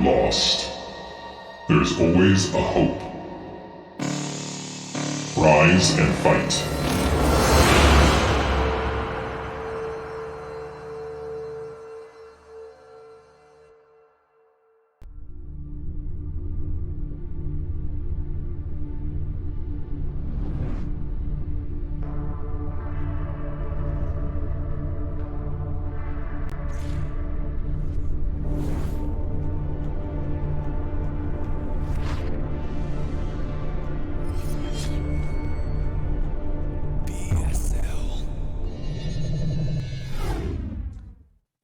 lost, there's always a hope. Rise and fight.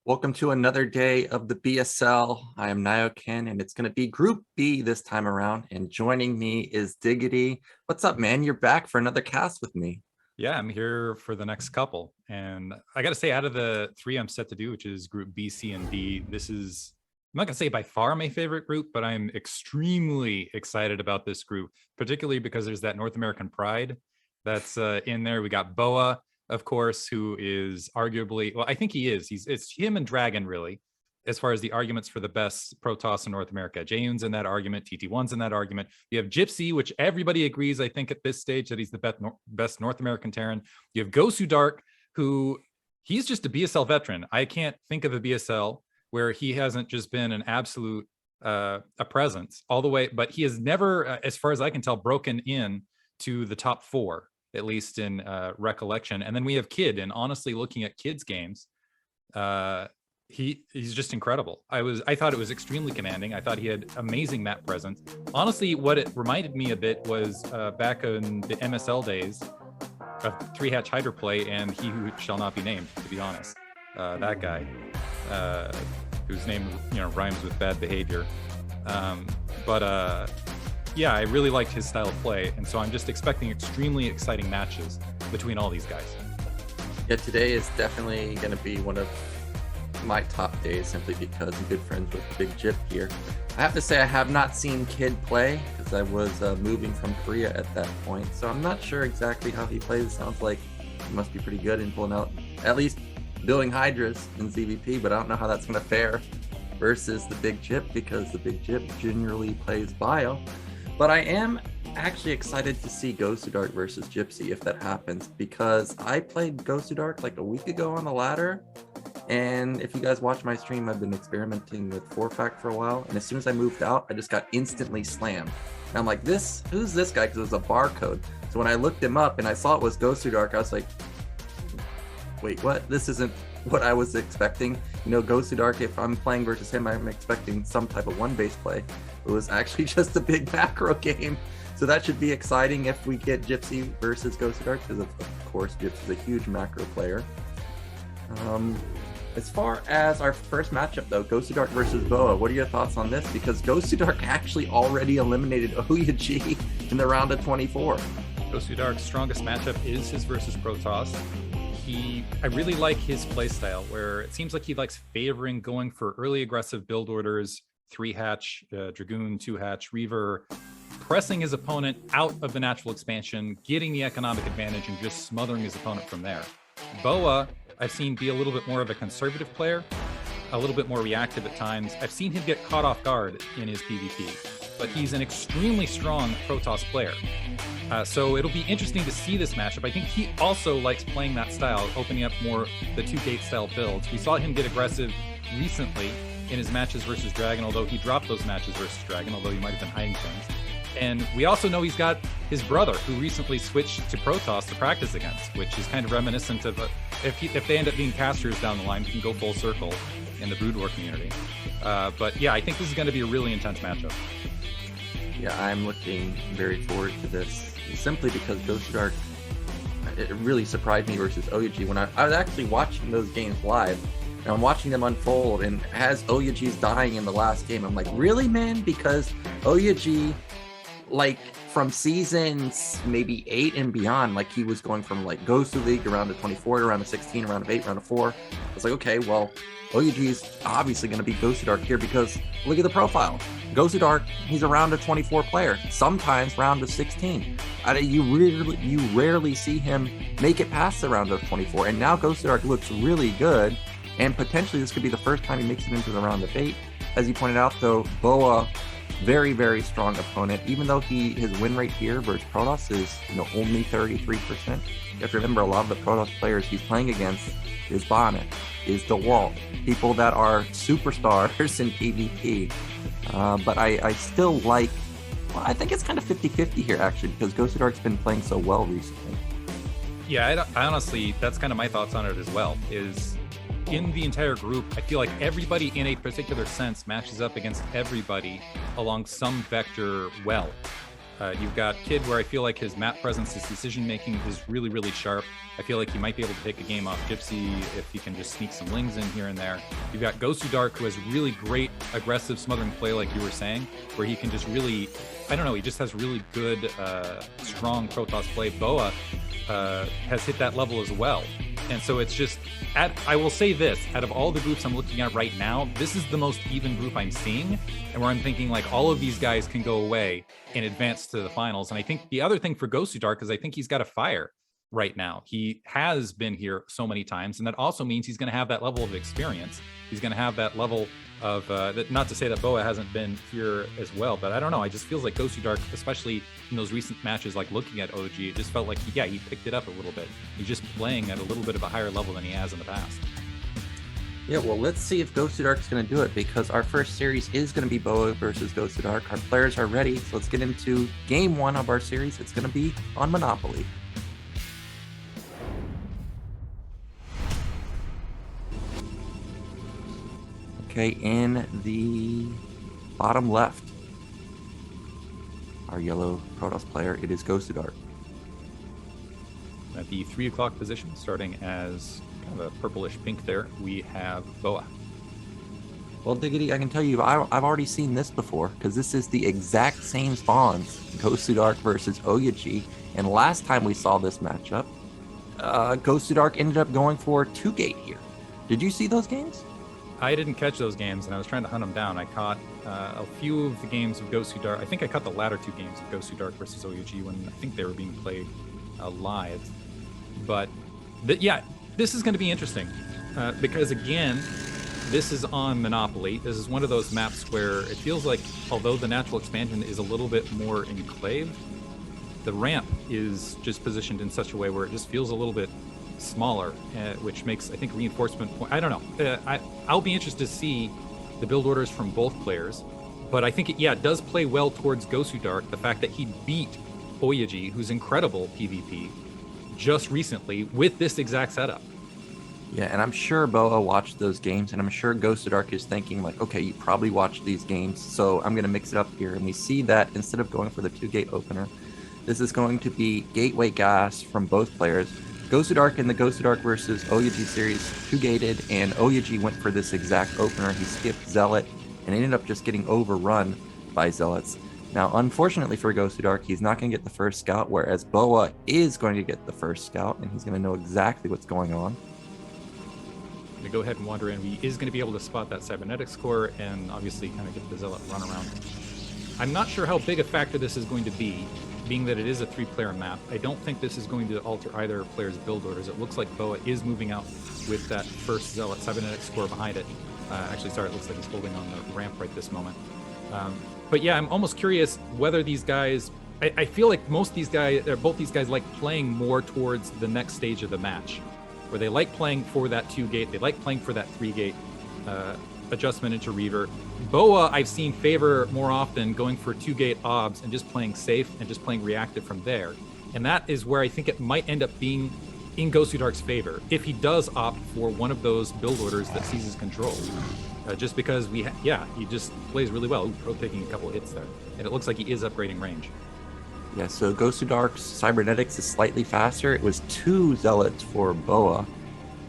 Welcome to another day of the BSL. I am Nyoken, and it's going to be Group B this time around. And joining me is Diggity. What's up, man? You're back for another cast with me. Yeah, I'm here for the next couple. And I got to say, out of the three I'm set to do, which is Group B, C, and D, this is, I'm not going to say by far my favorite group, but I'm extremely excited about this group, particularly because there's that North American pride that's in there. We got BoA, of course, who is arguably, well, I think he is. It's him and Dragon, really, as far as the arguments for the best Protoss in North America. Jayun's in that argument. TT1's in that argument. You have Gypsy, which everybody agrees, I think, at this stage, that he's the best North American Terran. You have Gosudark, who he's just a BSL veteran. I can't think of a BSL where he hasn't just been an absolute a presence all the way, but he has never, as far as I can tell, broken in to the top four, at least in recollection. And then we have Kid, and honestly, looking at Kid's games, he's just incredible. I thought it was extremely commanding. I thought he had amazing map presence. Honestly, what it reminded me a bit was back in the MSL days of 3-hatch Hydra play and He Who Shall Not Be Named, to be honest. That guy, whose name rhymes with bad behavior. Yeah, I really liked his style of play, and so I'm just expecting extremely exciting matches between all these guys. Yeah, today is definitely going to be one of my top days, simply because I'm good friends with Big Jip here. I have to say I have not seen Kid play, because I was moving from Korea at that point, so I'm not sure exactly how he plays. It sounds like he must be pretty good in pulling out, at least building Hydras in ZVP, but I don't know how that's going to fare versus the Big Jip, because the Big Jip generally plays bio. But I am actually excited to see Gosudark versus Gypsy if that happens, because I played Gosudark like a week ago on the ladder, and if you guys watch my stream, I've been experimenting with 4-fact for a while, and as soon as I moved out, I just got instantly slammed. And I'm like, who's this guy? Because it was a barcode. So when I looked him up and I saw it was Gosudark, I was like, wait, what? This isn't what I was expecting. Gosudark, if I'm playing versus him, I'm expecting some type of one-base play. It was actually just a big macro game. So that should be exciting if we get Gypsy versus Gosudark, because of course Gypsy's a huge macro player. As far as our first matchup though, Gosudark versus BoA, what are your thoughts on this? Because Gosudark actually already eliminated Oyaji in the round of 24. Gosudark's strongest matchup is his versus Protoss. I really like his playstyle, where it seems like he likes favoring going for early aggressive build orders, 3-hatch, Dragoon, 2-hatch, Reaver, pressing his opponent out of the natural expansion, getting the economic advantage, and just smothering his opponent from there. BoA, I've seen be a little bit more of a conservative player, a little bit more reactive at times. I've seen him get caught off guard in his PvP, but he's an extremely strong Protoss player. So it'll be interesting to see this matchup. I think he also likes playing that style, opening up more the 2-gate style builds. We saw him get aggressive recently in his matches versus Dragon, although he dropped those matches versus Dragon, although he might have been hiding things. And we also know he's got his brother, who recently switched to Protoss to practice against, which is kind of reminiscent of if they end up being casters down the line, we can go full circle in the BroodWar community. But yeah, I think this is going to be a really intense matchup. Yeah, I'm looking very forward to this, simply because Gosudark, it really surprised me versus Oyaji when I was actually watching those games live, and I'm watching them unfold, and as Oyaji's dying in the last game, I'm like, really, man? Because Oyaji, like, from seasons maybe 8 and beyond, like, he was going from like Gosu League around to 24 to around to 16, around to 8, around to 4. I was like, okay, well, Oyaji is obviously going to be Gosudark here, because look at the profile. Gosudark, he's a round of 24 player, sometimes round of 16. You rarely see him make it past the round of 24, and now Gosudark looks really good, and potentially this could be the first time he makes it into the round of 8. as you pointed out, though, BoA, very, very strong opponent. Even though his win rate here versus Protoss is only 33%. You have to remember, a lot of the Protoss players he's playing against is Bonnet, is DeWalt, people that are superstars in PvP. But I still like, well, I think it's kind of 50-50 here, actually, because Gosudark's been playing so well recently. Yeah, I honestly, that's kind of my thoughts on it as well, is in the entire group, I feel like everybody in a particular sense matches up against everybody along some vector well. You've got Kid, where I feel like his map presence, his decision making is really, really sharp. I feel like he might be able to take a game off Gypsy if he can just sneak some lings in here and there. You've got Gosudark, who has really great aggressive smothering play, like you were saying, where he can just really, I don't know, he just has really good, strong Protoss play. BoA has hit that level as well. And so it's just, I will say this, out of all the groups I'm looking at right now, this is the most even group I'm seeing, and where I'm thinking like all of these guys can go away and advance to the finals. And I think the other thing for Gosudark is I think he's got a fire right now. He has been here so many times, and that also means he's going to have that level of experience. He's going to have that level of, not to say that BoA hasn't been here as well, but I don't know. I just feels like Gosudark, especially in those recent matches, like looking at OG, it just felt like, he picked it up a little bit. He's just playing at a little bit of a higher level than he has in the past. Yeah, well, let's see if Gosudark's going to do it, because our first series is going to be BoA versus Gosudark. Our players are ready, so let's get into game one of our series. It's going to be on Monopoly. Okay, in the bottom left, our yellow Protoss player, it is Gosudark. At the 3 o'clock position, starting as kind of a purplish pink there, we have BoA. Well, Diggity, I can tell you, I've already seen this before, because this is the exact same spawns, Gosudark versus Oyaji, and last time we saw this matchup, Gosudark ended up going for 2-gate here. Did you see those games? I didn't catch those games, and I was trying to hunt them down. I caught a few of the games of Gosudark. I think I caught the latter 2 games of Gosudark versus Oyaji when I think they were being played live. But this is going to be interesting because, again, this is on Monopoly. This is one of those maps where it feels like, although the natural expansion is a little bit more enclaved, the ramp is just positioned in such a way where it just feels a little bit smaller, which makes, I think, reinforcement point. I don't know. I'll be interested to see the build orders from both players, but I think it does play well towards Gosudark. The fact that he beat Oyaji, who's incredible PvP, just recently with this exact setup. Yeah, and I'm sure BoA watched those games, and I'm sure Gosudark is thinking like, okay, you probably watched these games, so I'm going to mix it up here. And we see that instead of going for the 2-gate opener, this is going to be gateway gas from both players. Gosudark in the Gosudark versus Oyaji series 2-gated, and Oyaji went for this exact opener. He skipped Zealot and ended up just getting overrun by Zealots. Now, unfortunately for Gosudark, he's not going to get the first scout, whereas BoA is going to get the first scout, and he's going to know exactly what's going on. I'm going to go ahead and wander in. He is going to be able to spot that cybernetics core and obviously kind of get the Zealot run around. I'm not sure how big a factor this is going to be, being that it is a 3-player map. I don't think this is going to alter either player's build orders. It looks like BoA is moving out with that first Zealot cybernetics core behind it. It looks like he's holding on the ramp right this moment. But yeah, I'm almost curious whether these guys, I feel like both these guys like playing more towards the next stage of the match, where they like playing for that 2-gate, they like playing for that 3-gate adjustment into Reaver. BoA, I've seen favor more often going for 2-gate obs and just playing safe and just playing reactive from there. And that is where I think it might end up being in Gosudark's favor if he does opt for one of those build orders that seizes control. Just because he just plays really well. Pro taking a couple hits there. And it looks like he is upgrading range. Yeah, so Gosudark's cybernetics is slightly faster. It was 2 Zealots for BoA,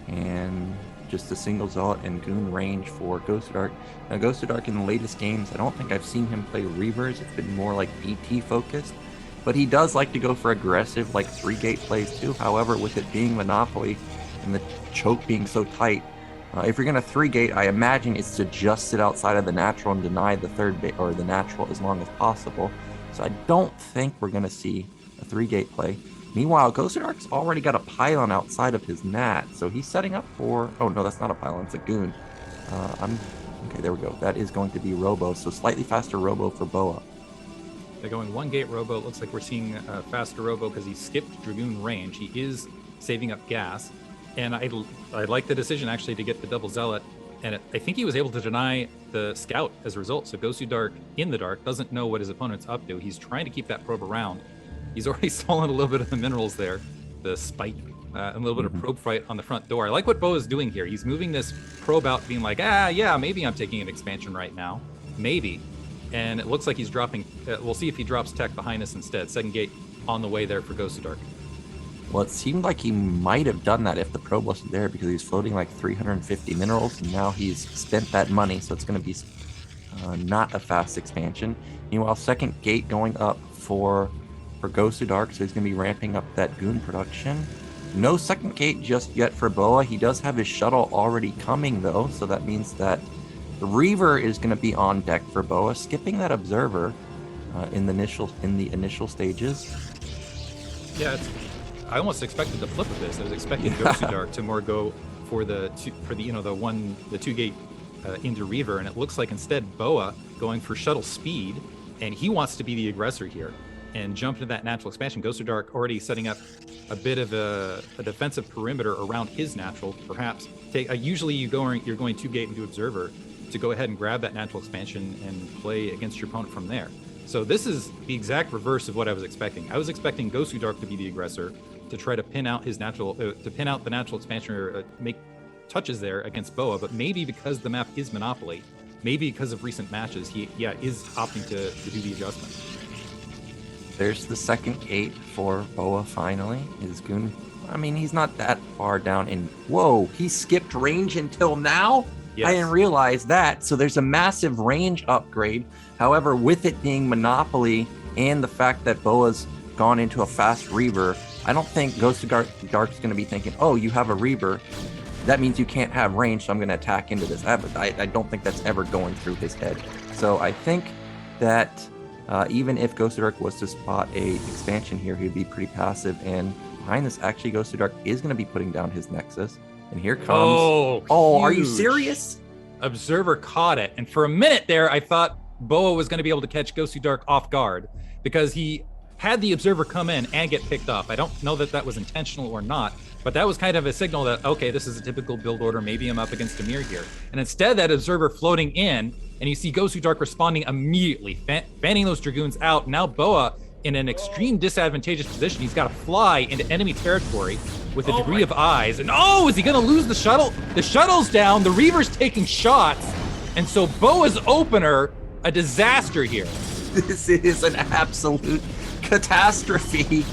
and just a single Zealot and Goon range for Gosudark. Now, Gosudark in the latest games, I don't think I've seen him play Reavers. It's been more like BT focused, but he does like to go for aggressive, like 3-gate plays too. However, with it being Monopoly and the choke being so tight, if you're going to 3-gate, I imagine it's to just sit outside of the natural and deny the third bit or the natural as long as possible. So I don't think we're going to see a 3-gate play. Meanwhile, Gosudark's already got a pylon outside of his nat, so he's setting up for... Oh, no, that's not a pylon, it's a goon. I'm Okay, there we go. That is going to be Robo, so slightly faster Robo for BoA. They're going 1 gate Robo. It looks like we're seeing a faster Robo because he skipped Dragoon range. He is saving up gas. And I like the decision, actually, to get the double Zealot. And I think he was able to deny the Scout as a result. So Gosudark, in the dark, doesn't know what his opponent's up to. He's trying to keep that probe around. He's already stolen a little bit of the minerals there, the spike, a little bit of probe fight on the front door. I like what BoA is doing here. He's moving this probe out, being like, yeah, maybe I'm taking an expansion right now. Maybe. And it looks like he's dropping. We'll see if he drops tech behind us instead. Second gate on the way there for Gosudark. Well, it seemed like he might have done that if the probe wasn't there, because he's floating like 350 minerals, and now he's spent that money, so it's going to be not a fast expansion. Meanwhile, second gate going up for Gosudark, so he's going to be ramping up that goon production. No second gate just yet for BoA. He does have his shuttle already coming, though, so that means that the Reaver is going to be on deck for BoA, skipping that observer in the initial stages. Yeah, I almost expected the flip of this. I was expecting Gosudark to more go for the 2 gate into Reaver, and it looks like instead BoA going for shuttle speed, and he wants to be the aggressor here and jump into that natural expansion. Gosudark already setting up a bit of a defensive perimeter around his natural. Perhaps usually you're going 2 gate into observer to go ahead and grab that natural expansion and play against your opponent from there. So this is the exact reverse of what I was expecting. I was expecting Gosudark to be the aggressor, to try to pin out his natural, to pin out the natural expansion or make touches there against BoA. But maybe because the map is Monopoly, maybe because of recent matches, he is opting to do the adjustment. There's the second gate for BoA finally. His goon, I mean, he's not that far down. And whoa, he skipped range until now? Yes. I didn't realize that. So there's a massive range upgrade. However, with it being Monopoly and the fact that BoA's gone into a fast Reaver, I don't think Gosudark's going to be thinking, oh, you have a Reaver, that means you can't have range, so I'm going to attack into this. I don't think that's ever going through his head. So I think that even if Gosudark was to spot a expansion here, he'd be pretty passive. And behind this, actually, Gosudark is going to be putting down his Nexus. And here comes... Oh, are you serious? Observer caught it. And for a minute there, I thought BoA was going to be able to catch Gosudark off guard, because he had the observer come in and get picked off. I don't know that was intentional or not, but that was kind of a signal that, okay, this is a typical build order. Maybe I'm up against Amir here. And instead, that observer floating in, and you see Gosudark responding immediately, fanning those Dragoons out. Now BoA in an extreme disadvantageous position. He's got to fly into enemy territory with a degree of eyes. And is he going to lose the shuttle? The shuttle's down. The Reaver's taking shots. And so BoA's opener, a disaster here. This is an absolute catastrophe.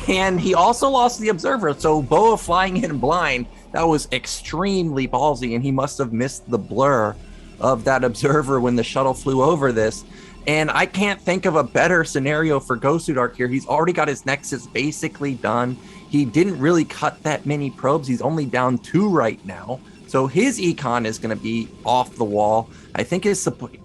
And he also lost the observer. So BoA flying in blind, that was extremely ballsy. And he must have missed the blur of that observer when the shuttle flew over this. And I can't think of a better scenario for Gosudark here. He's already got his Nexus basically done. He didn't really cut that many probes. He's only down 2 right now. So his econ is going to be off the wall. I think his support...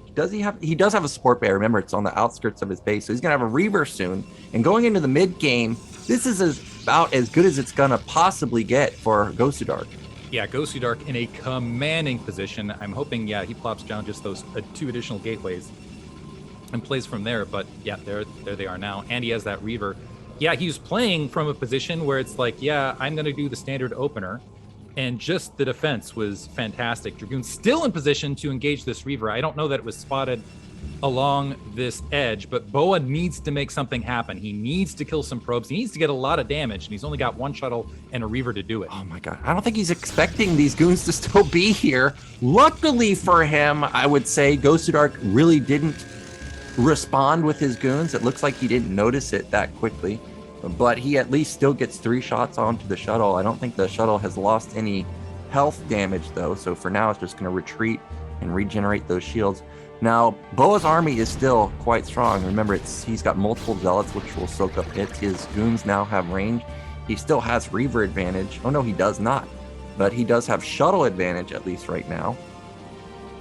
He does have a support bay. Remember, it's on the outskirts of his base. So he's going to have a Reaver soon. And going into the mid game, this is about as good as it's going to possibly get for Gosudark. Yeah, Gosudark in a commanding position. I'm hoping, he plops down just those 2 additional gateways and plays from there. But yeah, there they are now. And he has that Reaver. Yeah, he was playing from a position where it's like, I'm going to do the standard opener. And just the defense was fantastic. Dragoon still in position to engage this Reaver. I don't know that it was spotted along this edge, but BoA needs to make something happen. He needs to kill some probes. He needs to get a lot of damage, and he's only got 1 shuttle and a Reaver to do it. Oh my God. I don't think he's expecting these goons to still be here. Luckily for him, I would say Gosudark really didn't respond with his goons. It looks like he didn't notice it that quickly, but he at least still gets 3 shots onto the shuttle. I don't think the shuttle has lost any health damage though. So for now, it's just going to retreat and regenerate those shields. Now, BoA's army is still quite strong. Remember, he's got multiple zealots, which will soak up hits. His goons now have range. He still has Reaver advantage. Oh no, he does not. But he does have shuttle advantage, at least right now.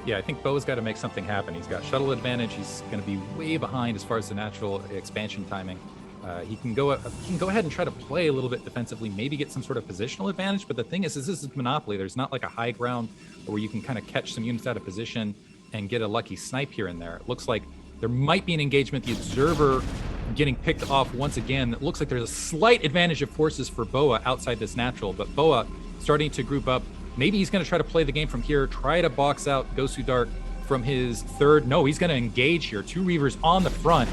Yeah, I think BoA's got to make something happen. He's got shuttle advantage. He's going to be way behind as far as the natural expansion timing. He can go ahead and try to play a little bit defensively, maybe get some sort of positional advantage. But the thing is this is Monopoly. There's not like a high ground where you can kind of catch some units out of position and get a lucky snipe here and there. It looks like there might be an engagement. The observer getting picked off once again. It looks like there's a slight advantage of forces for BoA outside this natural, but BoA starting to group up. Maybe he's going to try to play the game from here, try to box out Gosudark from his third. No, he's going to engage here. 2 Reavers on the front.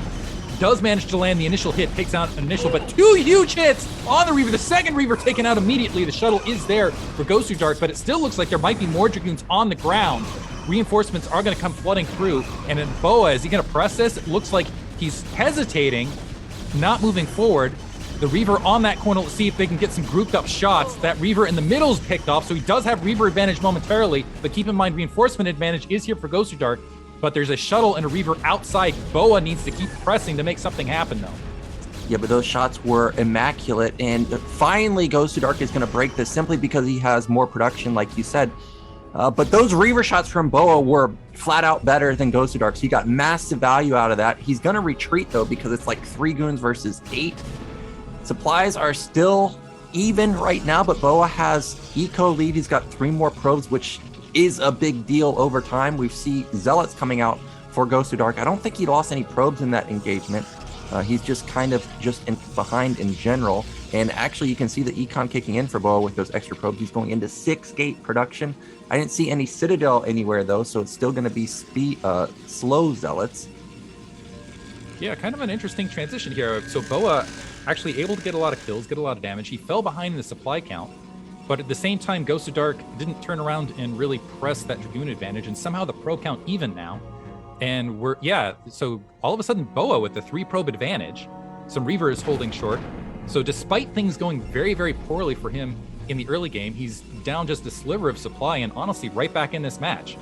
Does manage to land the initial hit, takes out an initial, but 2 huge hits on the Reaver. The second Reaver taken out immediately. The shuttle is there for Gosudark, but it still looks like there might be more Dragoons on the ground. Reinforcements are going to come flooding through, and then BoA, is he going to press this? It looks like he's hesitating, not moving forward. The Reaver on that corner, let's see if they can get some grouped up shots. That Reaver in the middle is picked off, so he does have Reaver advantage momentarily, but keep in mind reinforcement advantage is here for Gosudark, but there's a shuttle and a Reaver outside. BoA needs to keep pressing to make something happen though. Yeah, but those shots were immaculate, and finally Gosudark is going to break this simply because he has more production, like you said. But those Reaver shots from BoA were flat out better than Gosudark, so he got massive value out of that. He's going to retreat though because it's like 3 goons versus 8. Supplies are still even right now, but BoA has eco lead. He's got 3 more probes, which is a big deal over time. We see Zealots coming out for Gosudark. I don't think he lost any probes in that engagement. He's just kind of behind in general. And actually, you can see the econ kicking in for BoA with those extra probes. He's going into 6 gate production. I didn't see any Citadel anywhere, though, so it's still going to be slow Zealots. Yeah, kind of an interesting transition here. So BoA actually able to get a lot of kills, get a lot of damage. He fell behind in the supply count, but at the same time, Gosudark didn't turn around and really press that Dragoon advantage, and somehow the pro count even now. And so all of a sudden BoA with the 3 probe advantage, some Reaver is holding short. So despite things going very, very poorly for him in the early game, he's down just a sliver of supply and honestly right back in this match,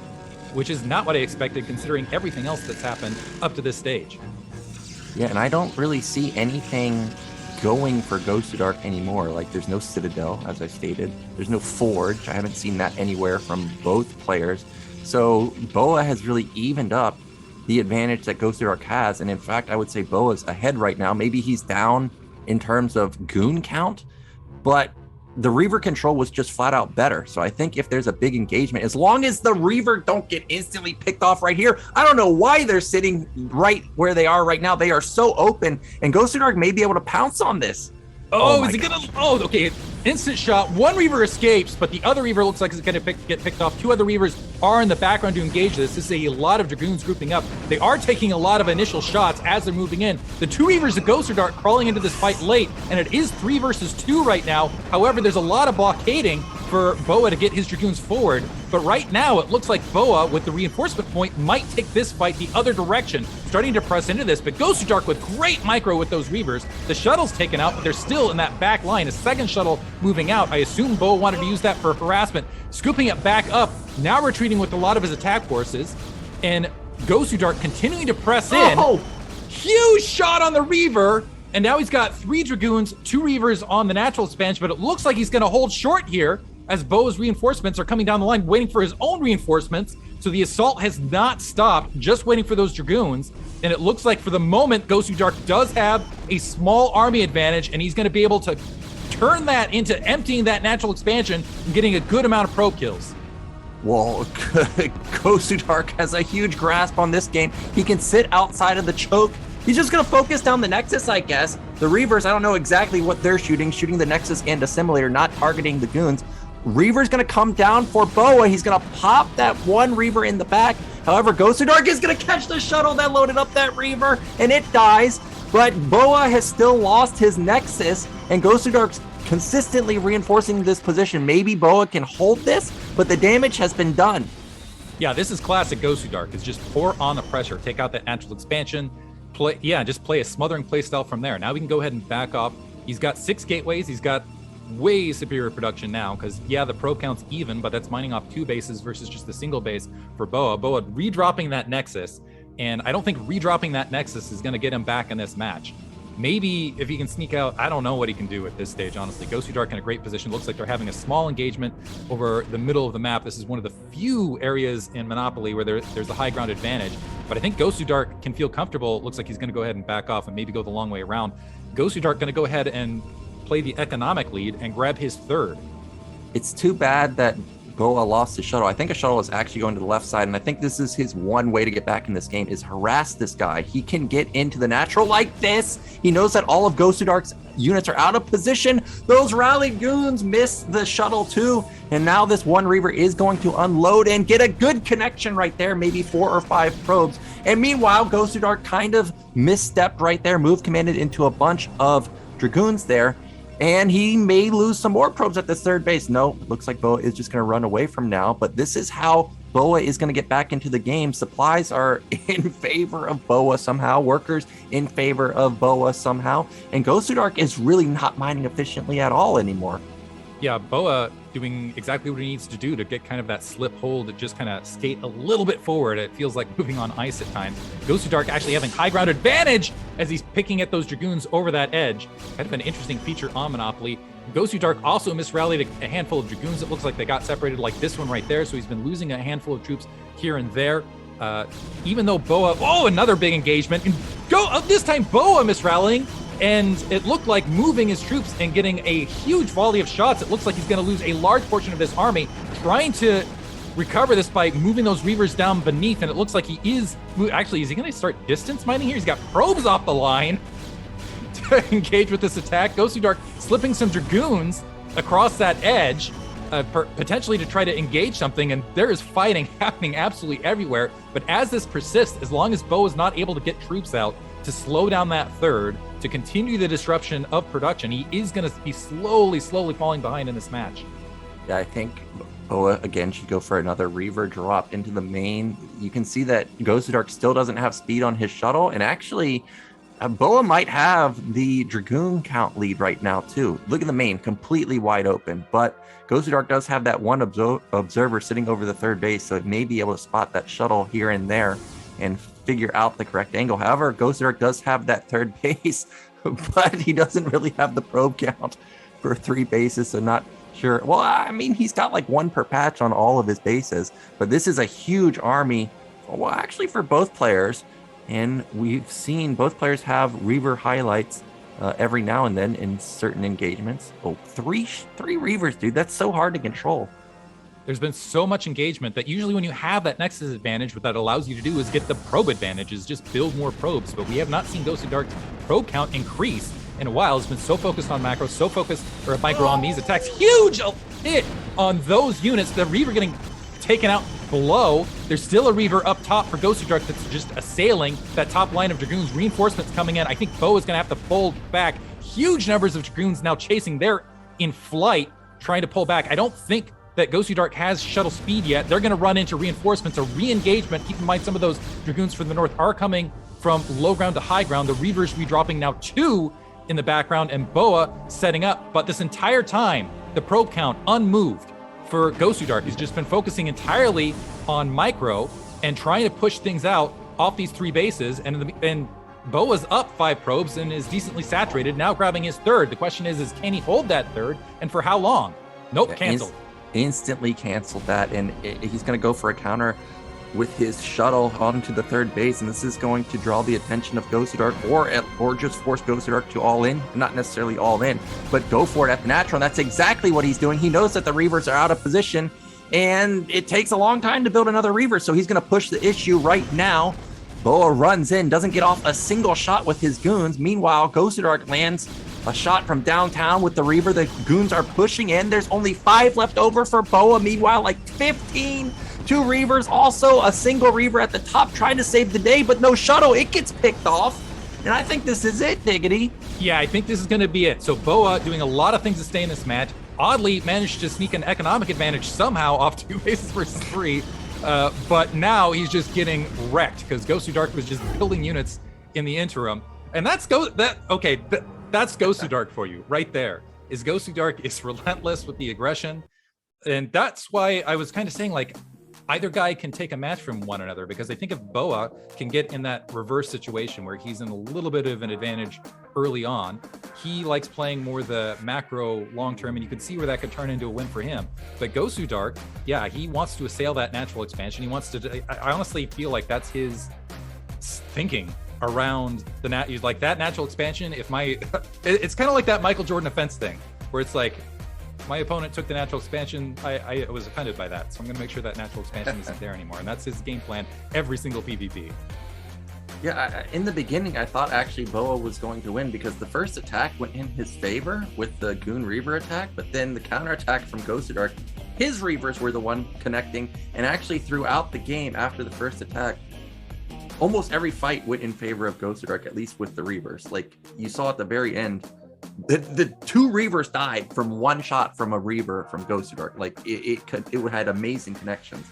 which is not what I expected considering everything else that's happened up to this stage. Yeah, and I don't really see anything going for Gosudark anymore. Like, there's no Citadel, as I stated. There's no Forge. I haven't seen that anywhere from both players. So BoA has really evened up the advantage that Gosudark has. And in fact, I would say BoA's ahead right now. Maybe he's down in terms of goon count, but the Reaver control was just flat out better. So I think if there's a big engagement, as long as the Reaver don't get instantly picked off right here, I don't know why they're sitting right where they are right now. They are so open, and Gosudark may be able to pounce on this. Oh, is he gonna? Oh, okay. Instant shot. 1 Reaver escapes, but the other Reaver looks like it's gonna get picked off. 2 other Reavers are in the background to engage this. This is a lot of Dragoons grouping up. They are taking a lot of initial shots as they're moving in. The 2 Reavers of Gosudark crawling into this fight late, and it is 3 versus 2 right now. However, there's a lot of blockading for BoA to get his Dragoons forward. But right now, it looks like BoA, with the reinforcement point, might take this fight the other direction, starting to press into this. But Gosudark with great micro with those Reavers. The shuttle's taken out, but they're still in that back line. A second shuttle moving out. I assume BoA wanted to use that for harassment. Scooping it back up, now retreating with a lot of his attack forces. And Gosudark continuing to press in. Oh! Huge shot on the Reaver. And now he's got 3 Dragoons, 2 Reavers on the natural expansion, but it looks like he's going to hold short here as BoA's reinforcements are coming down the line, waiting for his own reinforcements. So the assault has not stopped, just waiting for those Dragoons. And it looks like for the moment, Gosudark does have a small army advantage, and he's going to be able to turn that into emptying that natural expansion and getting a good amount of pro kills. Well, Gosudark has a huge grasp on this game. He can sit outside of the choke. He's just going to focus down the Nexus, I guess. The Reavers, I don't know exactly what they're shooting the Nexus and Assimilator, not targeting the goons. Reaver's going to come down for BoA. He's going to pop that 1 Reaver in the back. However, Gosudark is going to catch the shuttle that loaded up that Reaver, and it dies. But BoA has still lost his Nexus, and Gosudark's consistently reinforcing this position. Maybe BoA can hold this, but the damage has been done. Yeah, this is classic Gosudark. It's just pour on the pressure, take out that natural expansion, just play a smothering playstyle from there. Now we can go ahead and back off. He's got 6 gateways. He's got way superior production now because, the pro count's even, but that's mining off 2 bases versus just a single base for BoA. BoA redropping that Nexus, and I don't think redropping that Nexus is going to get him back in this match. Maybe if he can sneak out, I don't know what he can do at this stage, honestly. Gosudark in a great position. Looks like they're having a small engagement over the middle of the map. This is one of the few areas in Monopoly where there's a high ground advantage. But I think Gosudark can feel comfortable. It looks like he's going to go ahead and back off and maybe go the long way around. Gosudark going to go ahead and play the economic lead and grab his third. It's too bad that BoA lost his shuttle. I think a shuttle is actually going to the left side, and I think this is his one way to get back in this game, is harass this guy. He can get into the natural like this. He knows that all of Gosudark's units are out of position. Those rally goons miss the shuttle too, and now this one reaver is going to unload and get a good connection right there, maybe 4 or 5 probes. And meanwhile, Gosudark kind of misstepped right there, move commanded into a bunch of dragoons there, and he may lose some more probes at this third base. No, looks like BoA is just going to run away from now, but this is how BoA is going to get back into the game. Supplies are in favor of BoA somehow, workers in favor of BoA somehow, and Gosudark is really not mining efficiently at all anymore. Yeah, BoA doing exactly what he needs to do to get kind of that slip hold, to just kind of skate a little bit forward. It feels like moving on ice at times. Gosudark actually having high ground advantage as he's picking at those dragoons over that edge. Kind of an interesting feature on Monopoly. Gosudark also misrallied a handful of dragoons. It looks like they got separated like this one right there, so he's been losing a handful of troops here and there. Even though BoA, oh, another big engagement, and this time BoA misrallying, and it looked like moving his troops and getting a huge volley of shots. It looks like he's going to lose a large portion of this army, trying to recover this by moving those reavers down beneath, and it looks like he is, actually, is he going to start distance mining here? He's got probes off the line to engage with this attack. Gosudark slipping some dragoons across that edge, potentially to try to engage something, and there is fighting happening absolutely everywhere. But as this persists, as long as BoA is not able to get troops out to slow down that third, to continue the disruption of production, he is going to be slowly falling behind in this match. Yeah, I think BoA again should go for another reaver drop into the main. You can see that Gosudark still doesn't have speed on his shuttle, and actually BoA might have the dragoon count lead right now too. Look at the main, completely wide open, but Gosudark does have that one observer sitting over the third base, so it may be able to spot that shuttle here and there and figure out the correct angle. However, Gosudark does have that third base, but he doesn't really have the probe count for 3 bases, so not sure. Well, I mean, he's got like 1 per patch on all of his bases, but this is a huge army, well, actually for both players, and we've seen both players have reaver highlights every now and then in certain engagements. Oh, three reavers, dude, that's so hard to control. There's been so much engagement that usually when you have that nexus advantage, what that allows you to do is get the probe advantage, is just build more probes. But we have not seen Gosudark's probe count increase in a while. It's been so focused on macro, so focused or micro on these attacks. Huge hit on those units. The reaver getting taken out below. There's still a reaver up top for Gosudark that's just assailing that top line of dragoons. Reinforcements coming in. I think BoA is going to have to fold back. Huge numbers of dragoons now chasing. They're in flight, trying to pull back. I don't think that Gosudark has shuttle speed yet. They're going to run into reinforcements, a re-engagement. Keep in mind, some of those dragoons from the north are coming from low ground to high ground. The reavers redropping now 2 in the background, and BoA setting up. But this entire time, the probe count unmoved for Gosudark. He's just been focusing entirely on micro and trying to push things out off these 3 bases. And BoA's up 5 probes and is decently saturated, now grabbing his third. The question is can he hold that third, and for how long? Nope, canceled. Instantly canceled that, and he's going to go for a counter with his shuttle onto the third base, and this is going to draw the attention of Gosudark, or just force Gosudark to all in, not necessarily all in, but go for it at the natural, and that's exactly what he's doing. He knows that the reavers are out of position, and it takes a long time to build another reaver, so he's going to push the issue right now. BoA runs in, doesn't get off a single shot with his goons. Meanwhile, Gosudark lands a shot from downtown with the reaver. The goons are pushing in. There's only 5 left over for BoA. Meanwhile, like 15, 2 reavers, also a single reaver at the top trying to save the day, but no shuttle. It gets picked off, and I think this is it, Diggity. Yeah, I think this is going to be it. So BoA doing a lot of things to stay in this match. Oddly, managed to sneak an economic advantage somehow off 2 bases versus 3. But now he's just getting wrecked because Gosudark was just building units in the interim. And that's Gosudark for you right there. Gosudark is relentless with the aggression. And that's why I was kind of saying, like, either guy can take a match from one another, because I think if BoA can get in that reverse situation where he's in a little bit of an advantage early on, he likes playing more the macro long-term, and you could see where that could turn into a win for him. But Gosudark, yeah, he wants to assail that natural expansion. He wants to, I honestly feel like that's his thinking around the like that natural expansion. If my, it's kind of like that Michael Jordan offense thing, where it's like, my opponent took the natural expansion. I was offended by that, so I'm going to make sure that natural expansion isn't there anymore. And that's his game plan every single PvP. Yeah, in the beginning, I thought actually BoA was going to win because the first attack went in his favor with the Goon Reaver attack, but then the counterattack from Gosudark, his Reavers were the one connecting, and actually throughout the game after the first attack, almost every fight went in favor of Gosudark, at least with the Reavers. Like, you saw at the very end, the two Reavers died from one shot from a Reaver from Gosudark. Like, it had amazing connections.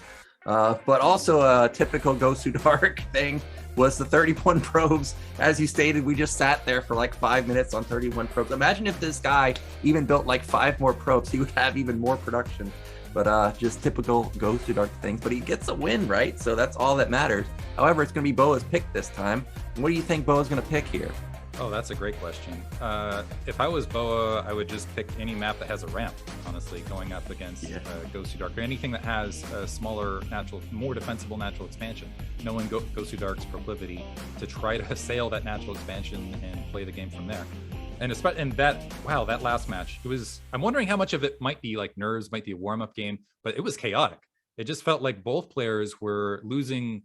But also a typical Gosudark thing was the 31 probes. As you stated, we just sat there for like 5 minutes on 31 probes. Imagine if this guy even built like 5 more probes, he would have even more production. But just typical Gosudark things. But he gets a win, right? So that's all that matters. However, it's going to be BoA's pick this time. What do you think BoA's going to pick here? Oh, that's a great question. If I was BoA, I would just pick any map that has a ramp, honestly, going up against Gosudark, or anything that has a smaller, more defensible natural expansion, knowing Gosudark's proclivity to try to assail that natural expansion and play the game from there. And that last match, I'm wondering how much of it might be like nerves, might be a warm-up game, but it was chaotic. It just felt like both players were losing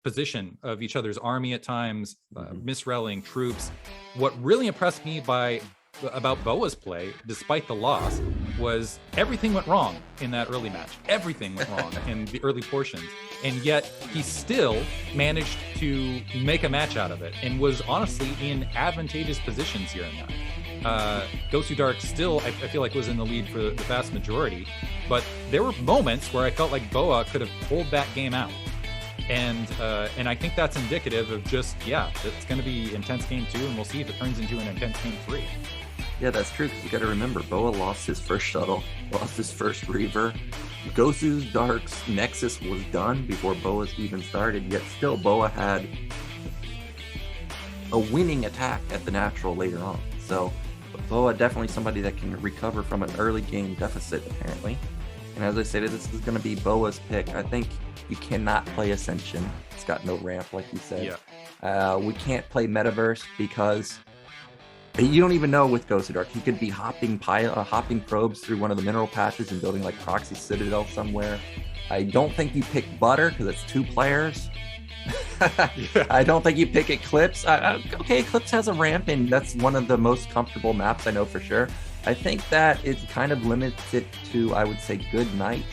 position of each other's army at times, misrallying troops. What really impressed me about BoA's play, despite the loss, was everything went wrong in that early match. Everything went wrong in the early portions, and yet he still managed to make a match out of it and was honestly in advantageous positions here and there. Gosudark still, I feel like, was in the lead for the vast majority, but there were moments where I felt like BoA could have pulled that game out. And I think that's indicative of just, it's going to be intense game 2, and we'll see if it turns into an intense game 3. Yeah, that's true, because you got to remember, BoA lost his first shuttle, lost his first Reaver. Gosudark's Nexus was done before BoA's even started, yet still BoA had a winning attack at the natural later on. So BoA definitely somebody that can recover from an early game deficit, apparently. And as I stated, this is going to be BoA's pick. I think you cannot play Ascension. It's got no ramp, like you said. Yeah. We can't play Metaverse because you don't even know with Gosudark. He could be hopping probes through one of the mineral patches and building like Proxy Citadel somewhere. I don't think you pick Butter because it's 2 players. I don't think you pick Eclipse. Okay, Eclipse has a ramp, and that's one of the most comfortable maps I know for sure. I think that it kind of limits it to, I would say, Good Night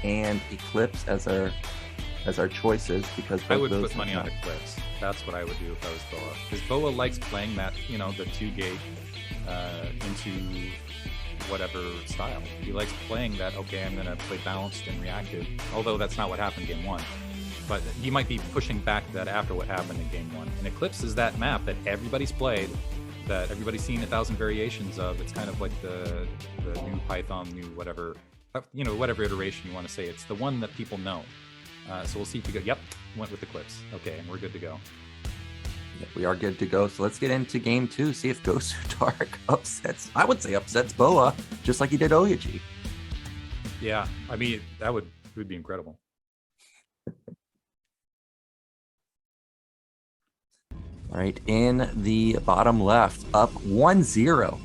and Eclipse as our choices, because I would put money on Eclipse. That's what I would do if I was BoA, because BoA likes playing that, the 2-gate into whatever style. He likes playing that, okay, I'm going to play balanced and reactive, although that's not what happened game 1. But he might be pushing back that after what happened in game 1. And Eclipse is that map that everybody's played, that everybody's seen 1,000 variations of. It's kind of like the new Python, new whatever, whatever iteration you want to say. It's the one that people know. So we'll see if we go. Yep, went with Eclipse. Okay, and we're good to go. Yeah, we are good to go. So let's get into game 2. See if Gosudark upsets BoA, just like he did Oyaji. Yeah, I mean, it would be incredible. All right, in the bottom left, up 1-0,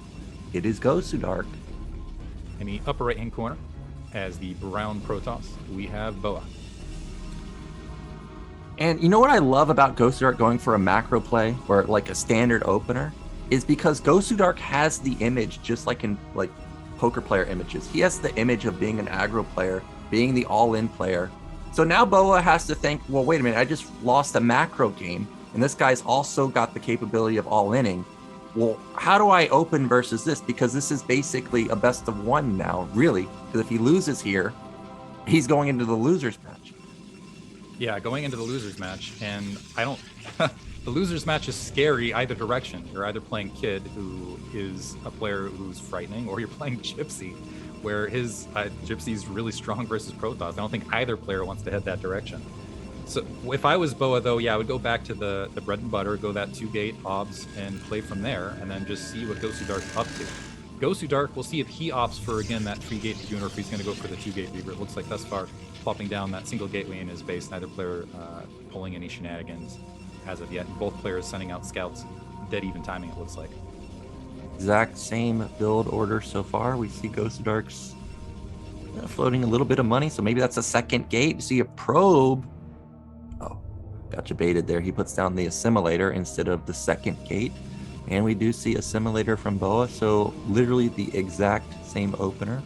it is Gosudark. In the upper right-hand corner, as the brown Protoss, we have BoA. And you know what I love about Gosudark going for a macro play or like a standard opener is because Gosudark has the image, just like in like poker player images. He has the image of being an aggro player, being the all-in player. So now BoA has to think, well, wait a minute, I just lost a macro game, and this guy's also got the capability of all-inning. Well, how do I open versus this? Because this is basically a best of 1 now, really. Because if he loses here, he's going into the loser's match. Yeah, going into the loser's match, and the loser's match is scary either direction. You're either playing Kid, who is a player who's frightening, or you're playing Gypsy, where his Gypsy's really strong versus Protoss. I don't think either player wants to head that direction. So if I was BoA, though, I would go back to the bread and butter, go that 2-gate obs, and play from there, and then just see what Gosudark's up to. Gosudark, we'll see if he opts for, again, that 3-gate Lagoon, or if he's going to go for the 2-gate Reaver. It looks like thus far, plopping down that single gateway in his base, neither player pulling any shenanigans. as of yet. Both players sending out scouts, dead even timing, it looks like. Exact same build order so far. We see Gosudark's floating a little bit of money, so maybe that's a second gate. You see a probe. Oh, gotcha baited there. He puts down the assimilator instead of the second gate. And we do see assimilator from BoA, so literally the exact same opener.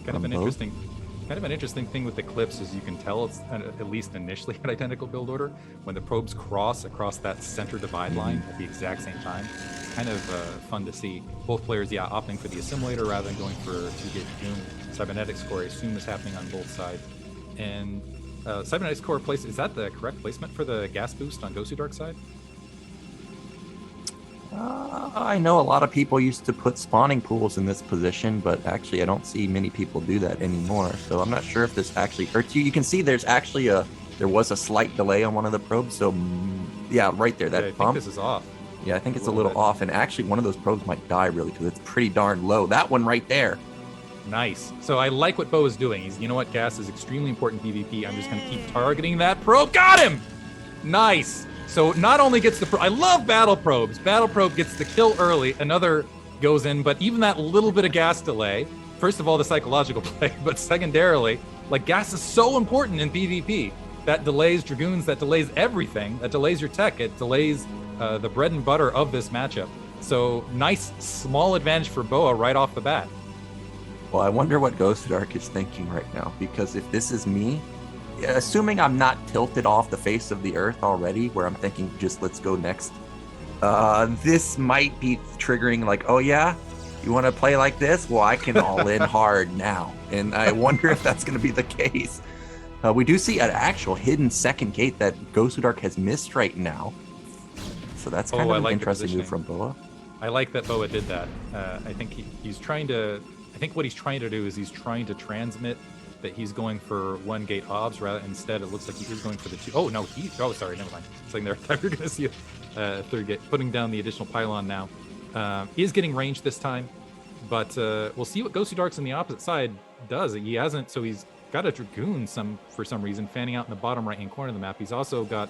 Kind of an interesting thing with the clips is you can tell it's at least initially an identical build order when the probes cross across that center divide line at the exact same time. It's kind of fun to see. Both players, opting for the assimilator rather than going for 2-gate Doom. Cybernetics core, I assume, is happening on both sides. And Cybernetics core place, is that the correct placement for the gas boost on Gosudark's side? I know a lot of people used to put spawning pools in this position, but actually I don't see many people do that anymore. So I'm not sure if this actually hurts you. You can see there's actually there was a slight delay on one of the probes. So yeah, right there, that I bump. think this is off. Yeah, I think it's a little off. And actually one of those probes might die really because it's pretty darn low. That one right there. Nice. So I like what Bo is doing. He's, you know what, gas is extremely important PvP. I'm just going to keep targeting that probe. Got him! Nice. So not only gets the I love battle probes. Battle probe gets the kill early. Another goes in, but even that little bit of gas delay, first of all, the psychological play, but secondarily, like gas is so important in PvP. That delays Dragoons, that delays everything, that delays your tech, it delays the bread and butter of this matchup. So nice small advantage for BoA right off the bat. Well, I wonder what Gosudark is thinking right now, because if this is me, assuming I'm not tilted off the face of the earth already, where I'm thinking just let's go next, this might be triggering like, oh yeah, you want to play like this? Well, I can all in hard now. And I wonder if that's going to be the case. We do see an actual hidden second gate that Gosudark has missed right now. So that's kind of an interesting move from BoA. I like that BoA did that. I think he's trying to, I think what he's trying to do is he's trying to transmit that he's going for 1 gate obs, rather instead it looks like he is going for the 2. Oh no, sorry, never mind. It's like there, I thought we were going to see a 3rd gate. Putting down the additional pylon now. He is getting range this time, but we'll see what Gosudark's on the opposite side does. He hasn't, so he's got a Dragoon for some reason fanning out in the bottom right hand corner of the map. He's also got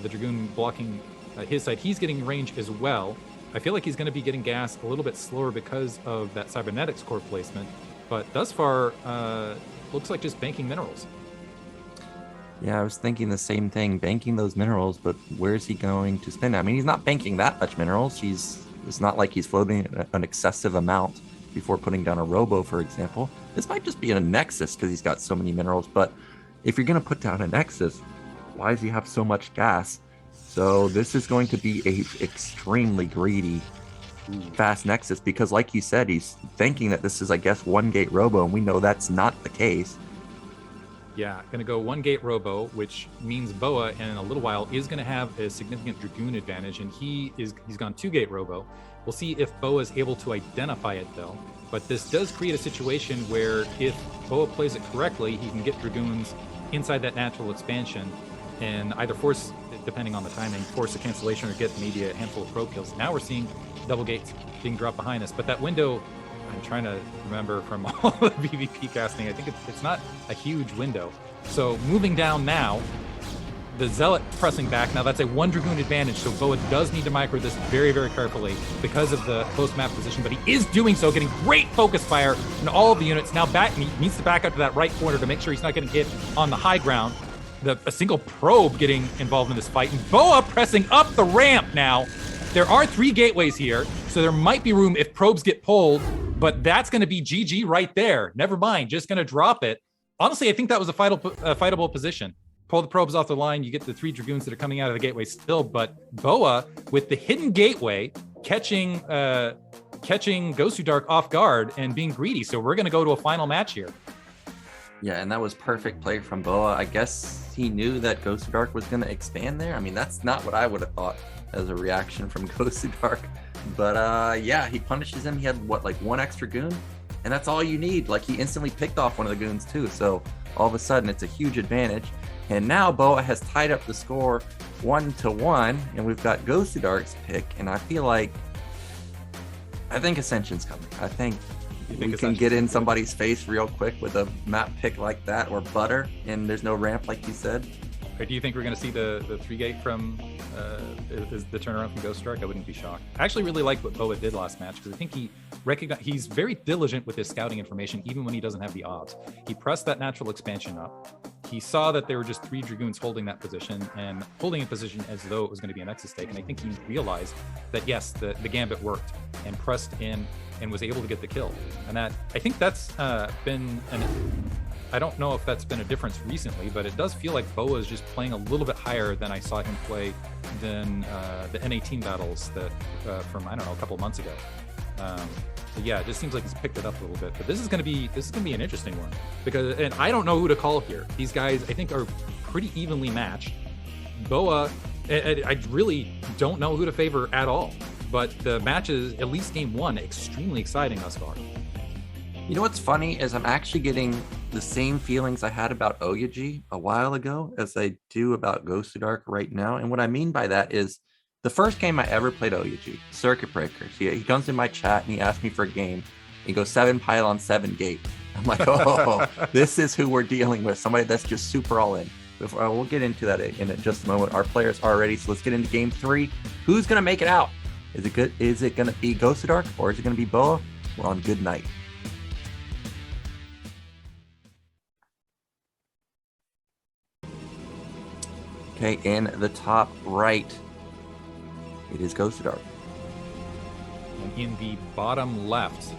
the Dragoon blocking his side. He's getting range as well. I feel like he's going to be getting gas a little bit slower because of that Cybernetics core placement, but thus far, looks like just banking minerals. Yeah, I was thinking the same thing, banking those minerals, but where's he going to spend it? I mean, he's not banking that much minerals. It's not like he's floating an excessive amount before putting down a robo, for example. This might just be a nexus because he's got so many minerals, but if you're going to put down a nexus, why does he have so much gas? So this is going to be a extremely greedy fast nexus, because like you said, he's thinking that this is, I guess, 1 gate robo, and we know that's not the case. Yeah, gonna go 1 gate robo, which means BoA in a little while is gonna have a significant Dragoon advantage, and he's gone 2 gate robo. We'll see if BoA is able to identify it though, but this does create a situation where if BoA plays it correctly, he can get Dragoons inside that natural expansion and either force, depending on the timing, force a cancellation or get maybe a handful of probe kills. Now we're seeing double gates being dropped behind us, but that window, I'm trying to remember from all the PvP casting, I think it's not a huge window. So moving down now, the Zealot pressing back. Now that's a 1 Dragoon advantage, so BoA does need to micro this very, very carefully because of the close map position, but he is doing so, getting great focus fire in all of the units. Now he needs to back up to that right corner to make sure he's not getting hit on the high ground. A single probe getting involved in this fight, and BoA pressing up the ramp now. There are 3 gateways here, so there might be room if probes get pulled, but that's going to be GG right there. Never mind, just going to drop it. Honestly, I think that was a fightable position. Pull the probes off the line, you get the 3 Dragoons that are coming out of the gateway still, but BoA, with the hidden gateway, catching Gosudark off guard and being greedy, so we're going to go to a final match here. Yeah, and that was perfect play from BoA. I guess he knew that Gosudark was going to expand there. I mean, that's not what I would have thought as a reaction from Gosudark. But yeah, he punishes him. He had, what, like 1 extra goon? And that's all you need. Like, he instantly picked off one of the goons too. So all of a sudden, it's a huge advantage. And now BoA has tied up the score 1-1. And we've got Gosudark's pick. And I think Ascension's coming. I think we can get in somebody's face real quick with a map pick like that, or butter, and there's no ramp like you said. Or do you think we're going to see the 3 gate from is the turnaround from Gosudark, I wouldn't be shocked. I actually really liked what BoA did last match because I think he's very diligent with his scouting information, even when he doesn't have the obs. He pressed that natural expansion up. He saw that there were just 3 Dragoons holding that position and holding a position as though it was going to be an Nexus take. And I think he realized that, yes, the Gambit worked and pressed in and was able to get the kill. And that, I think that's been I don't know if that's been a difference recently, but it does feel like BoA is just playing a little bit higher than I saw him play than the N18 battles that from, I don't know, a couple of months ago. But yeah, it just seems like he's picked it up a little bit. But this is gonna be an interesting one because, and I don't know who to call here. These guys, I think, are pretty evenly matched. BoA, I really don't know who to favor at all. But the matches, at least game 1, extremely exciting thus far. You know what's funny is I'm actually getting the same feelings I had about Oyaji a while ago as I do about Gosudark right now. And what I mean by that is the first game I ever played Oyaji, Circuit Breaker. He comes in my chat and he asks me for a game. He goes 7 pylon, 7 gate. I'm like, oh, this is who we're dealing with. Somebody that's just super all in. We'll get into that in just a moment. Our players are ready, so let's get into game 3. Who's going to make it out? Is it good? Is it going to be Gosudark or is it going to be BoA? We're on good night. Okay, in the top right, it is Gosudark. And in the bottom left,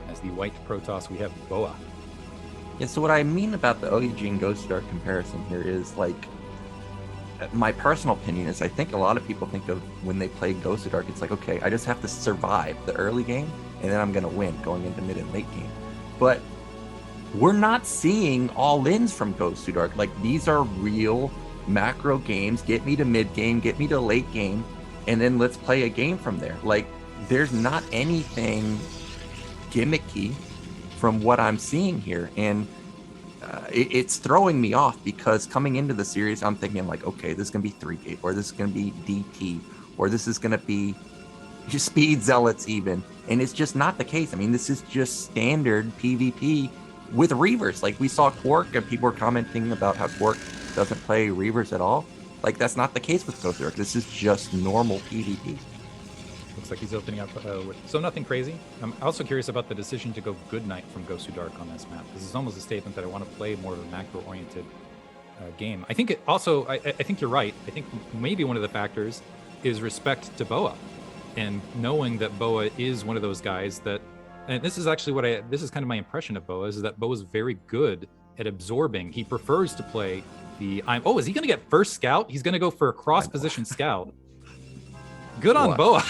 as the white Protoss, we have BoA. Yeah, so what I mean about the Oyaji and Gosudark comparison here is, like, my personal opinion is I think a lot of people think of when they play Gosudark, it's like, okay, I just have to survive the early game, and then I'm going to win going into mid and late game. But we're not seeing all-ins from Gosudark. Like, these are real macro games. Get me to mid game, get me to late game, and then let's play a game from there. Like, there's not anything gimmicky from what I'm seeing here, and it's throwing me off because coming into the series I'm thinking like, okay, this is gonna be 3-gate, or this is gonna be DT, or this is gonna be speed zealots even, and it's just not the case. I mean, this is just standard PvP with reavers. Like, we saw Quark and people were commenting about how Quark doesn't play reavers at all. Like, that's not the case with Gosudark. This is just normal PvP. Looks like he's opening up so nothing crazy. I'm also curious about the decision to go good night from Gosudark on this map. This is almost a statement that I want to play more of a macro-oriented game. I think it also, I think you're right. I think maybe one of the factors is respect to BoA, and knowing that BoA is one of those guys that, and this is actually this is kind of my impression of BoA, is that BoA is very good at absorbing. He prefers to play the, is he going to get first scout? He's going to go for a cross-position scout. Good on BoA.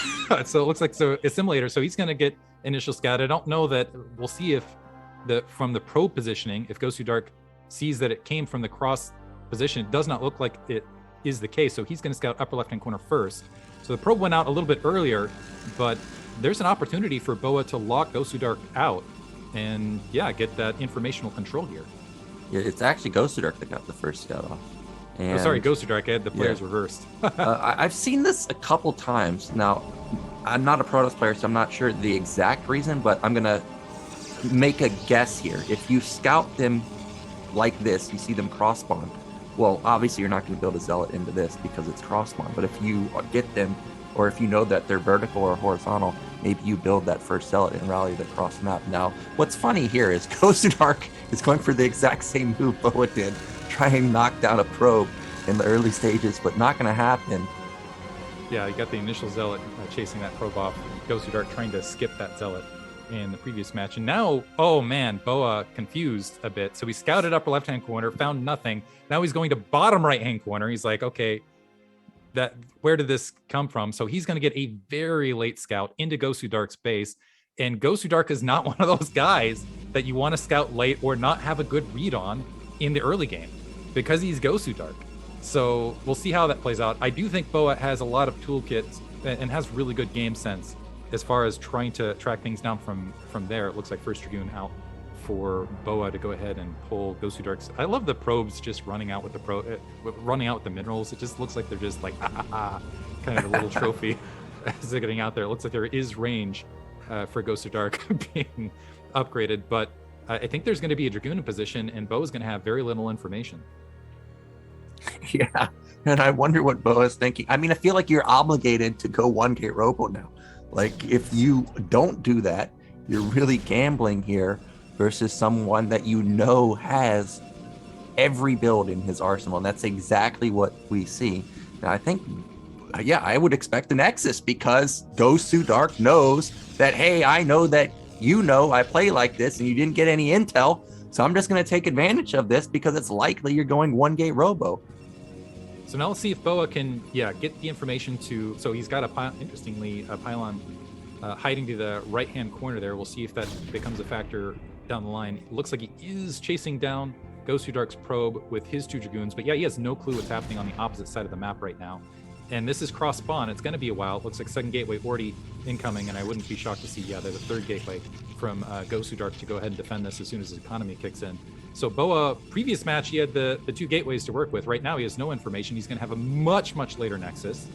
So it looks like assimilator. So he's going to get initial scout. I don't know that we'll see if from the pro positioning, if Gosudark sees that it came from the cross position. It does not look like it is the case. So he's going to scout upper left-hand corner first. So the probe went out a little bit earlier, but there's an opportunity for BoA to lock Gosudark out and, yeah, get that informational control here. Yeah, it's actually Gosudark that got the first scout off. And, Gosudark. I had the players reversed. I've seen this a couple times. Now, I'm not a Protoss player, so I'm not sure the exact reason, but I'm going to make a guess here. If you scout them like this, you see them cross-spawn. Well, obviously, you're not going to build a zealot into this because it's cross-spawn. But if you get them, or if you know that they're vertical or horizontal, maybe you build that first zealot and rally the cross-map. Now, what's funny here is Gosudark is going for the exact same move BoA did. Try and knock down a probe in the early stages, but not going to happen. Yeah, you got the initial zealot chasing that probe off. Gosudark trying to skip that zealot in the previous match. And now, oh man, BoA confused a bit. So he scouted upper left-hand corner, found nothing. Now he's going to bottom right-hand corner. He's like, okay, where did this come from? So he's going to get a very late scout into Gosudark's base. And Gosudark is not one of those guys that you want to scout late or not have a good read on in the early game, because he's Gosudark. So we'll see how that plays out. I do think BoA has a lot of toolkits and has really good game sense as far as trying to track things down from there. It looks like first Dragoon out for BoA to go ahead and pull Gosudark's. I love the probes just running out with the minerals. It just looks like they're just like kind of a little trophy as they're getting out there. It looks like there is range for Gosudark being upgraded, but I think there's going to be a Dragoon in position, and BoA's going to have very little information. Yeah, and I wonder what BoA's thinking. I mean, I feel like you're obligated to go 1K Robo now. Like, if you don't do that, you're really gambling here versus someone that you know has every build in his arsenal, and that's exactly what we see. Now, I think, yeah, I would expect the Nexus because Gosudark knows that, hey, I know that you know I play like this and you didn't get any intel, so I'm just going to take advantage of this because it's likely you're going 1K Robo. So now let's see if BoA can, get the information to. So he's got interestingly, a pylon hiding to the right-hand corner there. We'll see if that becomes a factor down the line. It looks like he is chasing down Gosudark's probe with his 2 Dragoons, but yeah, he has no clue what's happening on the opposite side of the map right now. And this is cross spawn. It's going to be a while. It looks like second gateway already incoming, and I wouldn't be shocked to see, there's a third gateway from Gosudark to go ahead and defend this as soon as his economy kicks in. So BoA, previous match, he had the 2 gateways to work with. Right now, he has no information. He's going to have a much, much later Nexus.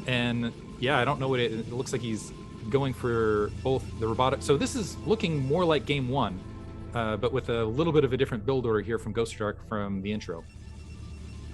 And yeah, I don't know what it looks like. He's going for both the robotic. So this is looking more like game 1, but with a little bit of a different build order here from Gosudark from the intro.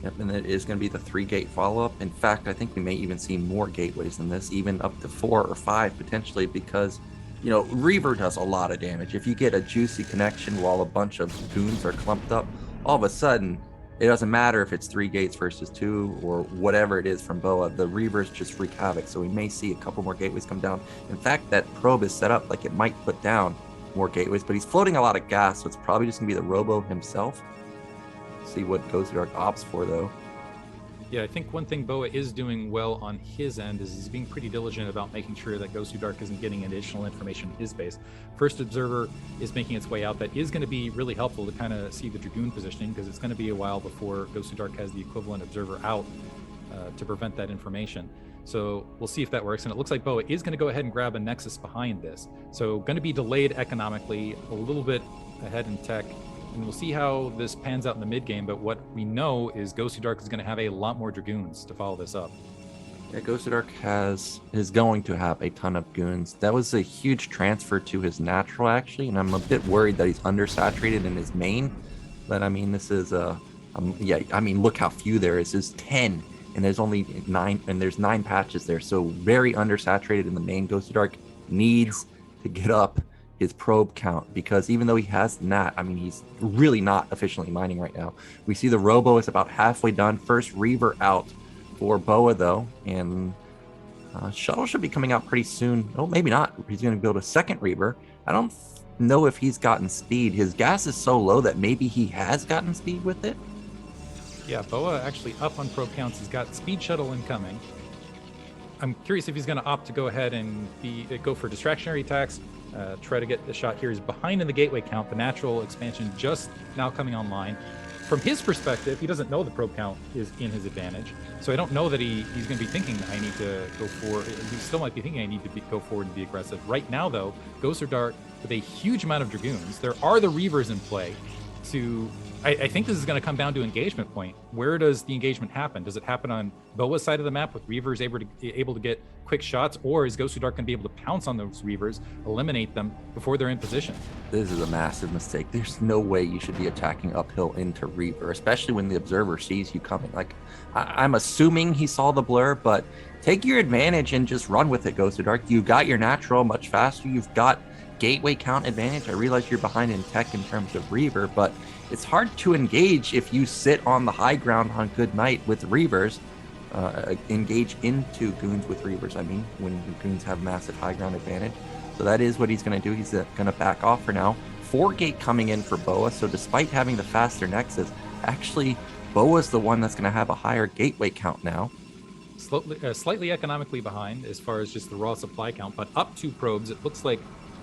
Yep, and it is going to be the 3-gate follow-up. In fact, I think we may even see more gateways than this, even up to 4 or 5 potentially, because, Reaver does a lot of damage. If you get a juicy connection while a bunch of goons are clumped up, all of a sudden, it doesn't matter if it's 3 gates versus 2 or whatever it is from BoA. The Reavers just wreak havoc, so we may see a couple more gateways come down. In fact, that probe is set up like it might put down more gateways, but he's floating a lot of gas, so it's probably just going to be the Robo himself. See what Gosudark opts for, though. Yeah, I think one thing BoA is doing well on his end is he's being pretty diligent about making sure that Gosudark isn't getting additional information in his base. First Observer is making its way out. That is going to be really helpful to kind of see the Dragoon positioning, because it's going to be a while before Gosudark has the equivalent Observer out to prevent that information. So we'll see if that works. And it looks like BoA is going to go ahead and grab a Nexus behind this. So going to be delayed economically, a little bit ahead in tech. And we'll see how this pans out in the mid game, but what we know is Gosudark is going to have a lot more Dragoons to follow this up. Yeah, Gosudark is going to have a ton of goons. That was a huge transfer to his natural, actually, and I'm a bit worried that he's undersaturated in his main. But I mean, this is look how few there is. There's 10, and there's only 9, and there's 9 patches there. So very undersaturated in the main. Gosudark needs to get up his probe count, because even though he has that, I mean, he's really not efficiently mining right now. We see the Robo is about halfway done. First Reaver out for BoA, though, and Shuttle should be coming out pretty soon. Oh, maybe not. He's going to build a second Reaver. I don't know if he's gotten speed. His gas is so low that maybe he has gotten speed with it. Yeah, BoA actually up on probe counts. He's got speed shuttle incoming. I'm curious if he's going to opt to go ahead and go for distractionary attacks. Try to get the shot here. He's behind in the gateway count. The natural expansion just now coming online. From his perspective, he doesn't know the probe count is in his advantage. So I don't know that he's going to be thinking I need to go for. He still might be thinking I need to go forward and be aggressive. Right now, though, Gosudark with a huge amount of Dragoons. There are the Reavers in play. I think this is going to come down to engagement point. Where does the engagement happen? Does it happen on BoA's side of the map with Reavers able to get quick shots, or is Gosudark going to be able to pounce on those Reavers, eliminate them before they're in position? This is a massive mistake. There's no way you should be attacking uphill into Reaver, especially when the Observer sees you coming. Like, I'm assuming he saw the blur, but take your advantage and just run with it, Gosudark. You've got your natural much faster. You've got gateway count advantage. I realize you're behind in tech in terms of Reaver, but it's hard to engage if you sit on the high ground on good night with Reavers. Engage into goons with Reavers, I mean, when goons have massive high ground advantage. So that is what he's going to do. He's going to back off for now. 4-gate coming in for BoA, so despite having the faster Nexus, actually BoA's the one that's going to have a higher gateway count now. Slightly economically behind as far as just the raw supply count, but up 2 probes. It looks like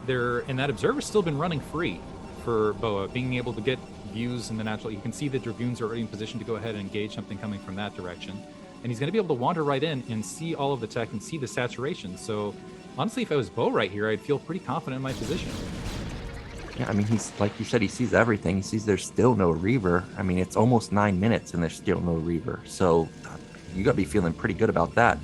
and that Observer's still been running free for BoA, being able to get views in the natural. You can see the Dragoons are already in position to go ahead and engage something coming from that direction. And he's going to be able to wander right in and see all of the tech and see the saturation. So honestly, if I was BoA right here, I'd feel pretty confident in my position. Yeah, I mean, he's, like you said, he sees everything. He sees there's still no Reaver. I mean, it's almost 9 minutes and there's still no Reaver. So you got to be feeling pretty good about that.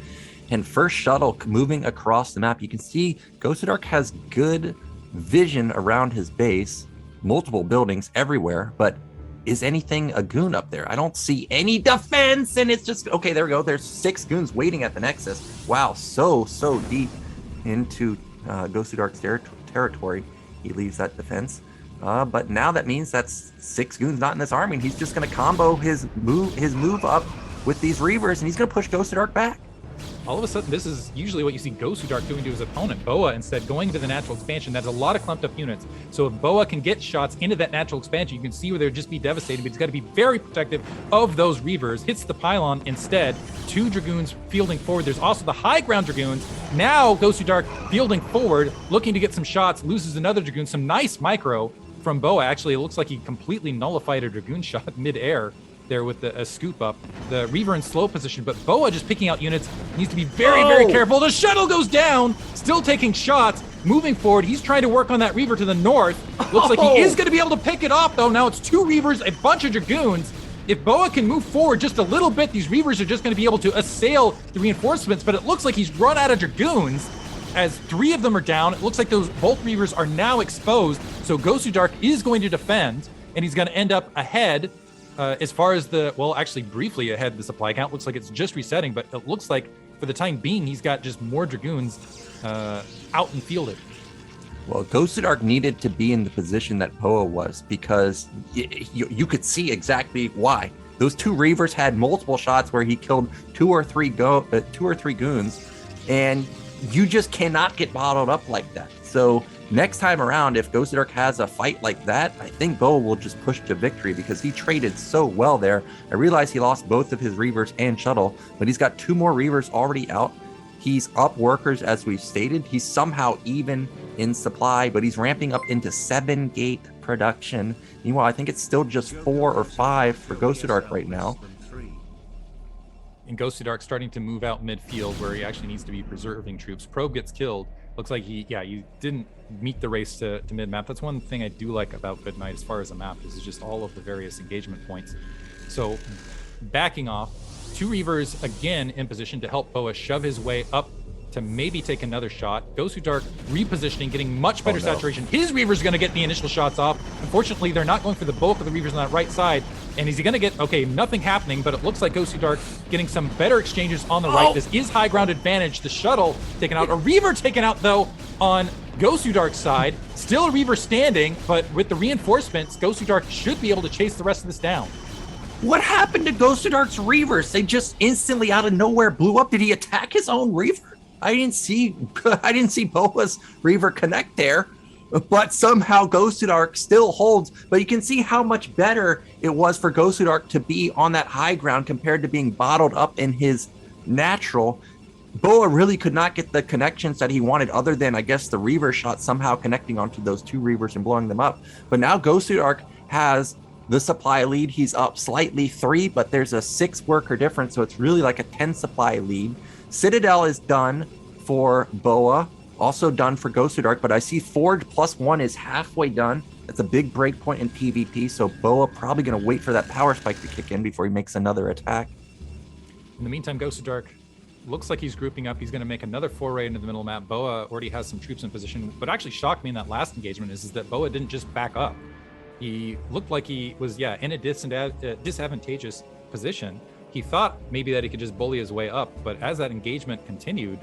And first shuttle moving across the map. You can see Gosudark has good vision around his base, multiple buildings everywhere, but is anything a goon up there. I don't see any defense, and it's just, okay, there we go. There's 6 goons waiting at the Nexus. Wow, so deep into Gosudark's territory. He leaves that defense. But now that means that's 6 goons not in this army, and he's just going to combo his move up with these reavers, and he's going to push Gosudark back. All of a sudden, this is usually what you see Gosudark doing to his opponent. BoA instead going to the natural expansion. That's a lot of clumped up units. So if BoA can get shots into that natural expansion, you can see where they'd just be devastating, but he's got to be very protective of those reavers. Hits the pylon instead. 2 Dragoons fielding forward. There's also the high ground Dragoons. Now Gosudark fielding forward, looking to get some shots, loses another Dragoon. Some nice micro from BoA. Actually, it looks like he completely nullified a Dragoon shot mid-air there with a scoop up. The Reaver in slow position, but BoA just picking out units. Needs to be very careful. The shuttle goes down, still taking shots, moving forward. He's trying to work on that Reaver to the north. Looks like he is going to be able to pick it off, though. Now it's 2 Reavers, a bunch of Dragoons. If BoA can move forward just a little bit, these Reavers are just going to be able to assail the reinforcements, but it looks like he's run out of Dragoons as 3 of them are down. It looks like those both Reavers are now exposed, so Gosudark is going to defend, and he's going to end up ahead. As far as actually briefly ahead, the supply count looks like it's just resetting, but it looks like for the time being, he's got just more Dragoons out and fielded. Well, Gosudark needed to be in the position that BoA was, because you could see exactly why. Those 2 Reavers had multiple shots where he killed 2 or 3 goons, and you just cannot get bottled up like that. So next time around, if Gosudark has a fight like that, I think BoA will just push to victory, because he traded so well there. I realize he lost both of his Reavers and shuttle, but he's got 2 more Reavers already out. He's up workers, as we've stated. He's somehow even in supply, but he's ramping up into 7-gate production. Meanwhile, I think it's still just 4 or 5 for Gosudark right now. And Gosudark starting to move out midfield, where he actually needs to be preserving troops. Probe gets killed. Looks like he didn't meet the race to mid-map. That's one thing I do like about Good Night as far as a map, is just all of the various engagement points. So backing off, 2 Reavers again in position to help BoA shove his way up to maybe take another shot. Gosudark repositioning, getting much better saturation. His Reaver's going to get the initial shots off. Unfortunately, they're not going for the bulk of the Reavers on that right side. And is he going to get, okay, nothing happening, but it looks like Gosudark getting some better exchanges on the right. This is high ground advantage. The shuttle taken out. A Reaver taken out, though, on Gosudark's side. Still a Reaver standing, but with the reinforcements, Gosudark should be able to chase the rest of this down. What happened to Gosudark's Reavers? They just instantly out of nowhere blew up. Did he attack his own Reaver? I didn't see BoA's Reaver connect there, but somehow Gosudark still holds. But you can see how much better it was for Gosudark to be on that high ground compared to being bottled up in his natural. BoA really could not get the connections that he wanted, other than, I guess, the Reaver shot somehow connecting onto those 2 Reavers and blowing them up. But now Gosudark has the supply lead. He's up slightly 3, but there's a 6 worker difference, so it's really like a 10 supply lead. Citadel is done for BoA, also done for Gosudark, but I see Forge +1 is halfway done. That's a big break point in PvP, so BoA probably going to wait for that power spike to kick in before he makes another attack. In the meantime, Gosudark looks like he's grouping up. He's going to make another foray into the middle map. BoA already has some troops in position. What actually shocked me in that last engagement is that BoA didn't just back up. He looked like he was, in a disadvantageous position. He thought maybe that he could just bully his way up, but as that engagement continued,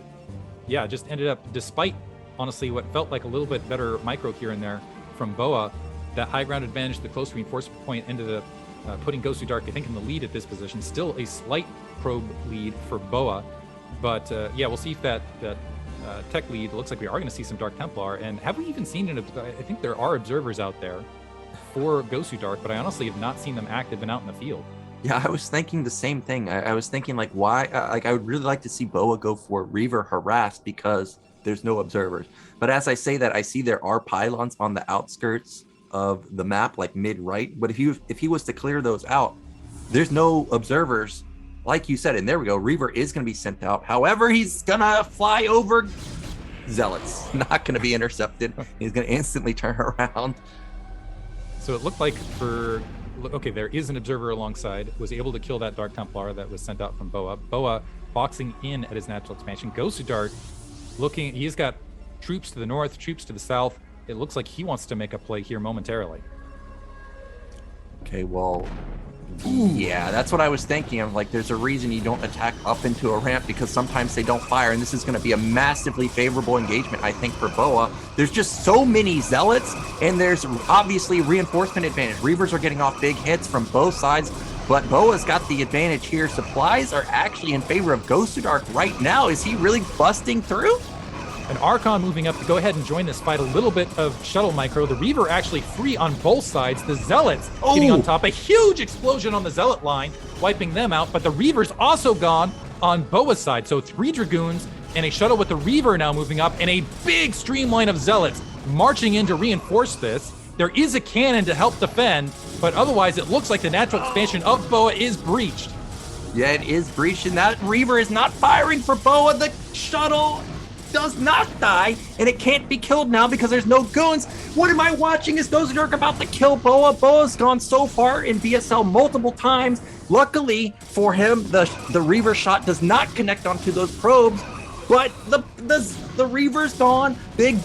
just ended up, despite honestly what felt like a little bit better micro here and there from BoA, that high ground advantage, the close reinforcement point ended up putting Gosudark, I think, in the lead at this position. Still a slight probe lead for BoA, but we'll see if that tech lead, looks like we are going to see some Dark Templar. And have we even seen it? I think there are observers out there for Gosudark, but I honestly have not seen them active and out in the field. Yeah, I was thinking the same thing. I was thinking, like, why? I would really like to see BoA go for Reaver harass, because there's no observers. But as I say that, I see there are pylons on the outskirts of the map, like mid-right. But if he was to clear those out, there's no observers, like you said. And there we go. Reaver is going to be sent out. However, he's going to fly over Zealots. Not going to be intercepted. He's going to instantly turn around. So it looked like there is an observer alongside, was able to kill that Dark Templar that was sent out from BoA. BoA boxing in at his natural expansion. Gosudark he's got troops to the north, troops to the south. It looks like he wants to make a play here momentarily. Okay, well, yeah, that's what I was thinking. I'm like, there's a reason you don't attack up into a ramp, because sometimes they don't fire, and this is going to be a massively favorable engagement, I think, for BoA. There's just so many zealots, and there's obviously reinforcement advantage. Reavers are getting off big hits from both sides, but BoA's got the advantage here. Supplies are actually in favor of Gosudark right now. Is he really busting through? An Archon moving up to go ahead and join this fight. A little bit of shuttle micro. The Reaver actually free on both sides. The Zealots getting on top. A huge explosion on the Zealot line, wiping them out. But the Reaver's also gone on BoA's side. So 3 Dragoons and a shuttle with the Reaver now moving up, and a big streamline of Zealots marching in to reinforce this. There is a cannon to help defend, but otherwise it looks like the natural expansion of BoA is breached. Yeah, it is breached, and that Reaver is not firing for BoA. The shuttle does not die, and it can't be killed now because there's no goons. What am I watching? Is Gosudark about to kill BoA? BoA's gone so far in BSL multiple times. Luckily for him, the Reaver shot does not connect onto those probes, but the Reaver's gone. Big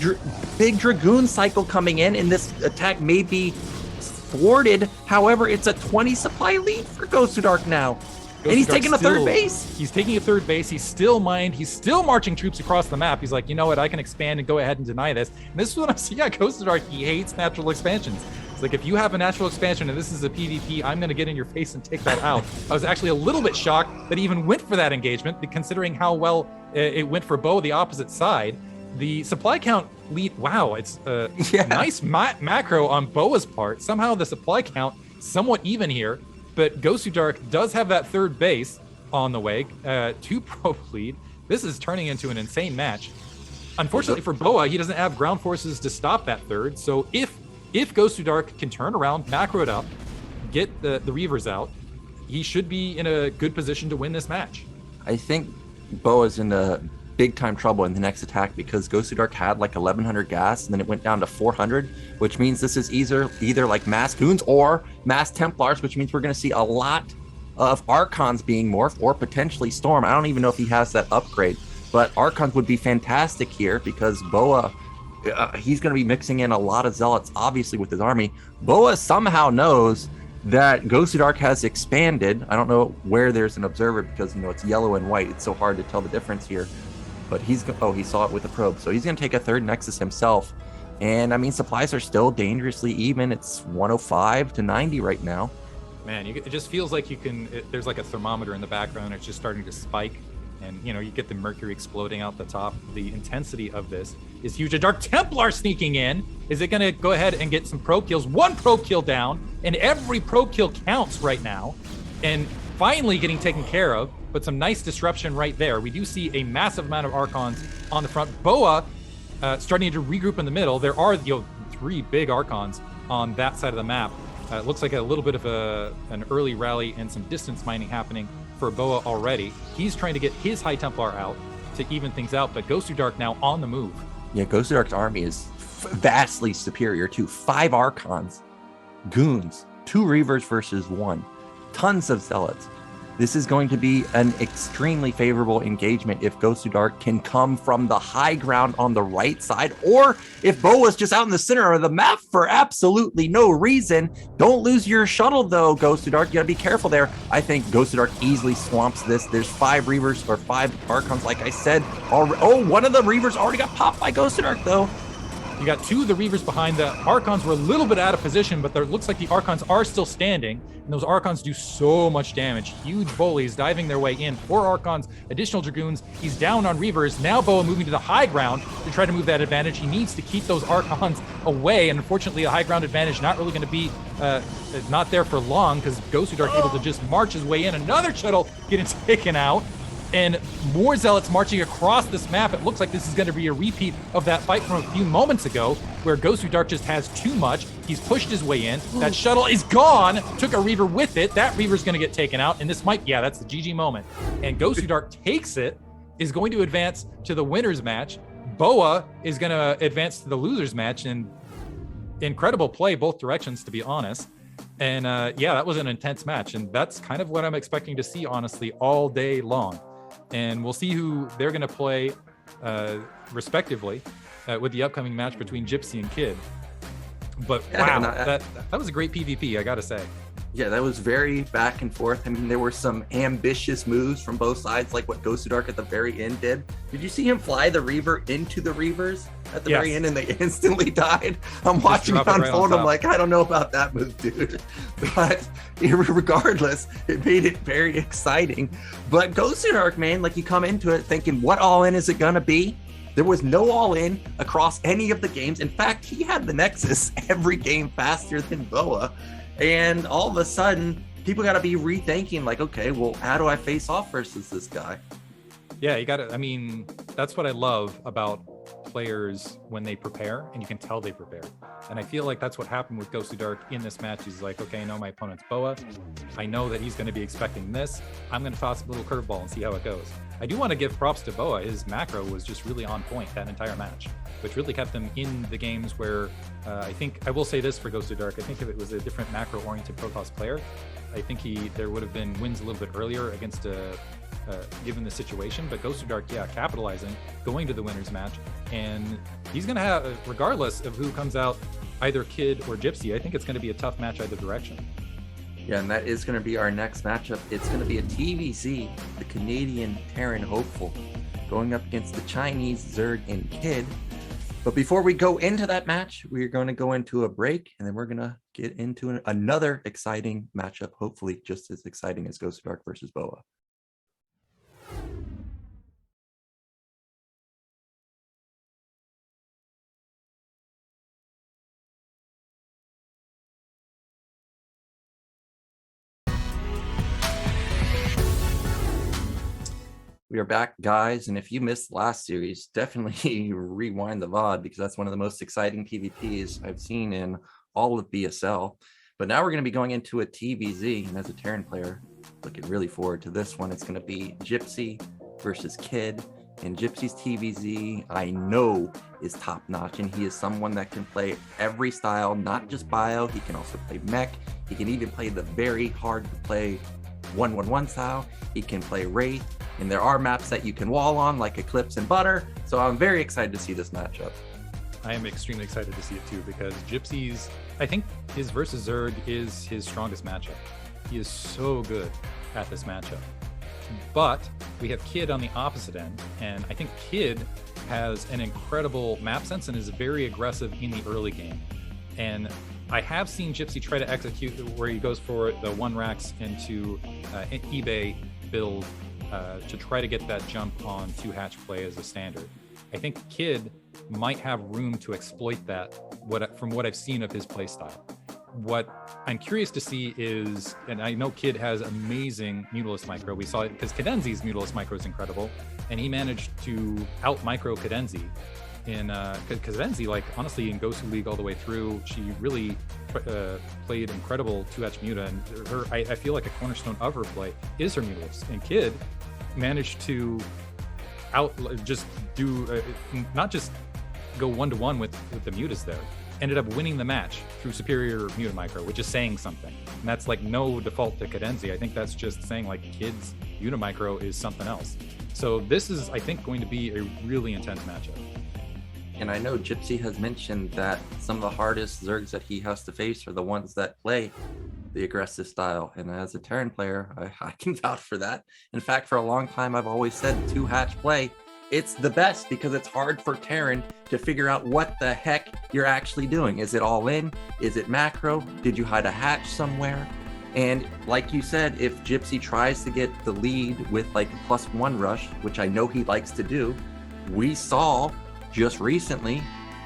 Dragoon cycle coming in, and this attack may be thwarted. However, it's a 20 supply lead for Gosudark now. And he's taking a third base. He's taking a third base. He's still mined. He's still marching troops across the map. He's like, you know what? I can expand and go ahead and deny this. And this is what I'm seeing. Yeah, Gosudark, he hates natural expansions. It's like, if you have a natural expansion and this is a PvP, I'm going to get in your face and take that out. I was actually a little bit shocked that he even went for that engagement, considering how well it went for BoA, the opposite side. The supply count lead, wow, it's a nice macro on BoA's part. Somehow the supply count somewhat even here. But Gosudark does have that third base on the way, 2 probe lead. This is turning into an insane match. Unfortunately for BoA, he doesn't have ground forces to stop that third. So if Gosudark can turn around, macro it up, get the Reavers out, he should be in a good position to win this match. I think BoA's in a big time trouble in the next attack, because Gosudark had like 1100 gas, and then it went down to 400, which means this is either like mass goons or mass templars, which means we're going to see a lot of Archons being morphed, or potentially Storm. I don't even know if he has that upgrade, but Archons would be fantastic here, because BoA, he's going to be mixing in a lot of Zealots, obviously, with his army. BoA somehow knows that Gosudark has expanded. I don't know where there's an observer, because, you know, it's yellow and white. It's so hard to tell the difference here. But he saw it with the probe. So he's going to take a third Nexus himself. And, I mean, supplies are still dangerously even. It's 105 to 90 right now. Man, it just feels like there's like a thermometer in the background. It's just starting to spike. And, you know, you get the mercury exploding out the top. The intensity of this is huge. A Dark Templar sneaking in. Is it going to go ahead and get some probe kills? 1 probe kill down. And every probe kill counts right now. And finally getting taken care of. But some nice disruption right there. We do see a massive amount of Archons on the front. BoA starting to regroup in the middle. There are 3 big Archons on that side of the map. It looks like a little bit of an early rally and some distance mining happening for BoA already. He's trying to get his High Templar out to even things out, but Gosudark now on the move. Yeah, Gosudark's army is vastly superior to 5 Archons, Goons, 2 Reavers versus 1, tons of Zealots. This is going to be an extremely favorable engagement if Gosudark can come from the high ground on the right side, or if BoA's just out in the center of the map for absolutely no reason. Don't lose your shuttle, though, Gosudark. You gotta be careful there. I think Gosudark easily swamps this. There's 5 Reavers, or 5 Archons, like I said. One of the Reavers already got popped by Gosudark, though. You got 2 of the Reavers behind. The Archons were a little bit out of position, but it looks like the Archons are still standing, and those Archons do so much damage. Huge bullies diving their way in. 4 Archons, additional Dragoons. He's down on Reavers. Now BoA moving to the high ground to try to move that advantage. He needs to keep those Archons away, and unfortunately, the high ground advantage not really going to be not there for long, because Gosudark able to just march his way in. Another shuttle getting taken out. And more Zealots marching across this map. It looks like this is going to be a repeat of that fight from a few moments ago, where Gosudark just has too much. He's pushed his way in. That shuttle is gone. Took a Reaver with it. That Reaver's going to get taken out. And this might, that's the GG moment. And Gosudark takes it, is going to advance to the winner's match. BoA is going to advance to the loser's match. And incredible play both directions, to be honest. And that was an intense match. And that's kind of what I'm expecting to see, honestly, all day long. And we'll see who they're going to play respectively with the upcoming match between Gypsy and Kid. But wow, that was a great PvP, I got to say. Yeah, that was very back and forth. I mean, there were some ambitious moves from both sides, like what Gosudark at the very end did. Did you see him fly the Reaver into the Reavers at the very end and they instantly died? I'm watching it unfold. I'm like, I don't know about that move, dude. But regardless, it made it very exciting. But Gosudark, man, like you come into it thinking, what all in is it going to be? There was no all in across any of the games. In fact, he had the Nexus every game faster than BoA. And all of a sudden, people got to be rethinking, like, okay, well, how do I face off versus this guy? Yeah, you got to, I mean, that's what I love about players when they prepare, and you can tell they prepare. And I feel like that's what happened with Gosudark in this match. He's like, okay, I know my opponent's BoA. I know that he's going to be expecting this. I'm going to toss a little curveball and see how it goes. I do want to give props to BoA. His macro was just really on point that entire match, which really kept him in the games where I think, I will say this for Gosudark, I think if it was a different macro-oriented Protoss player, I think there would have been wins a little bit earlier against given the situation. But Gosudark, yeah, capitalizing, going to the winner's match, and he's going to have, regardless of who comes out, either Kid or Gypsy, I think it's going to be a tough match either direction. Yeah, and that is going to be our next matchup. It's going to be a TVZ, the Canadian Terran hopeful, going up against the Chinese Zerg and Kid. But before we go into that match, we're going to go into a break, and then we're going to get into another exciting matchup, hopefully just as exciting as Gosudark versus BoA. We are back, guys, and if you missed last series, definitely rewind the VOD because that's one of the most exciting PvPs I've seen in all of BSL. But now we're going to be going into a TVZ, and as a Terran player, looking really forward to this one. It's going to be Gypsy versus Kid, and Gypsy's TVZ, I know, is top-notch, and he is someone that can play every style, not just bio. He can also play mech. He can even play the very hard-to-play 1-1-1 style. He can play Wraith. And there are maps that you can wall on, like Eclipse and Butter. So I'm very excited to see this matchup. I am extremely excited to see it too, because Gypsy's, I think his versus Zerg is his strongest matchup. He is so good at this matchup. But we have Kid on the opposite end, and I think Kid has an incredible map sense and is very aggressive in the early game. And I have seen Gypsy try to execute where he goes for the one racks into eBay build to try to get that jump on two hatch play as a standard. I think Kid might have room to exploit that from what I've seen of his play style. What I'm curious to see is, and I know Kid has amazing Mutalist micro. We saw it because Cadenzi's Mutalist micro is incredible, and he managed to out micro Cadenzi in Cadenzi, like honestly in Gosu League all the way through, she really played incredible 2H Muta, and I feel like a cornerstone of her play is her Mutalist. And Kid managed to just do not just go 1-to-1 with the Mutas there, ended up winning the match through superior Muta micro, which is saying something. And that's like no default to Cadenzi. I think that's just saying like Kid's Muta micro is something else. So this is, I think, going to be a really intense matchup. And I know Gypsy has mentioned that some of the hardest Zergs that he has to face are the ones that play the aggressive style. And as a Terran player, I can vouch for that. In fact, for a long time, I've always said two hatch play, it's the best because it's hard for Terran to figure out what the heck you're actually doing. Is it all in? Is it macro? Did you hide a hatch somewhere? And like you said, if Gypsy tries to get the lead with like +1 rush, which I know he likes to do, we saw just recently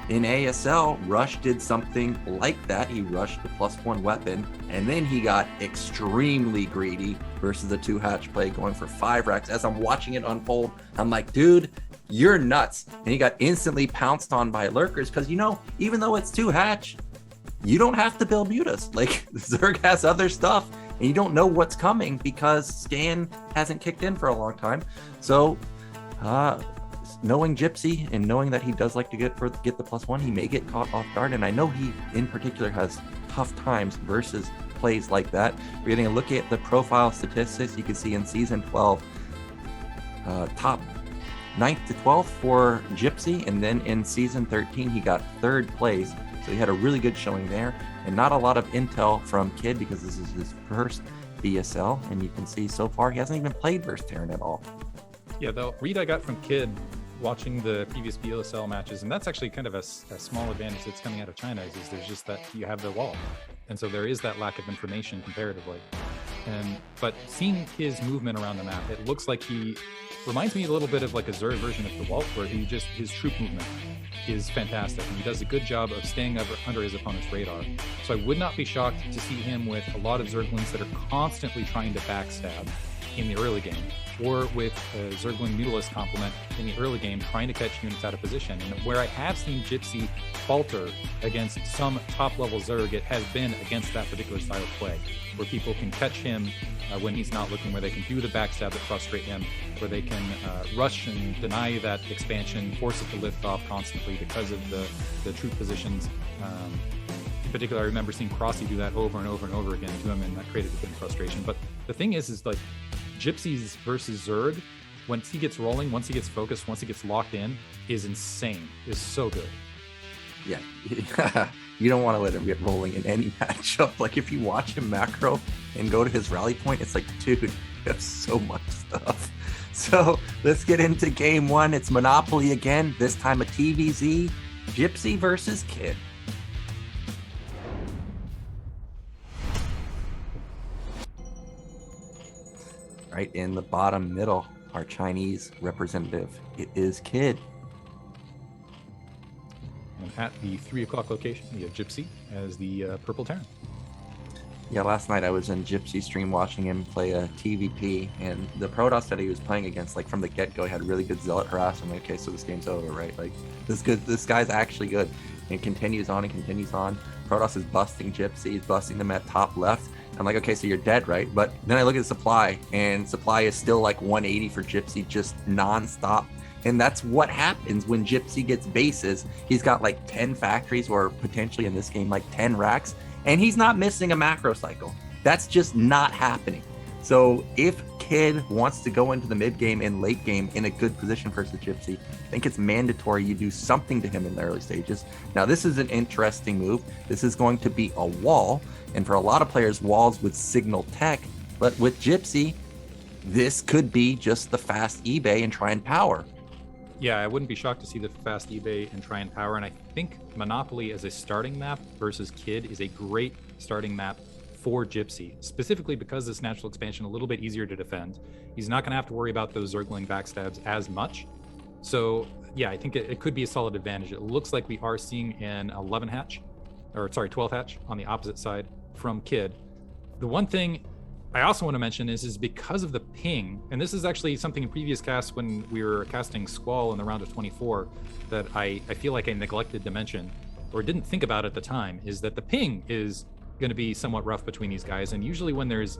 in ASL, Rush did something like that. He rushed the +1 weapon, and then he got extremely greedy versus the two hatch play, going for 5 racks. As I'm watching it unfold, I'm like, dude, you're nuts. And he got instantly pounced on by lurkers because, you know, even though it's two hatch, you don't have to build mutas. Like, Zerg has other stuff, and you don't know what's coming because Scan hasn't kicked in for a long time. So, knowing Gypsy and knowing that he does like to get the +1, he may get caught off guard. And I know he in particular has tough times versus plays like that. We're getting a look at the profile statistics. You can see in season 12, top 9th to 12th for Gypsy. And then in season 13, he got 3rd place. So he had a really good showing there, and not a lot of intel from Kid because this is his first BSL, and you can see so far he hasn't even played versus Terran at all. Yeah, the read I got from Kid watching the previous BSL matches, and that's actually kind of a small advantage that's coming out of China, is there's just that you have the wall. And so there is that lack of information comparatively. But seeing his movement around the map, it looks like he reminds me a little bit of like a zerg version of the Walt, where his troop movement is fantastic, and he does a good job of staying under his opponent's radar. So I would not be shocked to see him with a lot of zerglings that are constantly trying to backstab in the early game, or with a Zergling Medalist complement in the early game trying to catch units out of position. And where I have seen Gypsy falter against some top-level Zerg, it has been against that particular style of play, where people can catch him when he's not looking, where they can do the backstab that frustrate him, where they can rush and deny that expansion, force it to lift off constantly because of the troop positions. In particular, I remember seeing Crossy do that over and over and over again to him, and that created a bit of frustration. But the thing is like, Gypsies versus Zerg, once he gets rolling, once he gets focused, once he gets locked in, is insane. Is so good. Yeah, you don't want to let him get rolling in any matchup. Like if you watch him macro and go to his rally point, it's like, dude, you have so much stuff. So let's get into game one. It's Monopoly again, this time a TVZ, Gypsy versus Kid. Right in the bottom middle, our Chinese representative, it is Kid. And at the 3 o'clock location, we have Gypsy as the purple Terran. Yeah, last night I was in Gypsy stream watching him play a TVP, and the Protoss that he was playing against, like from the get-go, had really good zealot harassment. Like, okay, so this game's over, right? Like this guy's actually good. And continues on and continues on. Protoss is busting Gypsy, he's busting them at top left. I'm like, okay, so you're dead, right? But then I look at supply, and supply is still like 180 for Gypsy, just non-stop. And that's what happens when Gypsy gets bases. He's got like 10 factories, or potentially in this game, like 10 racks, and he's not missing a macro cycle. That's just not happening. So if Kid wants to go into the mid game and late game in a good position versus Gypsy, I think it's mandatory you do something to him in the early stages. Now, this is an interesting move. This is going to be a wall, and for a lot of players, walls would signal tech, but with Gypsy, this could be just the fast eBay and try and power. Yeah, I wouldn't be shocked to see the fast eBay and try and power, and I think Monopoly as a starting map versus Kid is a great starting map for Gypsy, specifically because this natural expansion a little bit easier to defend. He's not going to have to worry about those Zergling backstabs as much. So yeah, I think it could be a solid advantage. It looks like we are seeing an 12 hatch on the opposite side from Kid. The one thing I also want to mention is because of the ping, and this is actually something in previous casts when we were casting Squall in the round of 24 that I feel like I neglected to mention or didn't think about at the time, is that the ping is going to be somewhat rough between these guys, and usually when there's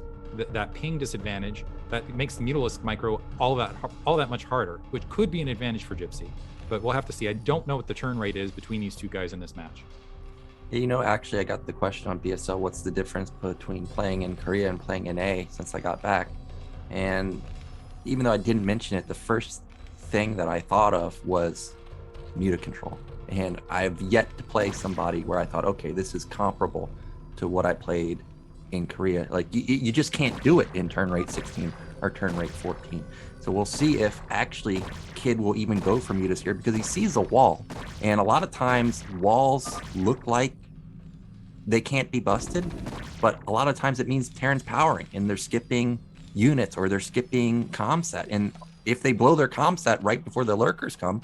that ping disadvantage, that makes the Mutalisk micro all that much harder, which could be an advantage for Gypsy, but we'll have to see. I don't know what the turn rate is between these two guys in this match. You know, actually, I got the question on BSL, what's the difference between playing in Korea and playing in A since I got back? And even though I didn't mention it, the first thing that I thought of was muta control. And I've yet to play somebody where I thought, okay, this is comparable to what I played in Korea. Like, you just can't do it in turn rate 16 or turn rate 14. So we'll see if actually Kid will even go for mutas here, because he sees a wall. And a lot of times walls look like they can't be busted, but a lot of times it means Terran's powering and they're skipping units or they're skipping comset. And if they blow their comset right before the lurkers come,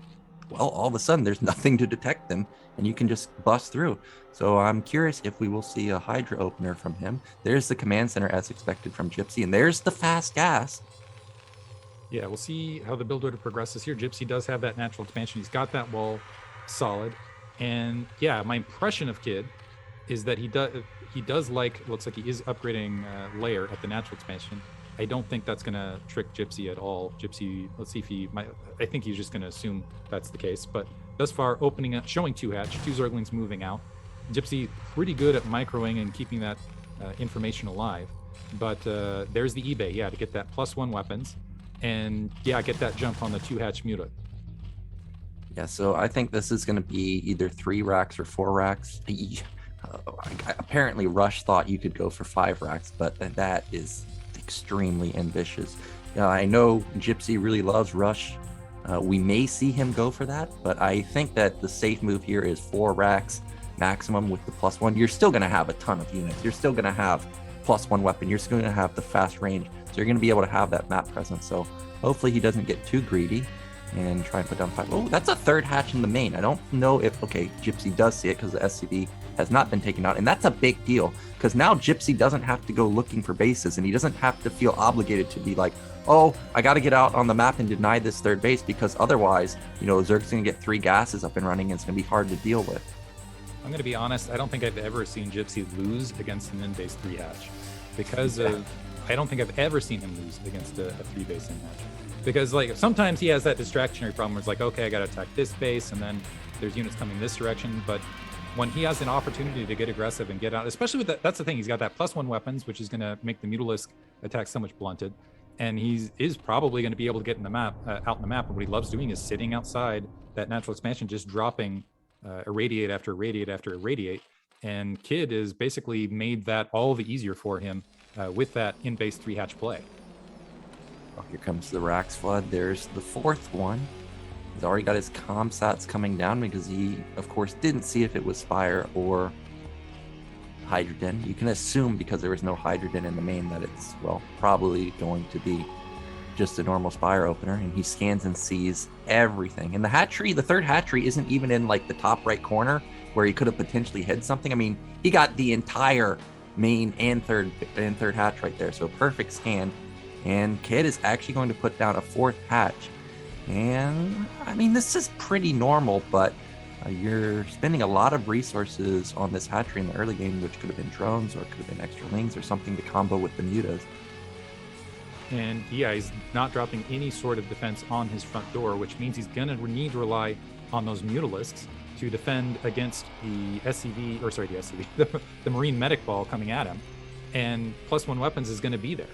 well, all of a sudden there's nothing to detect them and you can just bust through. So I'm curious if we will see a Hydra opener from him. There's the command center as expected from Gypsy, and there's the fast gas. Yeah, we'll see how the build order progresses here. Gypsy does have that natural expansion. He's got that wall solid. And yeah, my impression of Kid is that he does looks like he is upgrading layer at the natural expansion. I don't think that's going to trick Gypsy at all. Gypsy, let's see if he might. I think he's just going to assume that's the case. But thus far, opening up, showing 2 hatch, 2 Zerglings moving out. Gypsy pretty good at microing and keeping that information alive. But there's the eBay, yeah, to get that +1 weapons. And yeah, get that jump on the 2 hatch muta. Yeah, so I think this is going to be either 3 racks or 4 racks. Apparently, Rush thought you could go for 5 racks, but that is extremely ambitious. I know Gypsy really loves Rush. We may see him go for that, but I think that the safe move here is 4 racks maximum with the +1. You're still going to have a ton of units. You're still going to have +1 weapon. You're still going to have the fast range. So you're going to be able to have that map presence. So hopefully he doesn't get too greedy and try and put down 5. Oh, that's a 3rd hatch in the main. I don't know if, okay, Gypsy does see it because the SCV has not been taken out. And that's a big deal because now Gypsy doesn't have to go looking for bases and he doesn't have to feel obligated to be like, oh, I got to get out on the map and deny this 3rd base because otherwise, Zerg's going to get 3 gases up and running and it's going to be hard to deal with. I'm going to be honest, I don't think I've ever seen Gypsy lose against an in-base 3 hatch because of, I don't think I've ever seen him lose against a 3-base in hatch. Because like sometimes he has that distractionary problem where it's like, okay, I got to attack this base and then there's units coming this direction. But when he has an opportunity to get aggressive and get out, especially with that, that's the thing, he's got that +1 weapons, which is going to make the Mutalisk attack so much blunted. And he is probably going to be able to get in the map, out in the map. And what he loves doing is sitting outside that natural expansion, just dropping irradiate after irradiate after irradiate. And Kid has basically made that all the easier for him with that in-base 3-hatch play. Oh, here comes the Rax Flood. There's the 4th one. He's already got his comsats coming down because he, of course, didn't see if it was Spire or Hydrogen. You can assume because there was no Hydrogen in the main that it's, well, probably going to be just a normal Spire opener. And he scans and sees everything. And the hatchery, the 3rd hatchery isn't even in like the top right corner where he could have potentially hid something. I mean, he got the entire main and third hatch right there. So perfect scan. And Kid is actually going to put down a 4th hatch. And I mean, this is pretty normal, but you're spending a lot of resources on this hatchery in the early game, which could have been drones or it could have been extra lings or something to combo with the mutas. And yeah, he's not dropping any sort of defense on his front door, which means he's going to need to rely on those Mutalisks to defend against the SCV, or sorry, the SCV, the Marine Medic Ball coming at him. And +1 weapons is going to be there.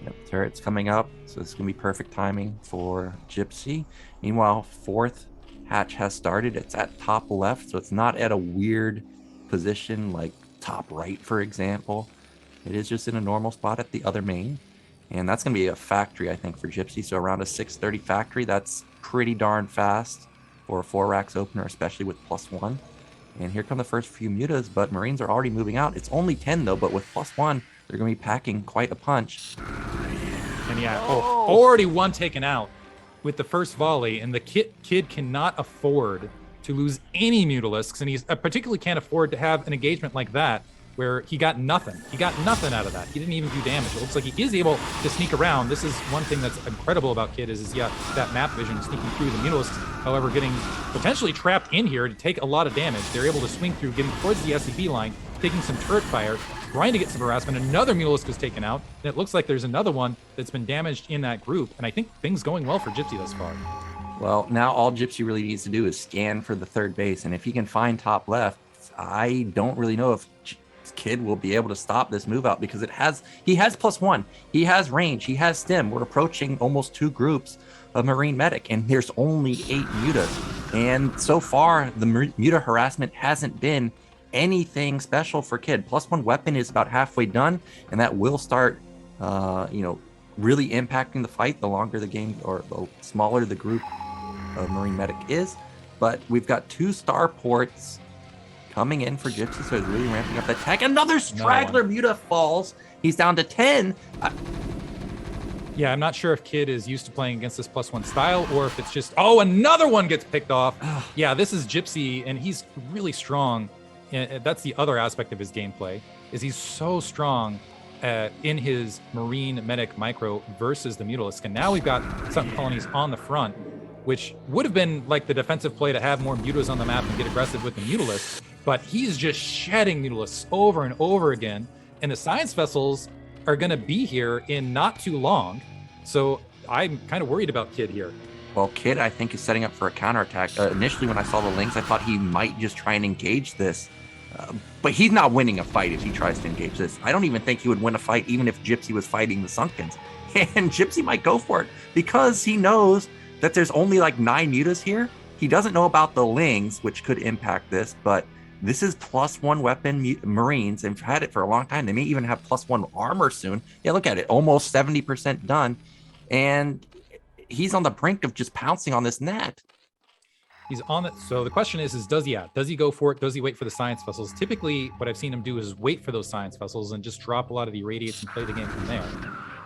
Yep, turret's coming up, so it's going to be perfect timing for Gypsy. Meanwhile, 4th hatch has started. It's at top left, so it's not at a weird position like top right, for example. It is just in a normal spot at the other main. And that's going to be a factory, I think, for Gypsy. So around a 630 factory, that's pretty darn fast for a 4 racks opener, especially with +1. And here come the first few mutas, but Marines are already moving out. It's only 10, though, but with +1, they're going to be packing quite a punch. And yeah, already 1 taken out with the first volley, and the kid cannot afford to lose any Mutalisks, and he particularly can't afford to have an engagement like that where he got nothing. He got nothing out of that. He didn't even do damage. It looks like he is able to sneak around. This is one thing that's incredible about Kid is yeah, that map vision, sneaking through the Mutalisks, however, getting potentially trapped in here to take a lot of damage. They're able to swing through, getting towards the SCB line, taking some turret fire, trying to get some harassment. Another Mutalisk was taken out, and it looks like there's another one that's been damaged in that group, and I think things going well for Gypsy thus far. Well, now all Gypsy really needs to do is scan for the 3rd base, and if he can find top left, I don't really know if Kid will be able to stop this move out because he has +1, he has range, he has stim. We're approaching almost 2 groups of Marine Medic, and there's only 8 mutas. And so far, the muta harassment hasn't been anything special for Kid. +1 weapon is about halfway done, and that will start, really impacting the fight the longer the game or the smaller the group of Marine Medic is. But we've got 2 starports coming in for Gypsy, so he's really ramping up that attack. Another straggler muta falls. He's down to 10. Yeah, I'm not sure if Kid is used to playing against this +1 style or if it's just, another one gets picked off. Yeah, this is Gypsy, and he's really strong. And that's the other aspect of his gameplay, is he's so strong in his Marine Medic micro versus the Mutalisk. And now we've got Sutton Colonies on the front, which would have been like the defensive play to have more mutas on the map and get aggressive with the Mutalisk. But he's just shedding Mutalisks over and over again. And the science vessels are going to be here in not too long. So I'm kind of worried about Kid here. Well, Kid, I think, is setting up for a counterattack. Initially, when I saw the links, I thought he might just try and engage this. But he's not winning a fight if he tries to engage this. I don't even think he would win a fight even if Gypsy was fighting the Sunkens. And Gypsy might go for it because he knows that there's only like 9 mutas here. He doesn't know about the Lings, which could impact this, but this is +1 weapon Marines, and had it for a long time. They may even have +1 armor soon. Yeah, look at it, almost 70% done. And he's on the brink of just pouncing on this net. He's on it. So the question is does he go for it? Does he wait for the science vessels? Typically, what I've seen him do is wait for those science vessels and just drop a lot of the irradiates and play the game from there.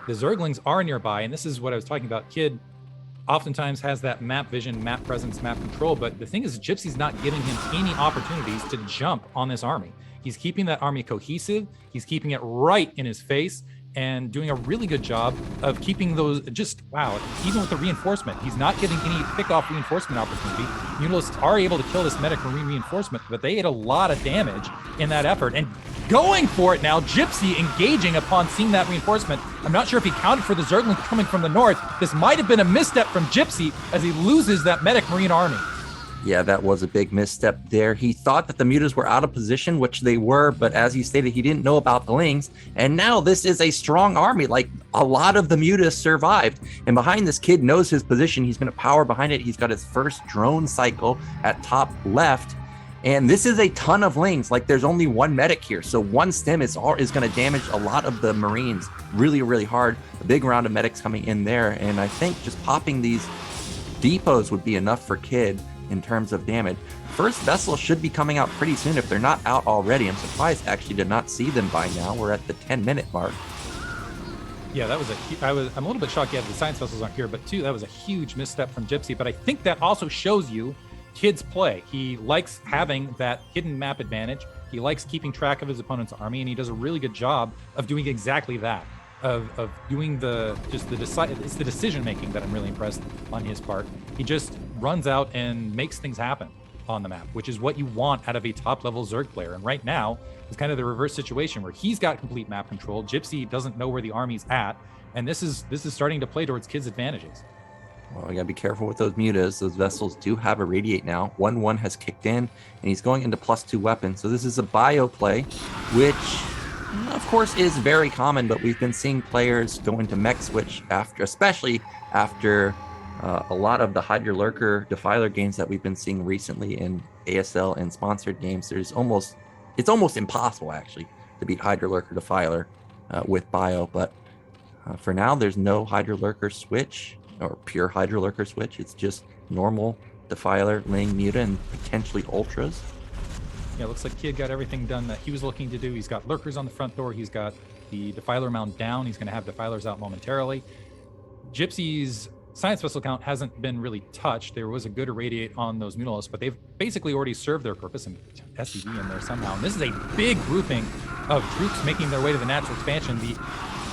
The Zerglings are nearby, and this is what I was talking about. Kid oftentimes has that map vision, map presence, map control, but the thing is Gypsy's not giving him any opportunities to jump on this army. He's keeping that army cohesive. He's keeping it right in his face and doing a really good job of keeping those just, wow, even with the reinforcement, he's not getting any pick-off reinforcement opportunity. Mutalisks are able to kill this medic marine reinforcement, but they ate a lot of damage in that effort. And going for it now, Gypsy engaging upon seeing that reinforcement. I'm not sure if he counted for the Zergling coming from the north. This might have been a misstep from Gypsy as he loses that medic marine army. Yeah, that was a big misstep there. He thought that the mutas were out of position, which they were, but as he stated, he didn't know about the Lings. And now this is a strong army. Like, a lot of the mutas survived. And behind this, kid knows his position. He's going to power behind it. He's got his first drone cycle at top left. And this is a ton of Lings. Like, there's only one medic here. So one stim is going to damage a lot of the Marines really, really hard. A big round of medics coming in there. And I think just popping these depots would be enough for Kid in terms of damage. First vessel should be coming out pretty soon if they're not out already. I'm surprised actually to not see them by now. We're at the 10-minute mark. Yeah, that was I'm a little bit shocked. Yeah, the science vessels aren't here, but two, that was a huge misstep from Gypsy. But I think that also shows you Kid's play. He likes having that hidden map advantage. He likes keeping track of his opponent's army, and he does a really good job of doing exactly that. Of doing it's the decision making that I'm really impressed on his part. He just runs out and makes things happen on the map, which is what you want out of a top level Zerg player. And right now it's kind of the reverse situation where he's got complete map control. Gypsy doesn't know where the army's at, and this is starting to play towards Kid's advantages. Well, we gotta be careful with those mutas. Those vessels do have irradiate now. 1-1 has kicked in, and he's going into +2 weapons. So this is a bio play, which of course is very common, but we've been seeing players go into mech switch especially after a lot of the Hydra Lurker Defiler games that we've been seeing recently in ASL and sponsored games. It's almost impossible actually to beat Hydra Lurker Defiler with bio, but for now there's no Hydra Lurker switch or pure Hydra Lurker switch. It's just normal Defiler, Ling, Muta, and potentially Ultras. Yeah, it looks like Kid got everything done that he was looking to do. He's got Lurkers on the front door. He's got the Defiler mount down. He's going to have Defilers out momentarily. Gypsy's science vessel count hasn't been really touched. There was a good irradiate on those Mutalisks, but they've basically already served their purpose, and SCV in there somehow. And this is a big grouping of troops making their way to the natural expansion.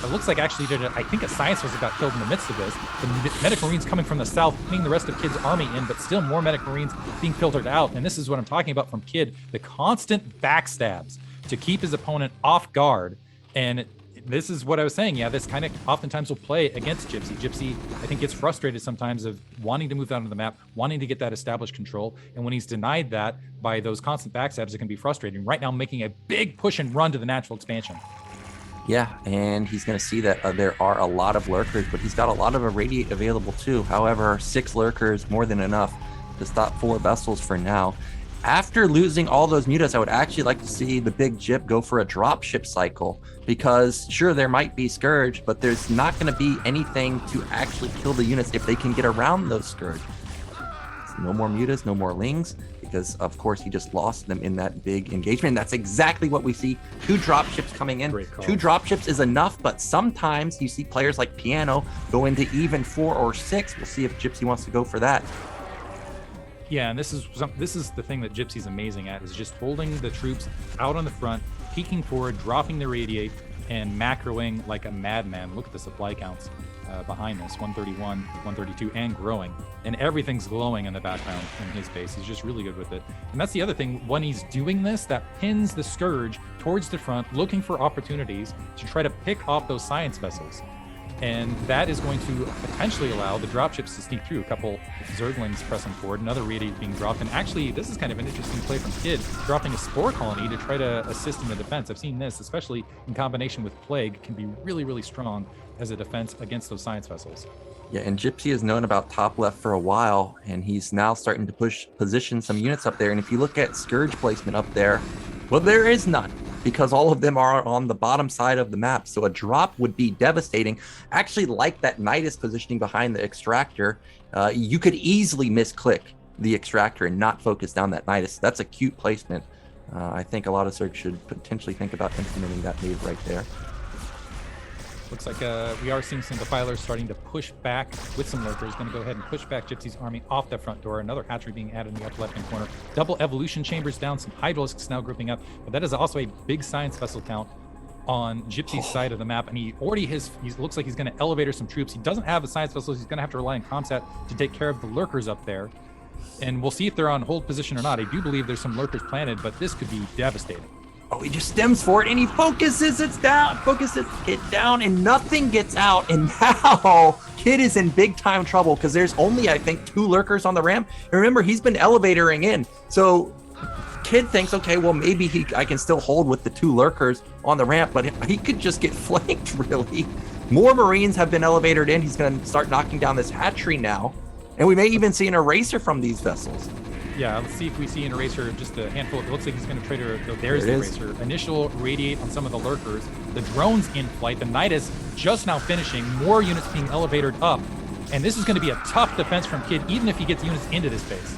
It looks like actually I think a science vessel got killed in the midst of this. The medic marines coming from the south, putting the rest of Kid's army in, but still more medic marines being filtered out. And this is what I'm talking about from Kid, the constant backstabs to keep his opponent off guard. And this is what I was saying. Yeah, this kind of oftentimes will play against Gypsy. Gypsy, I think, gets frustrated sometimes of wanting to move down to the map, wanting to get that established control. And when he's denied that by those constant backstabs, it can be frustrating. Right now, making a big push and run to the natural expansion. Yeah, and he's going to see that there are a lot of Lurkers, but he's got a lot of irradiate available too. However, 6 Lurkers, more than enough to stop 4 vessels for now. After losing all those mutas, I would actually like to see the big Gyp go for a dropship cycle, because sure, there might be Scourge, but there's not going to be anything to actually kill the units if they can get around those Scourge. No more mutas, no more Lings, because of course he just lost them in that big engagement. And that's exactly what we see. 2 dropships coming in. 2 dropships is enough, but sometimes you see players like Piano go into even 4 or 6. We'll see if Gypsy wants to go for that. Yeah, and this is the thing that Gypsy's amazing at, is just holding the troops out on the front, peeking forward, dropping the radiate, and macroing like a madman. Look at the supply counts behind this, 131, 132, and growing. And everything's glowing in the background in his base. He's just really good with it. And that's the other thing, when he's doing this, that pins the Scourge towards the front, looking for opportunities to try to pick off those science vessels. And that is going to potentially allow the dropships to sneak through. A couple Zerglings pressing forward, another radiate being dropped. And actually, this is kind of an interesting play from Kid, dropping a Spore Colony to try to assist in the defense. I've seen this, especially in combination with Plague, can be really, really strong as a defense against those science vessels. Yeah, and Gypsy has known about top left for a while, and he's now starting to position some units up there. And if you look at Scourge placement up there, well, there is none, because all of them are on the bottom side of the map. So a drop would be devastating. Actually, like that Nidus positioning behind the extractor, you could easily misclick the extractor and not focus down that Nidus. That's a cute placement. I think a lot of Zerg should potentially think about implementing that move right there. Looks like we are seeing some defilers starting to push back with some lurkers. Going to go ahead and push back Gypsy's army off the front door. Another hatchery being added in the upper left-hand corner. Double evolution chambers down. Some Hydralisks now grouping up. But that is also a big science vessel count on Gypsy's side of the map. And he already he looks like he's going to elevator some troops. He doesn't have a science vessel. He's going to have to rely on Comsat to take care of the lurkers up there. And we'll see if they're on hold position or not. I do believe there's some lurkers planted, but this could be devastating. Oh, he just stems for it, and he focuses it down, and nothing gets out. And now Kid is in big time trouble because there's only, I think, 2 lurkers on the ramp. And remember, he's been elevatoring in. So Kid thinks, okay, well, maybe I can still hold with the 2 lurkers on the ramp, but he could just get flanked, really. More Marines have been elevatored in. He's going to start knocking down this hatchery now. And we may even see an eraser from these vessels. Yeah, let's see if we see an eraser, just a handful. It looks like he's going to try to. There's the eraser. Initial radiate on some of the lurkers. The drones in flight. The Nidus just now finishing. More units being elevated up. And this is going to be a tough defense from Kid, even if he gets units into this base.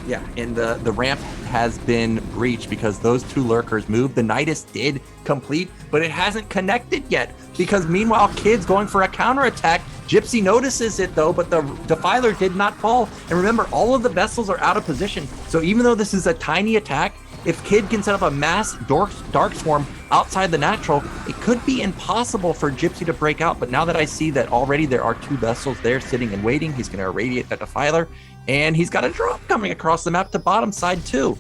Yeah, and the ramp has been breached because those 2 lurkers moved. The Nidus did complete, but it hasn't connected yet because meanwhile, Kid's going for a counterattack. Gypsy notices it though, but the Defiler did not fall. And remember, all of the vessels are out of position. So even though this is a tiny attack, if Kid can set up a mass dark swarm outside the natural, it could be impossible for Gypsy to break out. But now that I see that already there are 2 vessels there sitting and waiting, he's going to irradiate that Defiler. And he's got a drop coming across the map to bottom side too.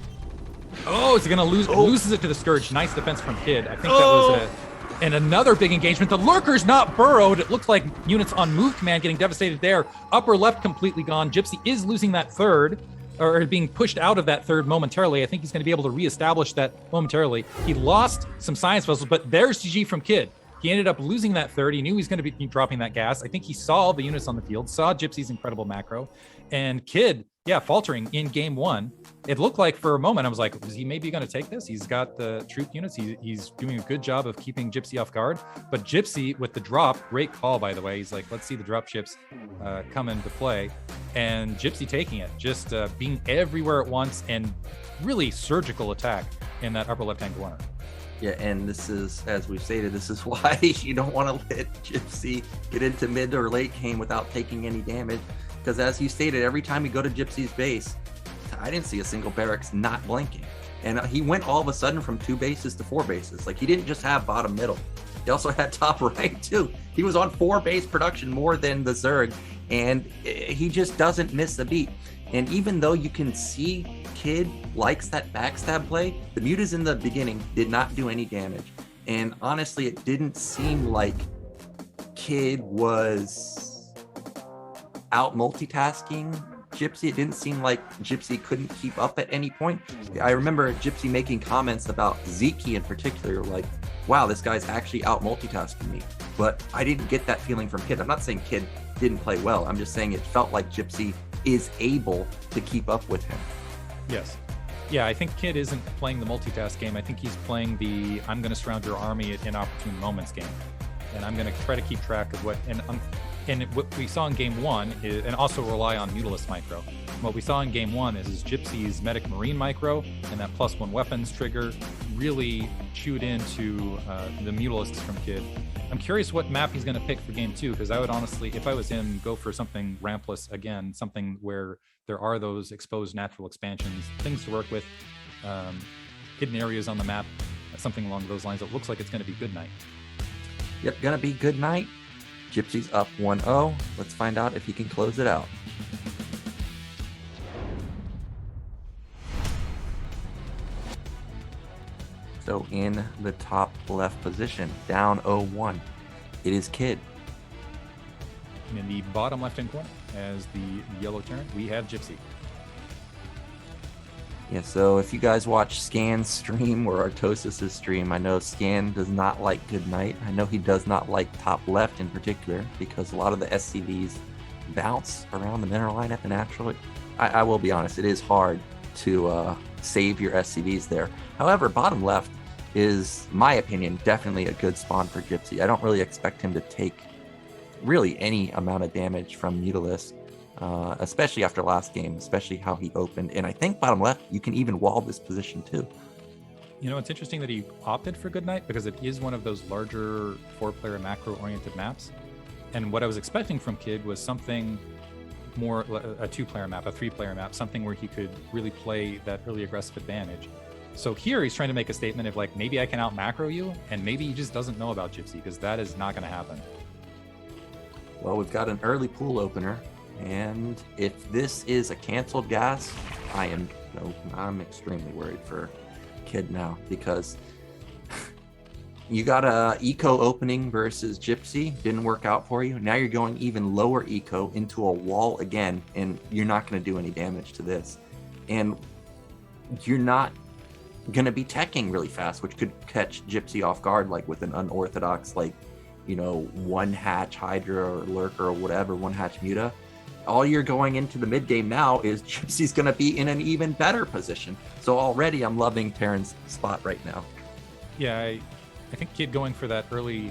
Oh, is he going to lose? Oh. Loses it to the Scourge. Nice defense from Kid. I think that was and another big engagement. The lurker's not burrowed. It looks like units on move command getting devastated there. Upper left completely gone. Gypsy is losing that third, or being pushed out of that third momentarily. I think he's going to be able to reestablish that momentarily. He lost some science vessels, but there's GG from Kid. He ended up losing that third. He knew he was going to be dropping that gas. I think he saw the units on the field, saw Gypsy's incredible macro, and Kid, faltering in game 1. It looked like for a moment, I was like, is he maybe going to take this? He's got the troop units. He's doing a good job of keeping Gypsy off guard. But Gypsy with the drop, great call, by the way. He's like, let's see the drop ships come into play. And Gypsy taking it, just being everywhere at once, and really surgical attack in that upper left-hand corner. Yeah, and this is, as we've stated, this is why you don't want to let Gypsy get into mid or late game without taking any damage. Because as you stated, every time you go to Gypsy's base, I didn't see a single barracks not blinking. And he went all of a sudden from 2 bases to 4 bases. Like, he didn't just have bottom middle. He also had top right too. He was on 4 base production more than the Zerg, and he just doesn't miss a beat. And even though you can see Kid likes that backstab play, the mutas in the beginning did not do any damage. And honestly, it didn't seem like Kid was out multitasking Gypsy. It didn't seem like Gypsy couldn't keep up at any point. I remember Gypsy making comments about Zeke in particular, like, wow, this guy's actually out multitasking me. But I didn't get that feeling from Kid. I'm not saying Kid didn't play well. I'm just saying it felt like Gypsy is able to keep up with him. Yes. Yeah, I think Kid isn't playing the multitask game. I think he's playing the I'm going to surround your army at inopportune moments game. And I'm going to try to keep track of what what we saw in game 1 is, and also rely on Mutalist micro. What we saw in game 1 is Gypsy's Medic Marine micro and that +1 weapons trigger really chewed into the Mutalists from Kid. I'm curious what map he's going to pick for game 2, because I would honestly, if I was him, go for something rampless again, something where there are those exposed natural expansions, things to work with, hidden areas on the map, something along those lines. It looks like it's going to be good night. Yep, gonna be good night. Gypsy's up 1-0. Let's find out if he can close it out. So in the top left position, down 0-1, it is Kid. And in the bottom left-hand corner, as the yellow Terran, we have Gypsy. Yeah, so if you guys watch Scan's stream or Artosis' stream, I know Scan does not like Good Night. I know he does not like top left in particular because a lot of the SCVs bounce around the mineral line at the natural. I will be honest, it is hard to save your SCVs there. However, bottom left is, my opinion, definitely a good spawn for Gypsy. I don't really expect him to take really any amount of damage from Medalist. Especially after last game, especially how he opened. And I think bottom left, you can even wall this position too. You know, it's interesting that he opted for Good Night because it is one of those larger 4-player macro-oriented maps. And what I was expecting from Kid was something more, a 2-player map, a 3-player map, something where he could really play that early aggressive advantage. So here he's trying to make a statement of like, maybe I can out macro you, and maybe he just doesn't know about Gypsy because that is not going to happen. Well, we've got an early pool opener. And if this is a canceled gas, I'm extremely worried for Kid now because you got a eco opening versus Gypsy, didn't work out for you. Now you're going even lower eco into a wall again, and you're not going to do any damage to this. And you're not going to be teching really fast, which could catch Gypsy off guard, like with an unorthodox, like, you know, one hatch Hydra or Lurker or whatever, one hatch Muta. All you're going into the mid game now is Gypsy's going to be in an even better position. So already I'm loving Terran's spot right now. Yeah, I think Kid going for that early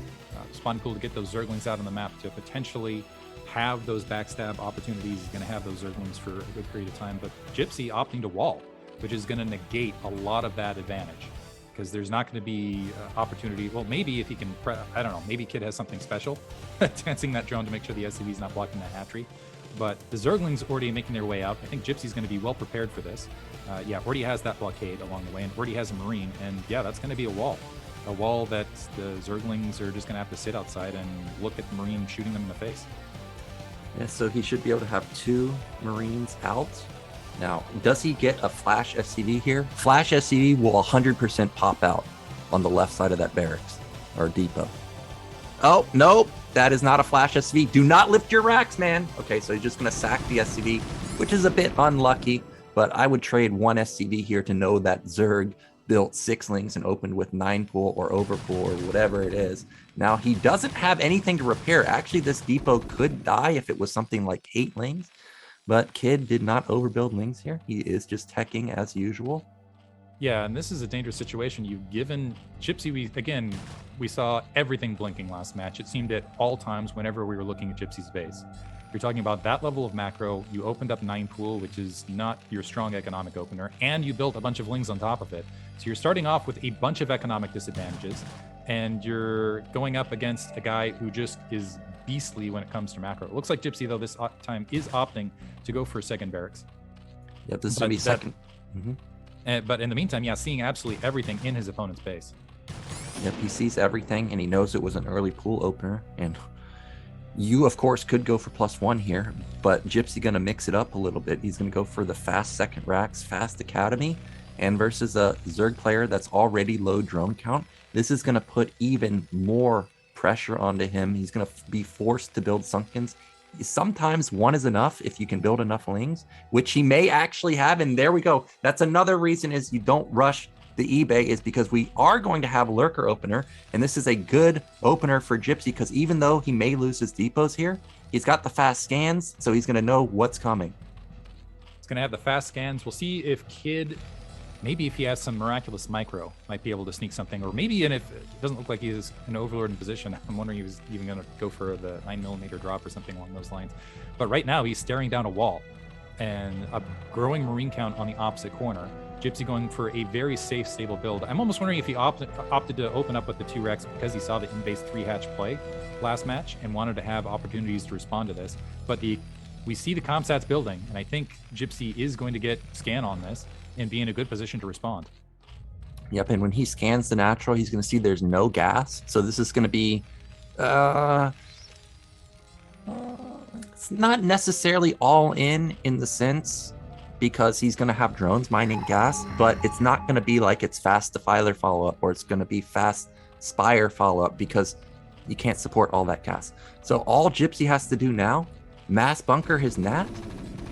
spawn pool to get those Zerglings out on the map to potentially have those backstab opportunities. He's going to have those Zerglings for a good period of time. But Gypsy opting to wall, which is going to negate a lot of that advantage because there's not going to be opportunity. Well, maybe if he can, I don't know, maybe Kid has something special, dancing that drone to make sure the SCV's not blocking that hatchery. But the Zerglings already making their way out. I think Gypsy's going to be well prepared for this. Already has that blockade along the way, and already has a Marine. And yeah, that's going to be a wall that the Zerglings are just going to have to sit outside and look at the Marine shooting them in the face. Yeah, so he should be able to have 2 Marines out. Now, does he get a Flash SCV here? Flash SCV will 100% pop out on the left side of that barracks or depot. Oh, nope. That is not a Flash SCV. Do not lift your racks, man. Okay, so he's just going to sack the SCV, which is a bit unlucky, but I would trade 1 SCV here to know that Zerg built 6 lings and opened with 9 pool or over pool or whatever it is. Now, he doesn't have anything to repair. Actually, this depot could die if it was something like 8 lings, but Kid did not overbuild lings here. He is just teching as usual. Yeah, and this is a dangerous situation. You've given Gypsy, we saw everything blinking last match. It seemed at all times whenever we were looking at Gypsy's base. You're talking about that level of macro. You opened up 9 pool, which is not your strong economic opener, and you built a bunch of lings on top of it. So you're starting off with a bunch of economic disadvantages, and you're going up against a guy who just is beastly when it comes to macro. It looks like Gypsy, though, this time is opting to go for a second barracks. Yep, this is going to be second. But in the meantime, yeah, seeing absolutely everything in his opponent's base. Yep, he sees everything, and he knows it was an early pool opener. And you, of course, could go for +1 here, but Gypsy going to mix it up a little bit. He's going to go for the fast second racks, fast academy, and versus a Zerg player that's already low drone count, this is going to put even more pressure onto him. He's going to be forced to build Sunkens. Sometimes 1 is enough if you can build enough lings, which he may actually have. And there we go. That's another reason is you don't rush the eBay, is because we are going to have a Lurker opener. And this is a good opener for Gypsy because even though he may lose his depots here, he's got the fast scans. So he's going to know what's coming. He's going to have the fast scans. We'll see if Kid, maybe if he has some miraculous micro, might be able to sneak something. Or maybe, and if it doesn't look like he is an overlord in position, I'm wondering if he was even going to go for the 9mm drop or something along those lines. But right now, he's staring down a wall and a growing Marine count on the opposite corner. Gypsy going for a very safe, stable build. I'm almost wondering if he opted to open up with the 2 Rex because he saw the in-base 3-hatch play last match and wanted to have opportunities to respond to this. But we see the comsats building, and I think Gypsy is going to get scan on this and be in a good position to respond. Yep, and when he scans the natural, he's going to see there's no gas. So this is going to be... it's not necessarily all in the sense because he's going to have drones mining gas, but it's not going to be like it's fast Defiler follow-up or it's going to be fast Spire follow-up because You can't support all that gas. So all Gypsy has to do now, mass bunker his Nat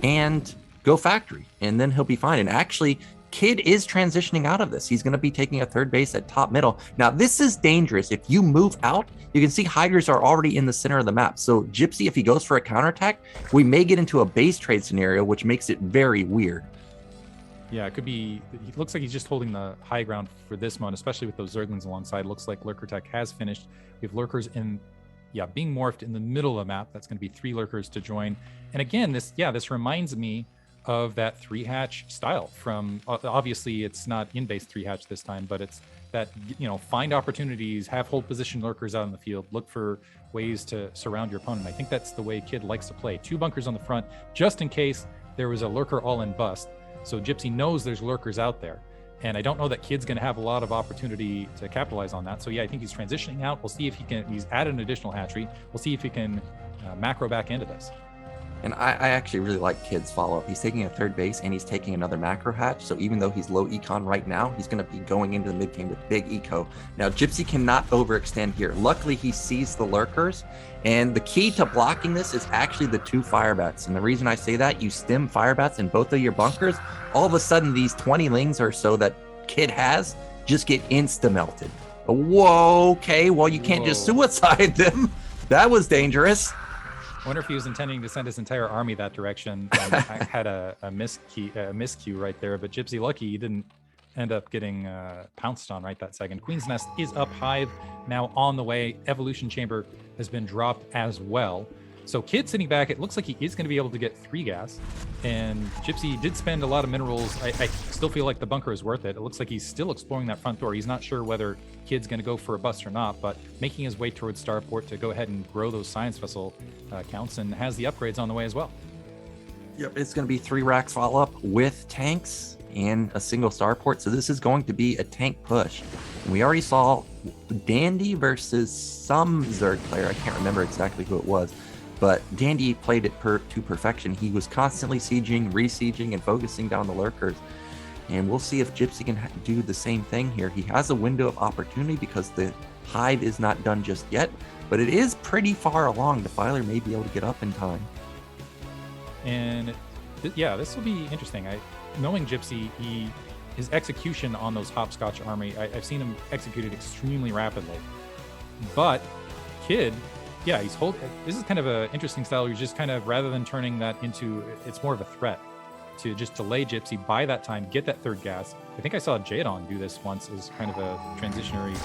and go factory, and then he'll be fine. And actually, Kid is transitioning out of this. He's going to be taking a third base at top middle. Now, this is dangerous. If you move out, you can see Hydras are already in the center of the map. So Gypsy, if he goes for a counterattack, we may get into a base trade scenario, which makes it very weird. Yeah, it could be. It looks like he's just holding the high ground for this one, especially with those Zerglings alongside. Looks like Lurker Tech has finished. We have Lurkers in, being morphed in the middle of the map. That's going to be 3 Lurkers to join. And again, this reminds me of that 3-hatch style from, obviously it's not in base 3-hatch this time, but it's that, find opportunities, have hold position Lurkers out in the field, look for ways to surround your opponent. I think that's the way Kid likes to play. 2 bunkers on the front, just in case there was a Lurker all-in bust. So Gypsy knows there's Lurkers out there. And I don't know that Kid's going to have a lot of opportunity to capitalize on that. So yeah, I think he's transitioning out. We'll see if he's added an additional hatchery. We'll see if he can macro back into this. And I actually really like Kid's follow-up. He's taking a third base and he's taking another macro hatch. So even though he's low econ right now, he's going to be going into the mid game with big eco. Now, Gypsy cannot overextend here. Luckily, he sees the Lurkers. And the key to blocking this is actually the 2 Firebats. And the reason I say that, you stem Firebats in both of your bunkers, all of a sudden these 20 lings or so that Kid has just get insta-melted. Whoa, okay, well, you can't just suicide them. That was dangerous. I wonder if he was intending to send his entire army that direction. I had a miscue right there, but Gypsy lucky he didn't end up getting pounced on right that second. Queen's Nest is up, Hive now on the way. Evolution Chamber has been dropped as well. So Kid sitting back, it looks like he is going to be able to get 3 gas. And Gypsy did spend a lot of minerals. I still feel like the bunker is worth it. It looks like he's still exploring that front door. He's not sure whether Kid's going to go for a bust or not, but making his way towards Starport to go ahead and grow those science vessel counts, and has the upgrades on the way as well. Yep, it's going to be 3 racks follow-up with tanks and a single starport. So this is going to be a tank push. And we already saw Dandy versus some Zerg player. I can't remember exactly who it was. But Dandy played it to perfection. He was constantly sieging, re-sieging, and focusing down the Lurkers. And we'll see if Gypsy can do the same thing here. He has a window of opportunity because the Hive is not done just yet, but it is pretty far along. Defiler may be able to get up in time. And this will be interesting. Knowing Gypsy, his execution on those hopscotch army, I've seen him executed extremely rapidly. But Kid, this is kind of an interesting style. You're just kind of, rather than turning that into, it's more of a threat to just delay Gypsy, by that time, get that third gas. I think I saw Jadon do this once as kind of a transitionary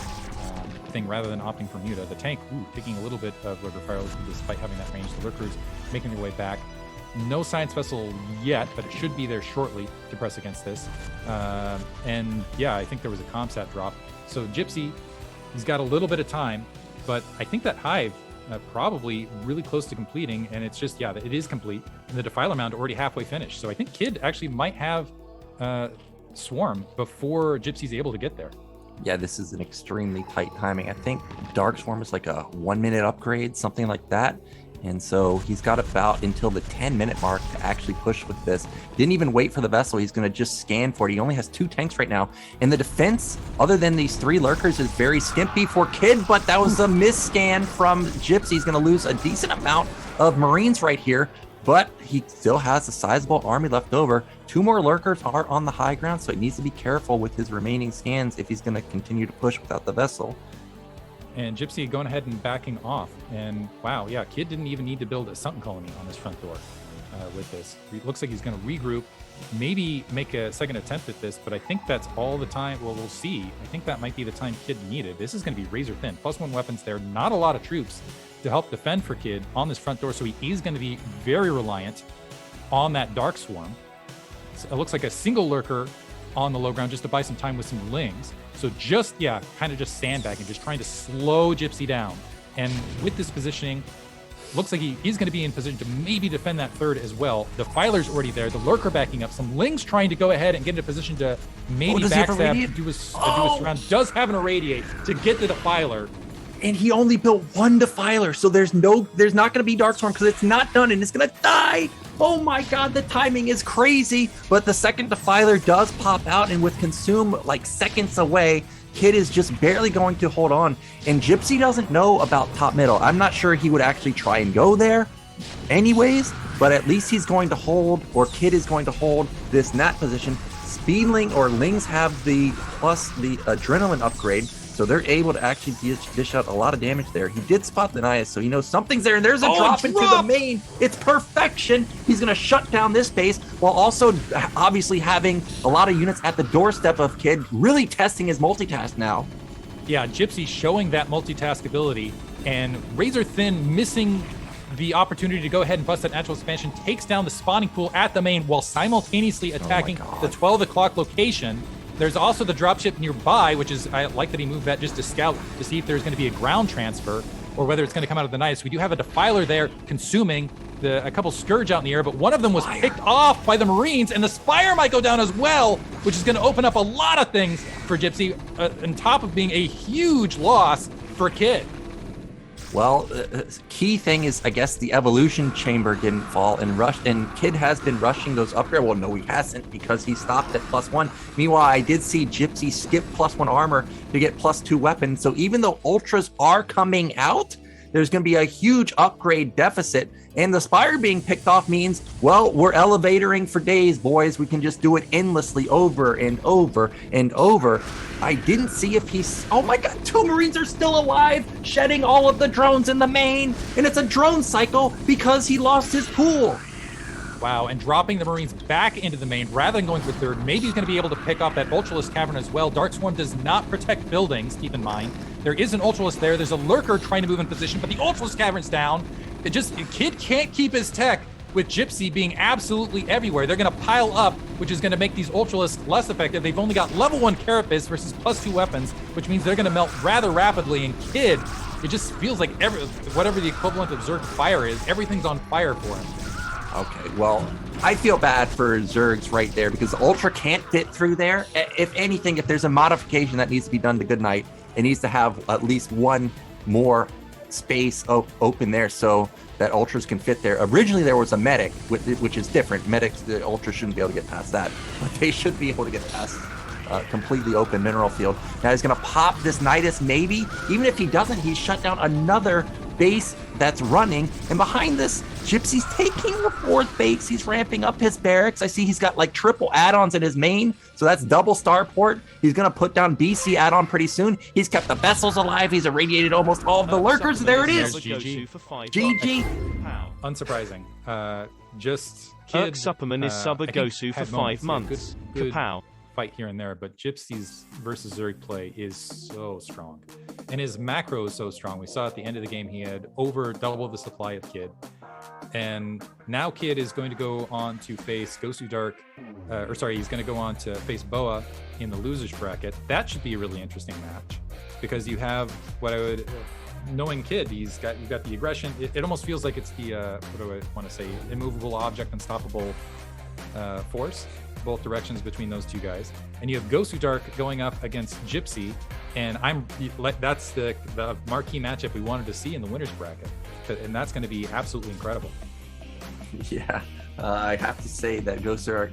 thing rather than opting for Muta. The tank, taking a little bit of River Fire despite having that range. The Lurkers making their way back. No science vessel yet, but it should be there shortly to press against this. I think there was a comsat drop. So Gypsy, he's got a little bit of time, but I think that Hive probably really close to completing, and it's just, it is complete. And the Defiler Mound already halfway finished. So I think Kid actually might have Swarm before Gypsy's able to get there. Yeah, this is an extremely tight timing. I think Dark Swarm is like a 1-minute upgrade, something like that. And so he's got about until the 10-minute mark to actually push with this. Didn't even wait for the vessel. He's going to just scan for it. He only has 2 tanks right now. And the defense, other than these 3 Lurkers, is very skimpy for Kid, but that was a miss-scan from Gypsy. He's going to lose a decent amount of Marines right here, but he still has a sizable army left over. 2 more Lurkers are on the high ground, so he needs to be careful with his remaining scans if he's going to continue to push without the vessel. And Gypsy going ahead and backing off. And wow, Kid didn't even need to build a sunken colony on his front door with this. It looks like he's going to regroup, maybe make a second attempt at this, but I think that's all the time. Well, we'll see. I think that might be the time Kid needed. This is going to be razor thin. +1 weapons there. Not a lot of troops to help defend for Kid on this front door, so he is going to be very reliant on that Dark Swarm. So it looks like a single Lurker on the low ground just to buy some time with some Lings. So just, kind of just sandbagging, just trying to slow Gypsy down. And with this positioning, looks like he is going to be in position to maybe defend that third as well. The Filer's already there, the Lurker backing up, some Lings trying to go ahead and get into position to maybe backstab, do a surround. Does have an irradiate to get to the Filer. And he only built 1 Defiler, so there's not going to be Dark Storm because it's not done and it's going to die. Oh my god, the timing is crazy. But the second Defiler does pop out, and with Consume like seconds away, Kid is just barely going to hold on, and Gypsy doesn't know about top middle. I'm not sure he would actually try and go there anyways, but at least he's going to hold, or Kid is going to hold this nat position. Speedling or Lings have the plus the adrenaline upgrade, so they're able to actually dish out a lot of damage there. He did spot the Naias, so he knows something's there, and there's a drop into the main. It's perfection. He's going to shut down this base while also obviously having a lot of units at the doorstep of Kid, really testing his multitask now. Yeah, Gypsy showing that multitask ability, and Razor Thin missing the opportunity to go ahead and bust that natural expansion, takes down the spawning pool at the main while simultaneously attacking the 12 o'clock location. There's also the dropship nearby, which is, I like that he moved that just to scout to see if there's going to be a ground transfer or whether it's going to come out of the night. So we do have a Defiler there consuming a couple Scourge out in the air, but one of them was picked off by the Marines, and the Spire might go down as well, which is going to open up a lot of things for Gypsy, on top of being a huge loss for Kid. Well, key thing is, I guess, the evolution chamber didn't fall and Kid has been rushing those upgrades. Well, no, he hasn't, because he stopped at +1. Meanwhile, I did see Gypsy skip +1 armor to get +2 weapons. So even though ultras are coming out, there's going to be a huge upgrade deficit. And the Spire being picked off means, well, we're elevatoring for days, boys. We can just do it endlessly over and over and over. I didn't see if he's... Oh my God, 2 Marines are still alive, shedding all of the drones in the main. And it's a drone cycle because he lost his pool. Wow, and dropping the Marines back into the main rather than going for third. Maybe he's going to be able to pick off that Ultralisk Cavern as well. Dark Swarm does not protect buildings, keep in mind. There is an Ultralisk there. There's a Lurker trying to move in position, but the Ultralisk Cavern's down. Kid can't keep his tech with Gypsy being absolutely everywhere. They're going to pile up, which is going to make these Ultralisks less effective. They've only got level 1 Carapace versus +2 weapons, which means they're going to melt rather rapidly. And Kid, it just feels like whatever the equivalent of Zerg fire is, everything's on fire for him. Okay, well, I feel bad for Zergs right there because the Ultra can't fit through there. If anything, if there's a modification that needs to be done to Goodnight, it needs to have at least one more space open there so that Ultras can fit there. Originally, there was a Medic, which is different. Medics, the Ultra shouldn't be able to get past that, but they should be able to get past completely open mineral field. Now he's going to pop this Nidus, maybe. Even if he doesn't, he's shut down another base that's running. And behind this, Gypsy's taking the 4th base. He's ramping up his barracks. I see he's got like triple add-ons in his main, so that's double starport. He's going to put down BC add-on pretty soon. He's kept the vessels alive. He's irradiated almost all of the lurkers. There it is. GG. Unsurprising. Just Kid, Supperman is sub a Gosu for 5 months. Good Kapow. Fight here and there, but Gypsy's versus Zerg play is so strong, and his macro is so strong. We saw at the end of the game he had over double the supply of Kid, and now Kid is going to go on to face Gosudark, he's going to go on to face BoA in the losers bracket. That should be a really interesting match because you have what I would. Knowing Kid, you've got the aggression. It almost feels like it's the what do I want to say? Immovable object, unstoppable force. Both directions between those two guys, and you have Gosudark going up against Gypsy, and that's the marquee matchup we wanted to see in the winners bracket, and that's going to be absolutely incredible. Yeah, I have to say that Gosudark,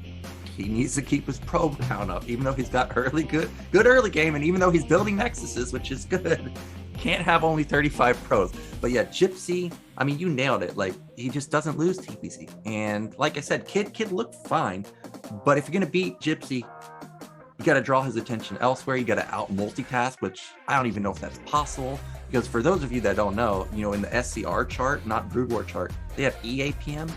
he needs to keep his probe count up, even though he's got good early game, and even though he's building Nexuses, which is good. Can't have only 35 pros. But yeah, Gypsy, I mean, you nailed it. Like, he just doesn't lose TPC. And like I said, Kid looked fine. But if you're going to beat Gypsy, you got to draw his attention elsewhere. You got to out multitask, which I don't even know if that's possible. Because for those of you that don't know, in the SCR chart, not BroodWar chart, they have EAPM.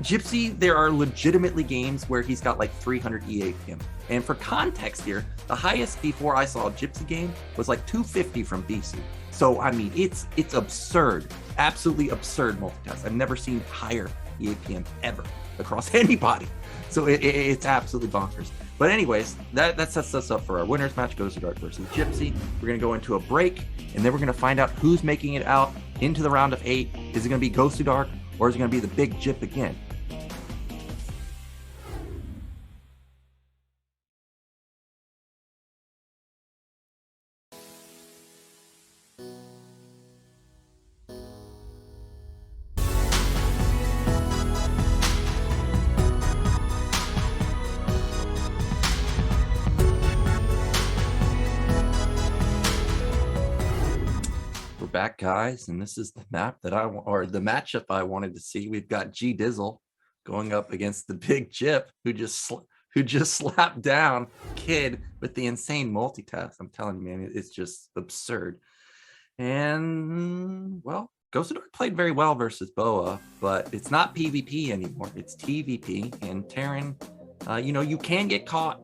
Gypsy, there are legitimately games where he's got like 300 EAPM. And for context here, the highest before I saw a Gypsy game was like 250 from BC. So, I mean, it's absurd, absolutely absurd multitask. I've never seen higher EAPM ever across anybody. So it's absolutely bonkers. But anyways, that sets us up for our winners match, Gosudark versus Gypsy. We're going to go into a break, and then we're going to find out who's making it out into the round of 8. Is it going to be Gosudark, or is it going to be the big Gyp again? back, guys, and this is the map that the matchup I wanted to see. We've got G Dizzle going up against the big Gyp, who just slapped down Kid with the insane multitask. I'm telling you, man, it's just absurd. And well, Gosudark played very well versus BoA, but it's not PvP anymore. It's TvP, and Terran, you can get caught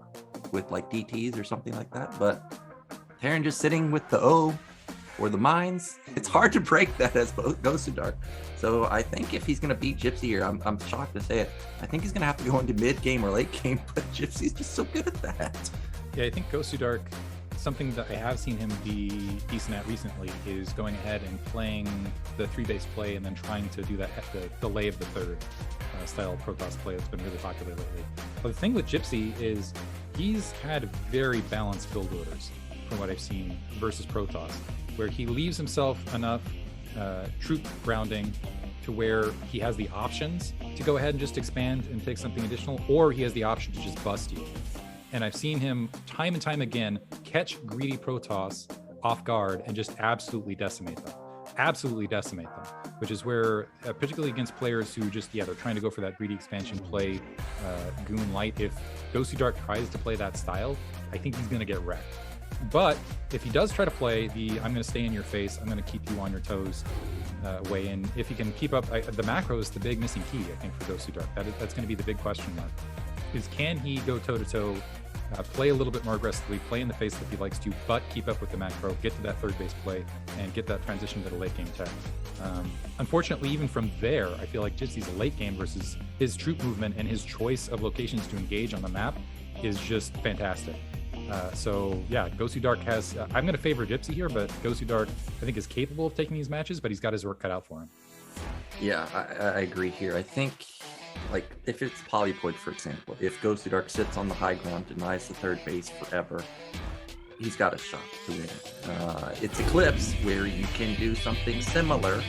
with like DTs or something like that, but Terran just sitting with the O or the mines, it's hard to break that as Gosudark. So I think if he's going to beat Gypsy here, I'm shocked to say it, I think he's going to have to go into mid game or late game, but Gypsy's just so good at that. Yeah, I think Gosudark, something that I have seen him be decent at recently is going ahead and playing the 3-base play and then trying to do that the lay of the third style Protoss play that's been really popular lately. But the thing with Gypsy is he's had very balanced build orders from what I've seen versus Protoss, where he leaves himself enough troop grounding to where he has the options to go ahead and just expand and take something additional, or he has the option to just bust you. And I've seen him time and time again catch greedy Protoss off guard and just absolutely decimate them. Which is where, particularly against players who just, they're trying to go for that greedy expansion play, Goon Light, if Gosudark tries to play that style, I think he's going to get wrecked. But if he does try to play the I'm going to stay in your face, I'm going to keep you on your toes way in, if he can keep up, the macro is the big missing key, I think, for Gosudark. That's going to be the big question mark. Is can he go toe-to-toe, play a little bit more aggressively, play in the face that he likes to, but keep up with the macro, get to that third base play, and get that transition to the late game tech. Unfortunately, even from there, I feel like Gypsy's late game versus his troop movement and his choice of locations to engage on the map is just fantastic. So yeah, Gosudark has, I'm going to favor Gypsy here, but Gosudark I think is capable of taking these matches, but he's got his work cut out for him. Yeah, I agree here. I think, like, if it's Polypoid, for example, if Gosudark sits on the high ground, denies the third base forever, he's got a shot to win. It's Eclipse, where you can do something similar,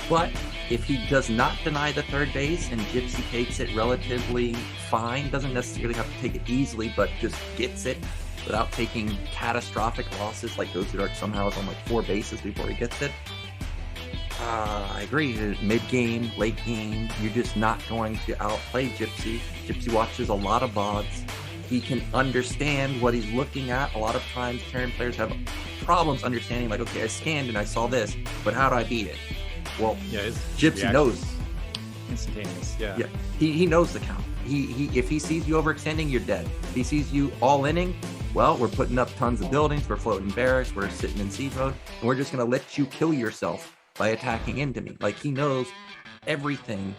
but if he does not deny the third base and Gypsy takes it relatively fine, doesn't necessarily have to take it easily, but just gets it without taking catastrophic losses, like Gosudark somehow is on like 4 bases before he gets it, I agree. Mid-game, late game, you're just not going to outplay Gypsy. Gypsy watches a lot of VODs. He can understand what he's looking at. A lot of times, Terran players have problems understanding, like, okay, I scanned and I saw this, but how do I beat it? Well, Gypsy knows. Instantaneous, yeah. He knows the count. If he sees you overextending, you're dead. If he sees you all-inning, well, we're putting up tons of buildings, we're floating barracks, we're sitting in siege mode, and we're just going to let you kill yourself by attacking into me. Like, he knows everything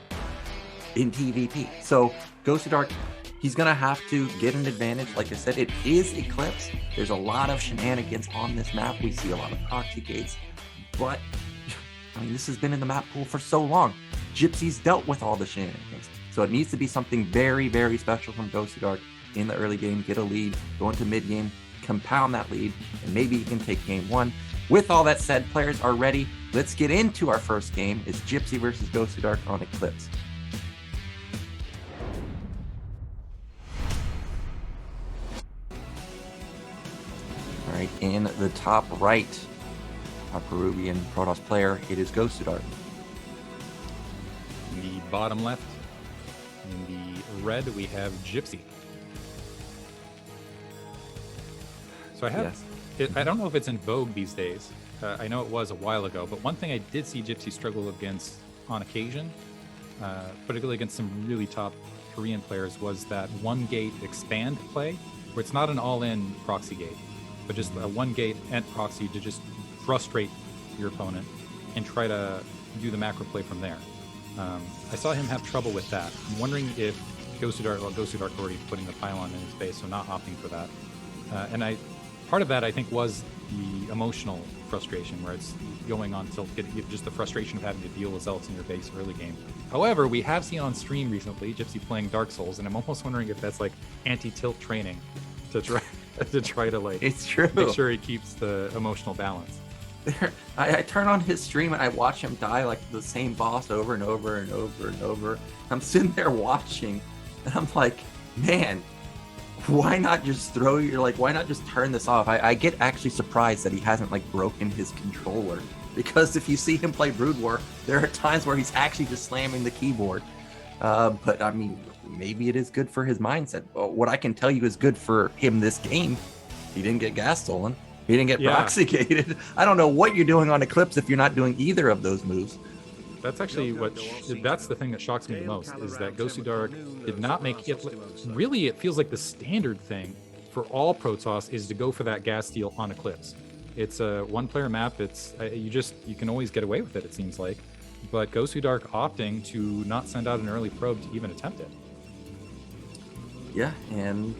in TvP. So Gosudark, he's going to have to get an advantage. Like I said, it is Eclipse. There's a lot of shenanigans on this map. We see a lot of proxy gates, but I mean, this has been in the map pool for so long. Gypsy's dealt with all the shenanigans. So it needs to be something very, very special from Gosudark in the early game, get a lead, go into mid game, compound that lead, and maybe he can take game 1. With all that said, players are ready. Let's get into our first game. It's Gypsy versus Gosudark on Eclipse. All right, in the top right, our Peruwian Protoss player, it is Gosudark. In the bottom left, in the red, we have Gypsy. So I have, I don't know if it's in vogue these days. I know it was a while ago, but one thing I did see Gypsy struggle against on occasion, particularly against some really top Korean players, was that one gate expand play, where it's not an all-in proxy gate, but just a one gate and proxy to just frustrate your opponent and try to do the macro play from there. I saw him have trouble with that. I'm wondering if Gosudark already putting the pylon in his base, so not opting for that. And part of that, I think, was the emotional frustration, where it's going on tilt, just the frustration of having to deal with zealots in your base early game. However, we have seen on stream recently Gypsy playing Dark Souls, and I'm almost wondering if that's like anti-tilt training to try to like, it's true, make sure he keeps the emotional balance. I turn on his stream and I watch him die like the same boss over and over and over and over. I'm sitting there watching, and I'm like, man, why not just why not just turn this off? I get actually surprised that he hasn't like broken his controller, because if you see him play BroodWar, there are times where he's actually just slamming the keyboard. But I mean, maybe it is good for his mindset. What I can tell you is good for him this game. He didn't get gas stolen. He didn't get proxy gated. I don't know what you're doing on Eclipse if you're not doing either of those moves. That's actually that's the thing that shocks me the most, is that Gosudark did not make it. Really, it feels like the standard thing for all Protoss is to go for that gas steal on Eclipse. It's a one-player map. It's you can always get away with it seems like. But Gosudark opting to not send out an early probe to even attempt it. Yeah, and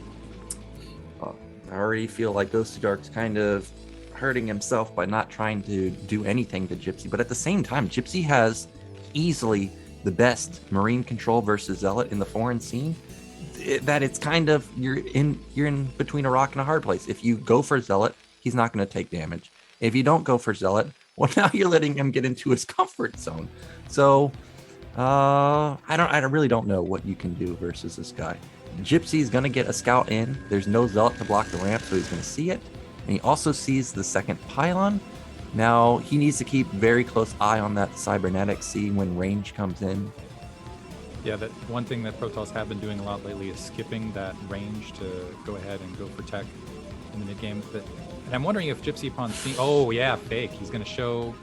I already feel like Gosudark's kind of hurting himself by not trying to do anything to Gypsy. But at the same time, Gypsy has easily the best Marine control versus Zealot in the foreign scene. That it's kind of you're in between a rock and a hard place. If you go for Zealot, he's not going to take damage. If you don't go for Zealot, well, now you're letting him get into his comfort zone. So I really don't know what you can do versus this guy. Gypsy's going to get a scout in. There's no Zealot to block the ramp, so he's going to see it. And he also sees the second pylon. Now, he needs to keep very close eye on that cybernetic, see when range comes in. Yeah, that one thing that Protoss have been doing a lot lately is skipping that range to go ahead and go for tech in the mid-game. And I'm wondering if Gypsy upon seeing... Oh, yeah, fake. He's going to show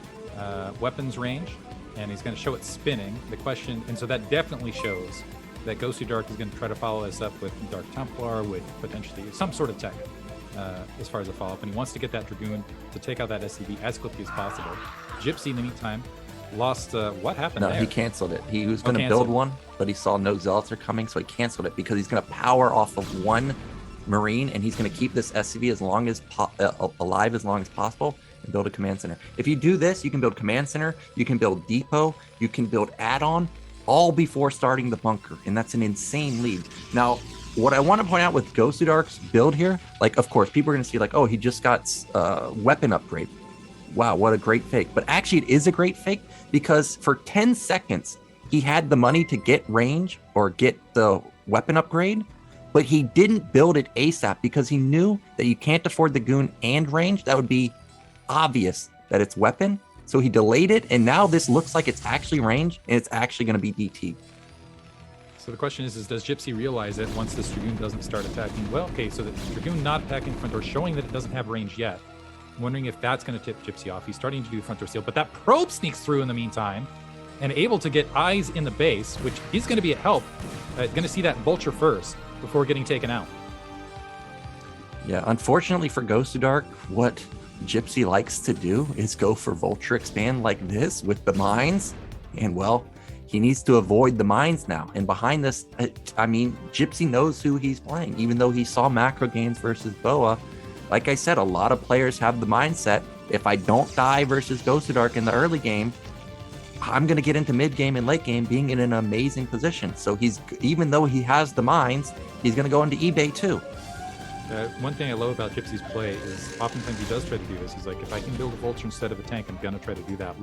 weapons range, and he's going to show it spinning. The question... And so that definitely shows that Gosudark is going to try to follow this up with Dark Templar, with potentially some sort of tech as far as a follow-up. And he wants to get that Dragoon to take out that SCV as quickly as possible. Gypsy, in the meantime, lost... what happened there? No, he canceled it. He was going to build one, but he saw no Zealots are coming, so he canceled it because he's going to power off of one Marine, and he's going to keep this SCV as long as alive as long as possible and build a command center. If you do this, you can build command center, you can build depot, you can build add-on, all before starting the bunker, and that's an insane lead. Now, what I want to point out with Gosudark's build here, like, of course, people are going to see, like, oh, he just got weapon upgrade. Wow, what a great fake. But actually, it is a great fake because for 10 seconds, he had the money to get range or get the weapon upgrade, but he didn't build it ASAP because he knew that you can't afford the goon and range. That would be obvious that it's weapon. So he delayed it, and now this looks like it's actually range, and it's actually going to be DT. So the question is does Gypsy realize it once this Dragoon doesn't start attacking? Well, okay, so the Dragoon not attacking front door, showing that it doesn't have range yet. I'm wondering if that's going to tip Gypsy off. He's starting to do front door seal, but that probe sneaks through in the meantime, and able to get eyes in the base, which is going to be a help. Going to see that vulture first before getting taken out. Yeah, unfortunately for Gosudark, what Gypsy likes to do is go for vulture expand like this with the mines, and well, he needs to avoid the mines now. And behind this, I mean, Gypsy knows who he's playing, even though he saw macro gains versus BoA. Like I said, a lot of players have the mindset, if I don't die versus Gosudark in the early game, I'm going to get into mid game and late game being in an amazing position. So he's, even though he has the mines, he's going to go into eBay too. One thing I love about Gypsy's play is oftentimes he does try to do this. He's like, if I can build a vulture instead of a tank, I'm going to try to do that.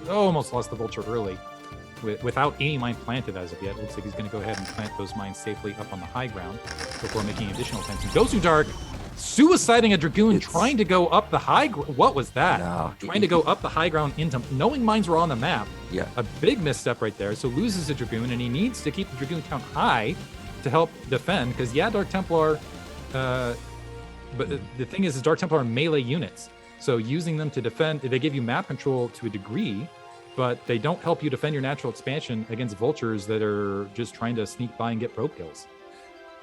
Almost lost the vulture early without any mine planted as of yet. Looks like he's going to go ahead and plant those mines safely up on the high ground before making additional attempts. And Gosudark suiciding a Dragoon, trying to go up the high ground. What was that? No, trying to go up the high ground into, knowing mines were on the map. Yeah. A big misstep right there. So loses a Dragoon, and he needs to keep the Dragoon count high to help defend, because yeah, Dark Templar... but the thing is Dark Templar are melee units, so using them to defend, they give you map control to a degree, but they don't help you defend your natural expansion against vultures that are just trying to sneak by and get probe kills.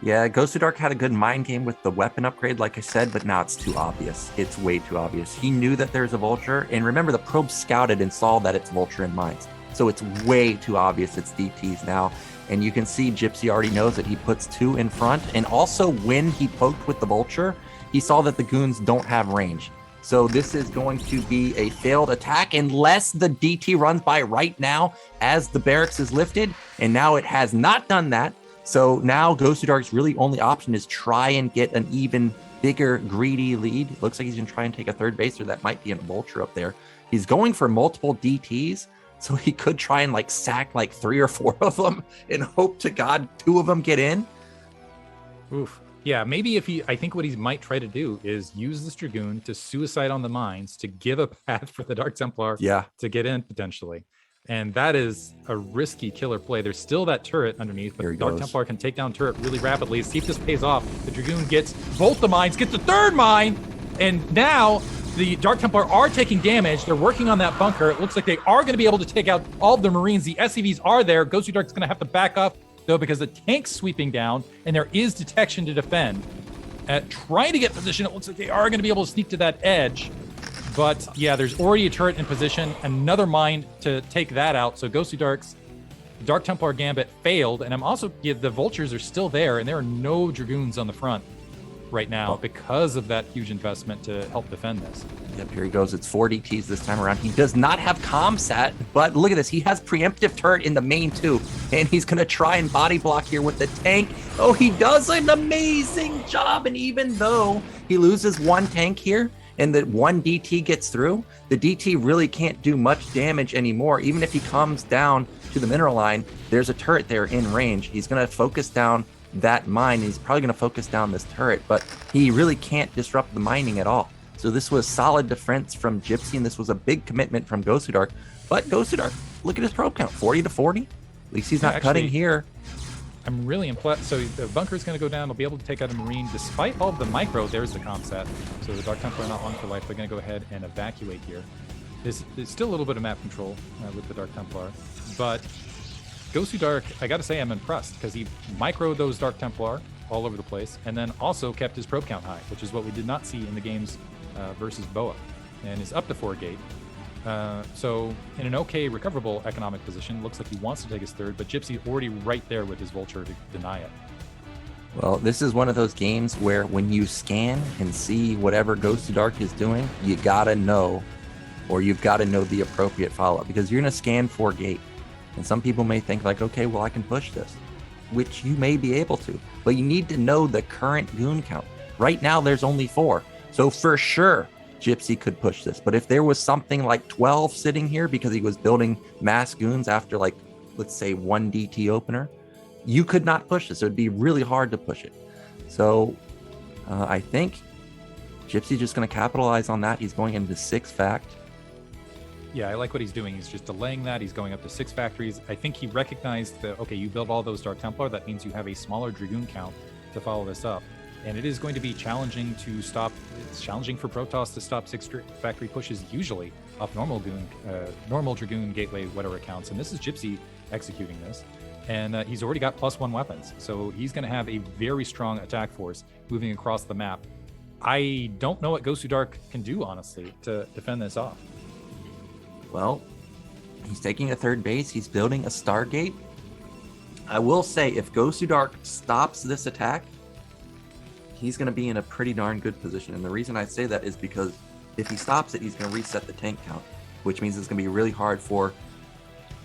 Yeah, Gosudark had a good mind game with the weapon upgrade, like I said, but now it's too obvious. It's way too obvious. He knew that there's a vulture, and remember, the probe scouted and saw that it's vulture in mines, so it's way too obvious it's DTs now. And you can see Gypsy already knows that he puts two in front, and also when he poked with the vulture, he saw that the goons don't have range. So this is going to be a failed attack unless the DT runs by right now as the barracks is lifted, and now it has not done that. So now Gosudark's really only option is try and get an even bigger greedy lead. Looks like he's gonna try and take a third baser. That might be a vulture up there. He's going for multiple DTs, so he could try and like sack like 3 or 4 of them and hope to God 2 of them get in. Oof. Yeah, maybe I think what he might try to do is use this Dragoon to suicide on the mines to give a path for the Dark Templar to get in potentially. And that is a risky killer play. There's still that turret underneath, but the Dark Templar can take down turret really rapidly. See if this pays off. The Dragoon gets both the mines, gets the third mine, and now the Dark Templar are taking damage. They're working on that bunker. It looks like they are going to be able to take out all of the Marines. The SCVs are there. Gosudark's going to have to back up, though, because the tank's sweeping down, and there is detection to defend. Trying to get position, it looks like they are going to be able to sneak to that edge. But yeah, there's already a turret in position, another mine to take that out. So Gosudark's Dark Templar Gambit failed, and I'm also, the Vultures are still there, and there are no Dragoons on the front right now because of that huge investment to help defend this. Yep, here he goes. It's 4 DTs this time around. He does not have ComSat, but look at this. He has preemptive turret in the main too, and he's going to try and body block here with the tank. Oh, he does an amazing job, and even though he loses one tank here, and that one DT gets through, the DT really can't do much damage anymore. Even if he comes down to the mineral line, there's a turret there in range. He's going to focus down that mine. He's probably going to focus down this turret, but he really can't disrupt the mining at all. So this was solid defense from gypsy, and this was a big commitment from Gosudark. But Gosudark, look at his probe count, 40 to 40. At least he's not cutting here. I'm really impressed. So the bunker is going to go down. They'll be able to take out a Marine. Despite all of the micro, there's the ComSat. So the Dark Templar are not long for life. They're going to go ahead and evacuate here. There's still a little bit of map control with the Dark Templar. But Gosudark, I got to say I'm impressed because he microed those Dark Templar all over the place and then also kept his probe count high, which is what we did not see in the games versus BoA, and is up to 4 gate. So in an okay recoverable economic position, looks like he wants to take his third, but Gypsy already right there with his Vulture to deny it. Well, this is one of those games where when you scan and see whatever Gosudark is doing, you gotta know, or you've got to know the appropriate follow-up, because you're gonna scan 4 gate. And some people may think like, okay, well, I can push this, which you may be able to, but you need to know the current goon count. Right now, there's only 4. So for sure, Gypsy could push this. But if there was something like 12 sitting here because he was building mass goons after, like, let's say 1 DT opener, you could not push this. It would be really hard to push it. So I think Gypsy's just going to capitalize on that. He's going into 6 fact. Yeah, I like what he's doing. He's just delaying that. He's going up to 6 factories. I think he recognized that, okay, you build all those Dark Templar. That means you have a smaller Dragoon count to follow this up. And it is going to be challenging to stop. It's challenging for Protoss to stop 6 factory pushes usually off normal Dragoon gateway, whatever it counts. And this is Gypsy executing this. And he's already got +1 weapons. So he's going to have a very strong attack force moving across the map. I don't know what Gosudark can do, honestly, to defend this off. Well, he's taking a 3rd base. He's building a Stargate. I will say, if Gosudark stops this attack, he's going to be in a pretty darn good position. And the reason I say that is because if he stops it, he's going to reset the tank count, which means it's going to be really hard for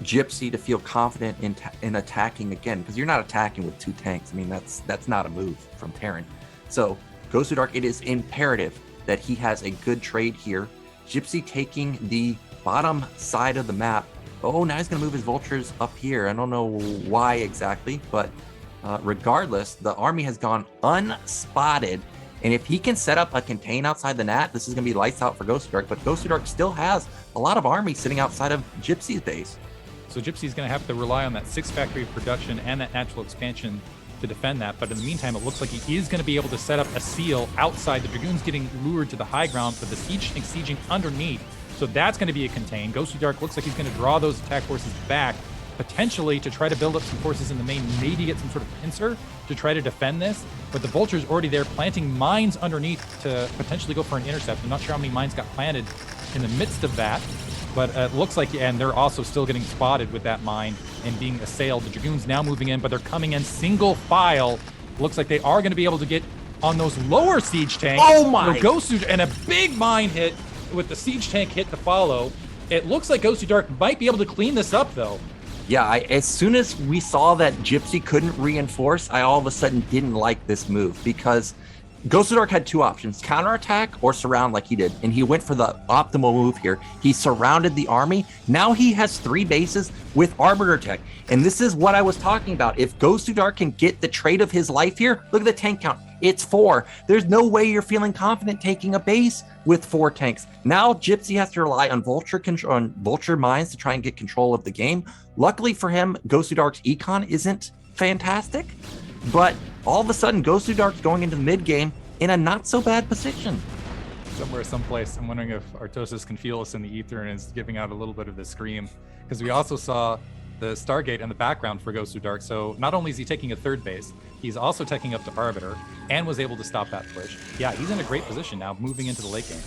Gypsy to feel confident in attacking again, because you're not attacking with 2 tanks. I mean, that's not a move from Terran. So Gosudark, it is imperative that he has a good trade here. Gypsy taking the bottom side of the map. Oh, now he's going to move his Vultures up here. I don't know why exactly, but regardless, the army has gone unspotted. And if he can set up a contain outside the NAT, this is going to be lights out for Gosudark. But Gosudark still has a lot of army sitting outside of Gypsy's base. So Gypsy's going to have to rely on that 6 factory production and that natural expansion to defend that. But in the meantime, it looks like he is going to be able to set up a seal outside. The Dragoon's getting lured to the high ground, but the siege tank sieging underneath. So that's going to be a contain. Gosudark looks like he's going to draw those attack forces back, potentially to try to build up some forces in the main, maybe get some sort of pincer to try to defend this. But the Vulture's already there planting mines underneath to potentially go for an intercept. I'm not sure how many mines got planted in the midst of that, but it looks like, and they're also still getting spotted with that mine and being assailed. The Dragoons now moving in, but they're coming in single file. Looks like they are going to be able to get on those lower siege tanks. Oh my! Gosudark, and a big mine hit with the siege tank hit to follow. It looks like Gosudark might be able to clean this up, though. Yeah, as soon as we saw that Gypsy couldn't reinforce, I all of a sudden didn't like this move, because Gosudark had 2 options, counterattack or surround like he did, and he went for the optimal move here. He surrounded the army. Now he has 3 bases with Arbiter Tech, and this is what I was talking about. If Gosudark can get the trade of his life here, look at the tank count, It's 4. There's no way you're feeling confident taking a base with 4 tanks. Now Gypsy has to rely on Vulture mines to try and get control of the game. Luckily for him, Gosudark's econ isn't fantastic, but all of a sudden Gosudark's going into the mid game in a not so bad position. Somewhere, someplace, I'm wondering if Artosis can feel us in the ether and is giving out a little bit of the scream, because we also saw the Stargate in the background for Gosudark. So not only is he taking a 3rd base, he's also taking up to Arbiter and was able to stop that push. Yeah, he's in a great position now, moving into the late game.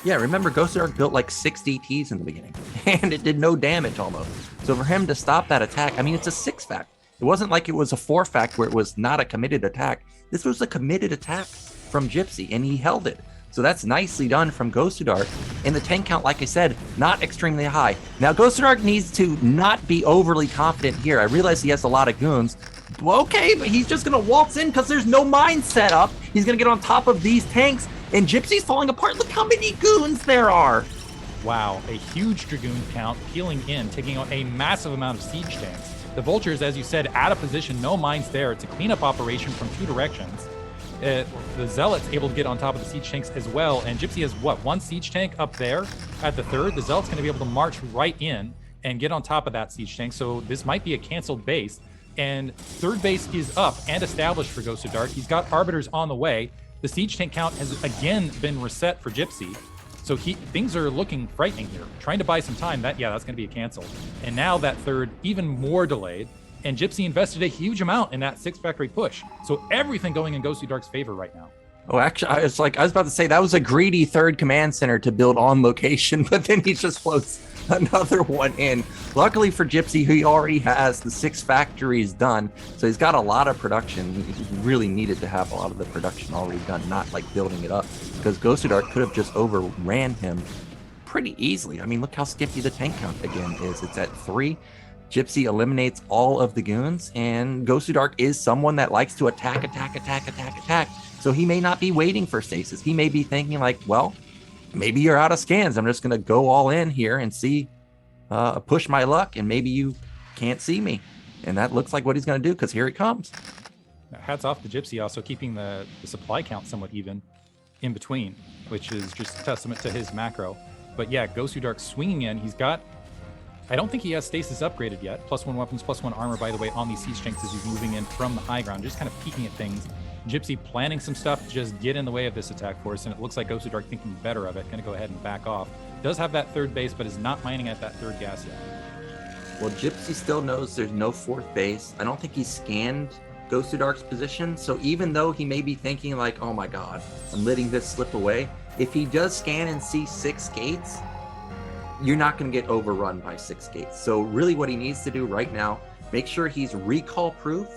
Yeah, remember Gosudark built like 6 DTs in the beginning, and it did no damage almost. So for him to stop that attack, I mean, it's a 6-fact. It wasn't like it was a 4-fact where it was not a committed attack. This was a committed attack from Gypsy, and he held it. So that's nicely done from Gosudark. And the tank count, like I said, not extremely high. Now, Gosudark needs to not be overly confident here. I realize he has a lot of goons. Well, okay, but he's just going to waltz in because there's no mine set up. He's going to get on top of these tanks, and Gypsy's falling apart. Look how many goons there are. Wow, a huge Dragoon count peeling in, taking out a massive amount of siege tanks. The Vultures, as you said, out of position, no mines there. It's a cleanup operation from 2 directions. The Zealot's able to get on top of the siege tanks as well, and Gypsy has, what, 1 siege tank up there at the 3rd? The Zealot's going to be able to march right in and get on top of that siege tank, so this might be a canceled base, and 3rd base is up and established for Gosudark. He's got Arbiters on the way. The siege tank count has again been reset for Gypsy, so things are looking frightening here. Trying to buy some time, that's going to be a cancel. And now that 3rd, even more delayed, and Gypsy invested a huge amount in that 6 factory push. So everything going in Gosudark's favor right now. Oh, actually, I was about to say that was a greedy 3rd command center to build on location, but then he just floats another one in. Luckily for Gypsy, he already has the 6 factories done, so he's got a lot of production. He really needed to have a lot of the production already done, not like building it up, because Gosudark could have just overran him pretty easily. I mean, look how skimpy the tank count again is. It's at 3. Gypsy eliminates all of the goons, and Gosudark is someone that likes to attack. So he may not be waiting for stasis. He may be thinking like, well, maybe you're out of scans. I'm just going to go all in here and see, push my luck, and maybe you can't see me. And that looks like what he's going to do, because here it comes. Hats off to Gypsy also keeping the supply count somewhat even in between, which is just a testament to his macro. But yeah, Gosudark swinging in. He's got, I don't think he has stasis upgraded yet. +1 weapons, +1 armor, by the way, on these siege tanks as he's moving in from the high ground, just kind of peeking at things. Gypsy planning some stuff to just get in the way of this attack force, and it looks like Gosudark thinking better of it. Going to go ahead and back off. Does have that 3rd base, but is not mining at that 3rd gas yet. Well, Gypsy still knows there's no 4th base. I don't think he scanned Gosudark's position, so even though he may be thinking like, oh my god, I'm letting this slip away, if he does scan and see 6 gates, you're not going to get overrun by 6 gates. So really what he needs to do right now, make sure he's recall proof.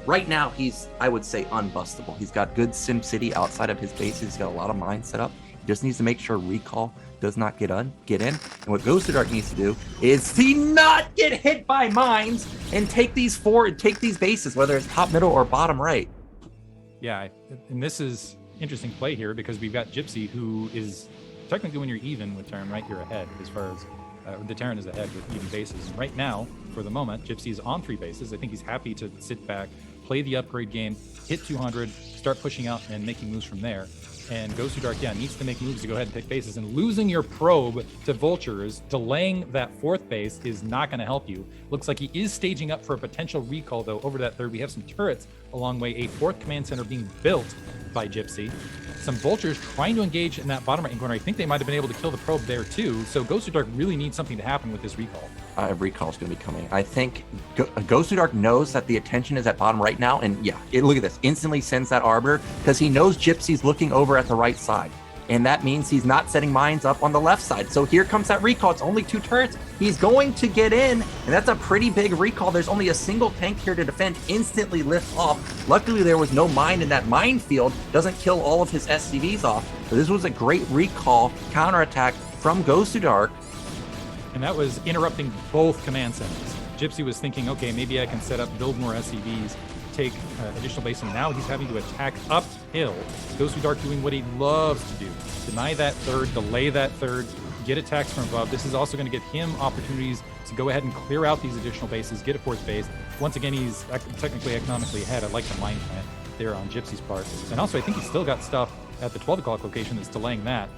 Right now, he's, I would say, unbustable. He's got good SimCity outside of his bases. He's got a lot of mines set up. He just needs to make sure recall does not get in. And what Gosudark needs to do is he not get hit by mines and take these bases, whether it's top, middle, or bottom right. Yeah, and this is interesting play here because we've got Gypsy, who is technically, when you're even with Terran, right, you're ahead as far as the Terran is ahead with even bases. And right now, for the moment, Gypsy is on 3 bases. I think he's happy to sit back, play the upgrade game, hit 200, start pushing out and making moves from there. And Gosudark, yeah, needs to make moves to go ahead and pick bases. And losing your probe to Vultures, delaying that 4th base is not going to help you. Looks like he is staging up for a potential recall, though, over that 3rd. We have some turrets along the way, a 4th command center being built by Gypsy. Some Vultures trying to engage in that bottom right corner. I think they might have been able to kill the probe there, too. So Gosudark really needs something to happen with this recall. Recall's going to be coming. I think Gosudark knows that the attention is at bottom right now, and yeah, look at this. Instantly sends that Arbiter because he knows Gypsy's looking over at the right side, and that means he's not setting mines up on the left side. So here comes that recall. It's only 2 turrets. He's going to get in, and that's a pretty big recall. There's only a single tank here to defend. Instantly lift off. Luckily, there was no mine in that minefield. Doesn't kill all of his SCVs off. So this was a great recall counterattack from Gosudark. And that was interrupting both command centers. Gypsy was thinking, okay, maybe I can set up, build more SCVs, take additional base, and now he's having to attack uphill. Gosudark doing what he loves to do. Deny that 3rd, delay that 3rd, get attacks from above. This is also going to give him opportunities to go ahead and clear out these additional bases, get a 4th base. Once again, he's technically economically ahead. I like the mine plant. there on Gypsy's part. And also, I think he's still got stuff at the 12 o'clock location that's delaying that.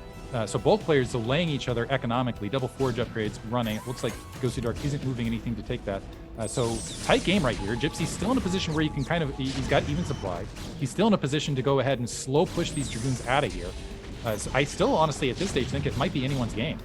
So both players delaying each other economically. Double forge upgrades running. It looks like Gosudark isn't moving anything to take that. So tight game right here. Gypsy's still in a position where you can he's got even supply. He's still in a position to go ahead and slow push these Dragoons out of here. So I still honestly at this stage think it might be anyone's game.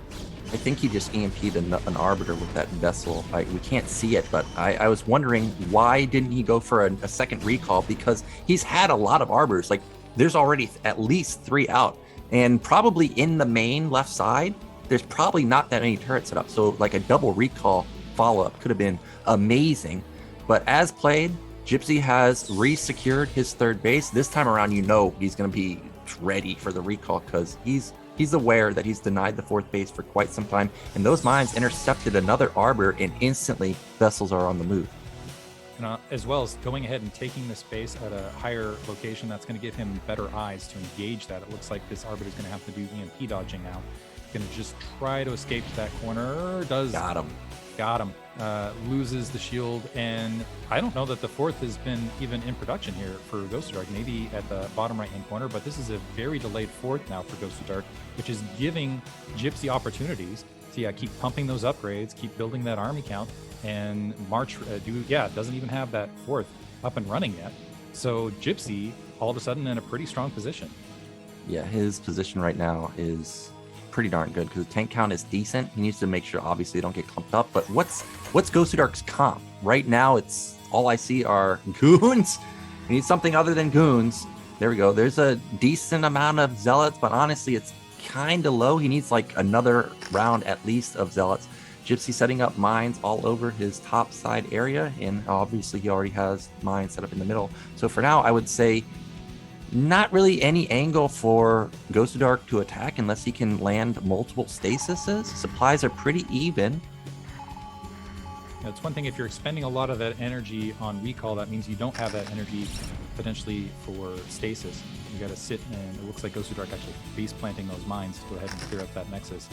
I think he just EMP'd an Arbiter with that vessel. We can't see it, but I was wondering why didn't he go for a second recall, because he's had a lot of Arbiters. Like, there's already at least 3 out, and probably in the main left side, there's probably not that many turrets set up. So like a double recall follow-up could have been amazing. But as played, Gypsy has re-secured his 3rd base. This time around, you know he's going to be ready for the recall, because he's aware that he's denied the 4th base for quite some time, and those mines intercepted another Arbiter, and instantly vessels are on the move. And as well as going ahead and taking this base at a higher location, that's going to give him better eyes to engage that. It looks like this Arbiter is going to have to do EMP dodging now. Going to just try to escape to that corner. Got him. Loses the shield, and I don't know that the 4th has been even in production here for Gosudark. Maybe at the bottom right-hand corner, but this is a very delayed 4th now for Gosudark, which is giving Gypsy opportunities to keep pumping those upgrades, keep building that army count, and doesn't even have that 4th up and running yet. So Gypsy all of a sudden in a pretty strong position. Yeah, his position right now is pretty darn good, because the tank count is decent. He needs to make sure, obviously, they don't get clumped up. But what's Gosudark's comp? Right now, it's all I see are goons. He needs something other than goons. There we go. There's a decent amount of zealots, but honestly, it's kind of low. He needs like another round at least of zealots. Gypsy setting up mines all over his top side area, and obviously he already has mines set up in the middle. So for now, I would say not really any angle for Gosudark to attack unless he can land multiple stasises. Supplies are pretty even. It's one thing if you're expending a lot of that energy on recall, that means you don't have that energy potentially for stasis. You got to sit, and it looks like Gosudark actually base planting those mines to go ahead and clear up that nexus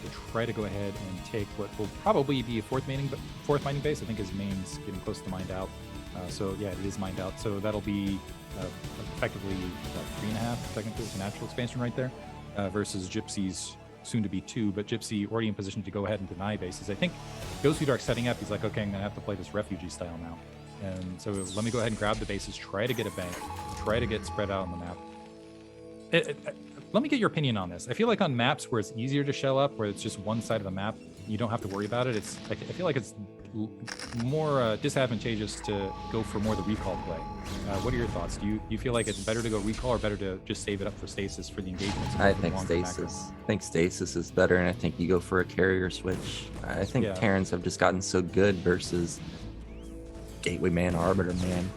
to try to go ahead and take what will probably be a fourth mining base. I think his main's getting close to mined out. So yeah, it is mined out. So that'll be effectively 3.5 technically. It's a natural expansion right there versus Gypsy's soon to be 2, but Gypsy already in position to go ahead and deny bases. I think Gosudark setting up, he's like, okay, I'm gonna have to play this refugee style now. And so let me go ahead and grab the bases, try to get a bank, try to get spread out on the map. Let me get your opinion on this. I feel like on maps where it's easier to shell up, where it's just one side of the map, you don't have to worry about it. I feel like it's more disadvantageous to go for more the recall play. What are your thoughts? Do you feel like it's better to go recall or better to just save it up for stasis for the engagements? I think stasis. I think stasis is better, and I think you go for a carrier switch. I think Terrans have just gotten so good versus Gateway Man, Arbiter Man.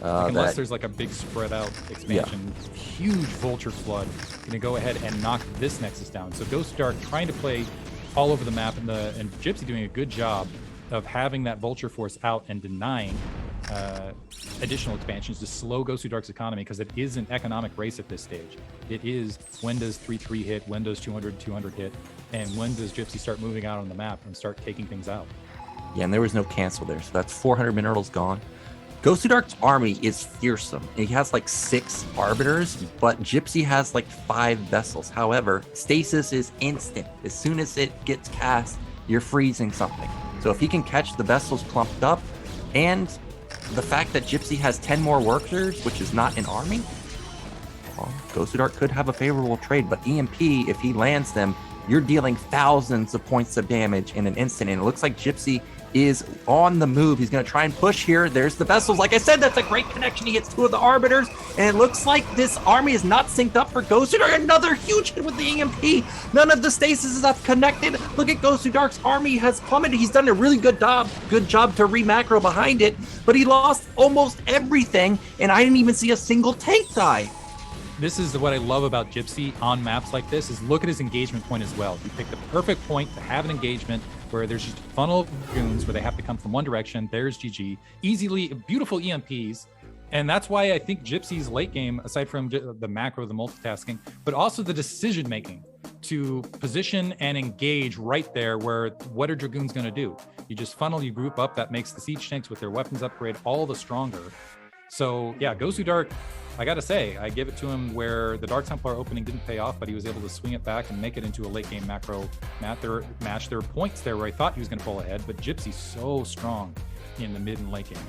Unless there's like a big spread out expansion, huge vulture flood, gonna go ahead and knock this nexus down. So Gosudark trying to play all over the map, and Gypsy doing a good job of having that vulture force out and denying additional expansions to slow Gosudark's economy, because it is an economic race at this stage. It is, when does 3-3 hit, when does 200 hit, and when does Gypsy start moving out on the map and start taking things out? Yeah, and there was no cancel there, so that's 400 minerals gone. Gosudark's army is fearsome. He has like 6 arbiters, but Gypsy has like 5 vessels. However, stasis is instant. As soon as it gets cast, you're freezing something. So if he can catch the vessels clumped up, and the fact that Gypsy has 10 more workers, which is not an army, well, Gosudark could have a favorable trade. But EMP, if he lands them, you're dealing thousands of points of damage in an instant. And it looks like Gypsy is on the move. He's going to try and push here. There's the vessels. Like I said, that's a great connection. He hits 2 of the arbiters, and it looks like this army is not synced up for Gosudark. Another huge hit with the EMP. None of the stasis is up connected. Look at Gosudark's army has plummeted. He's done a really good job to re-macro behind it, but he lost almost everything, and I didn't even see a single tank die. This is what I love about Gypsy on maps like this, is look at his engagement point as well. You pick the perfect point to have an engagement where there's just a funnel of goons where they have to come from one direction. There's GG. Easily, beautiful EMPs. And that's why I think Gypsy's late game, aside from the macro, the multitasking, but also the decision making to position and engage right there where what are Dragoons going to do? You just funnel, you group up, that makes the siege tanks with their weapons upgrade all the stronger. So yeah, Gosudark, I gotta say, I give it to him where the Dark Templar opening didn't pay off, but he was able to swing it back and make it into a late game macro match. There were points there where I thought he was going to pull ahead, but Gypsy's so strong in the mid and late game.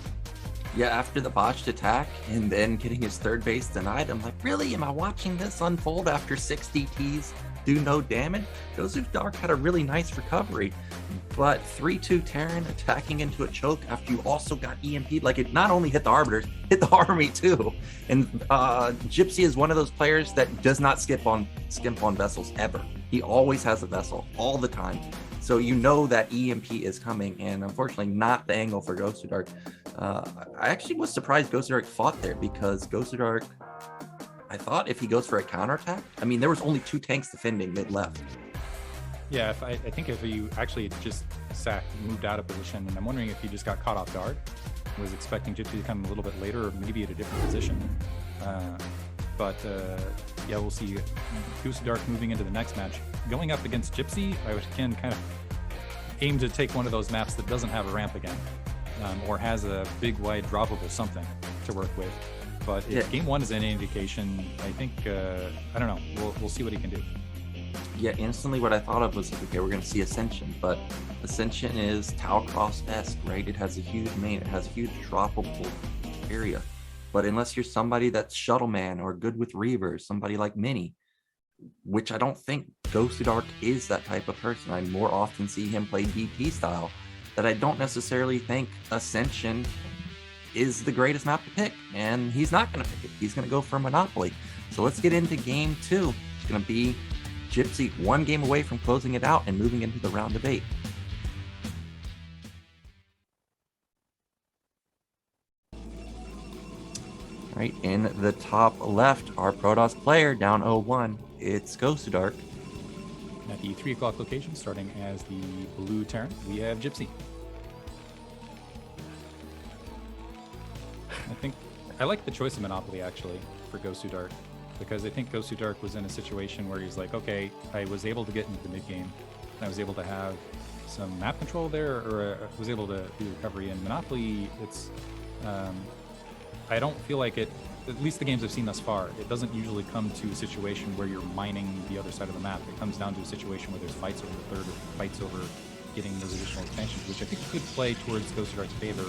Yeah, after the botched attack and then getting his third base denied, I'm like, really? Am I watching this unfold after 6 DTs do no damage? Gosudark had a really nice recovery, but 3-2 Terran attacking into a choke after you also got EMP'd, like it not only hit the Arbiters, hit the army too. And Gypsy is one of those players that does not skimp on vessels ever. He always has a vessel all the time. So you know that EMP is coming, and unfortunately not the angle for Gosudark. I actually was surprised Gosudark fought there, because Gosudark, I thought if he goes for a counterattack, I mean, there was only 2 tanks defending mid-left. Yeah, I think if he actually just moved out of position, and I'm wondering if he just got caught off guard, was expecting Gypsy to come a little bit later, or maybe at a different position. But yeah, we'll see. Gosudark moving into the next match. Going up against Gypsy, I would again kind of aim to take one of those maps that doesn't have a ramp again, or has a big, wide, droppable something to work with. But if game 1 is any indication, I think, I don't know, we'll see what he can do. Yeah, instantly what I thought of was, okay, we're going to see Ascension, but Ascension is Talcross-esque, right? It has a huge main, it has a huge droppable area. But unless you're somebody that's Shuttle Man or good with Reavers, somebody like Mini, which I don't think Gosudark is that type of person. I more often see him play DT style, that I don't necessarily think Ascension is the greatest map to pick, and he's not going to pick it. He's going to go for Monopoly. So let's get into game 2. It's going to be Gypsy 1 game away from closing it out and moving into the round of 8. Right, in the top left, our Protoss player down 0-1. It's Gosudark. At the 3 o'clock location, starting as the blue Terran, we have Gypsy. I like the choice of Monopoly, actually, for Gosudark, because I think Gosudark was in a situation where he's like, okay, I was able to get into the mid game, and I was able to have some map control there, or was able to do recovery. In Monopoly, it's I don't feel like it, at least the games I've seen thus far, it doesn't usually come to a situation where you're mining the other side of the map. It comes down to a situation where there's fights over the third, or fights over getting those additional expansions, which I think could play towards Gosudark's favor,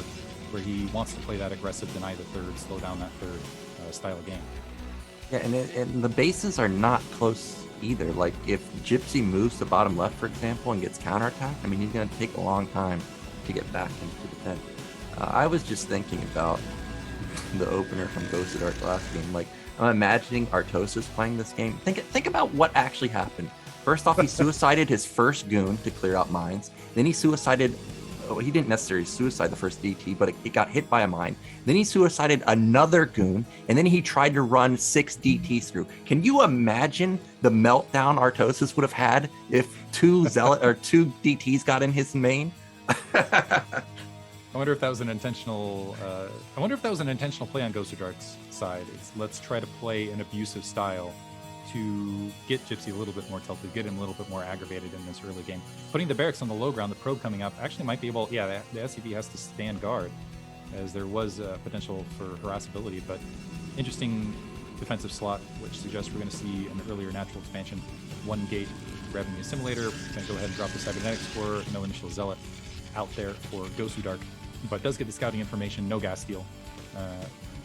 where he wants to play that aggressive, deny the third, slow down that third style of game. Yeah, and the bases are not close either. Like, if Gypsy moves to bottom left, for example, and gets counterattacked, I mean, he's going to take a long time to get back into the pen. I was just thinking about the opener from Gosudark last game. Like, I'm imagining Artosis playing this game. Think about what actually happened. First off, he suicided his first goon to clear out mines. Then he suicided, he didn't necessarily suicide the first DT, but it got hit by a mine. Then he suicided another goon, and then he tried to run 6 DTs through. Can you imagine the meltdown Artosis would have had if 2 DTs got in his main? I wonder if that was an intentional. I wonder if that was an intentional play on Gosudark's side. It's, let's try to play an abusive style to get Gypsy a little bit more tilted, get him a little bit more aggravated in this early game. Putting the barracks on the low ground, the probe coming up actually might be able. Yeah, the SCV has to stand guard, as there was potential for harassability. But interesting defensive slot, which suggests we're going to see an earlier natural expansion. 1 gate revenue simulator. Going to go ahead and drop the cybernetics for no initial zealot out there for Gosudark, but does get the scouting information, no gas steal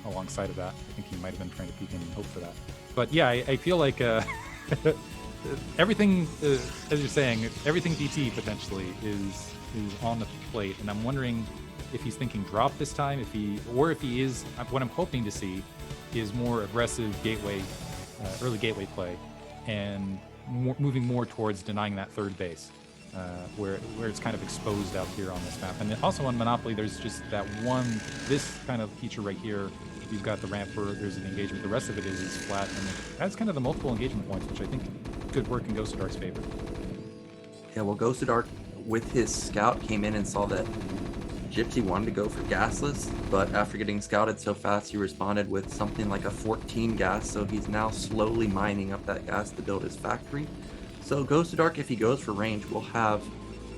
alongside of that. I think he might have been trying to peek in and hope for that. But yeah, I feel like everything, as you're saying, everything DT potentially is on the plate, and I'm wondering if he's thinking drop this time, if he is. What I'm hoping to see is more aggressive gateway, early gateway play, and moving more towards denying that third base. Where it's kind of exposed out here on this map. And also on Monopoly, there's just that this kind of feature right here. You've got the ramp where there's an engagement. The rest of it is flat, and that's kind of the multiple engagement points, which I think could work in Gosudark's favor. Yeah, well, Gosudark, with his scout, came in and saw that Gypsy wanted to go for gasless, but after getting scouted so fast, he responded with something like a 14 gas, so he's now slowly mining up that gas to build his factory. So Gosudark, if he goes for range, will have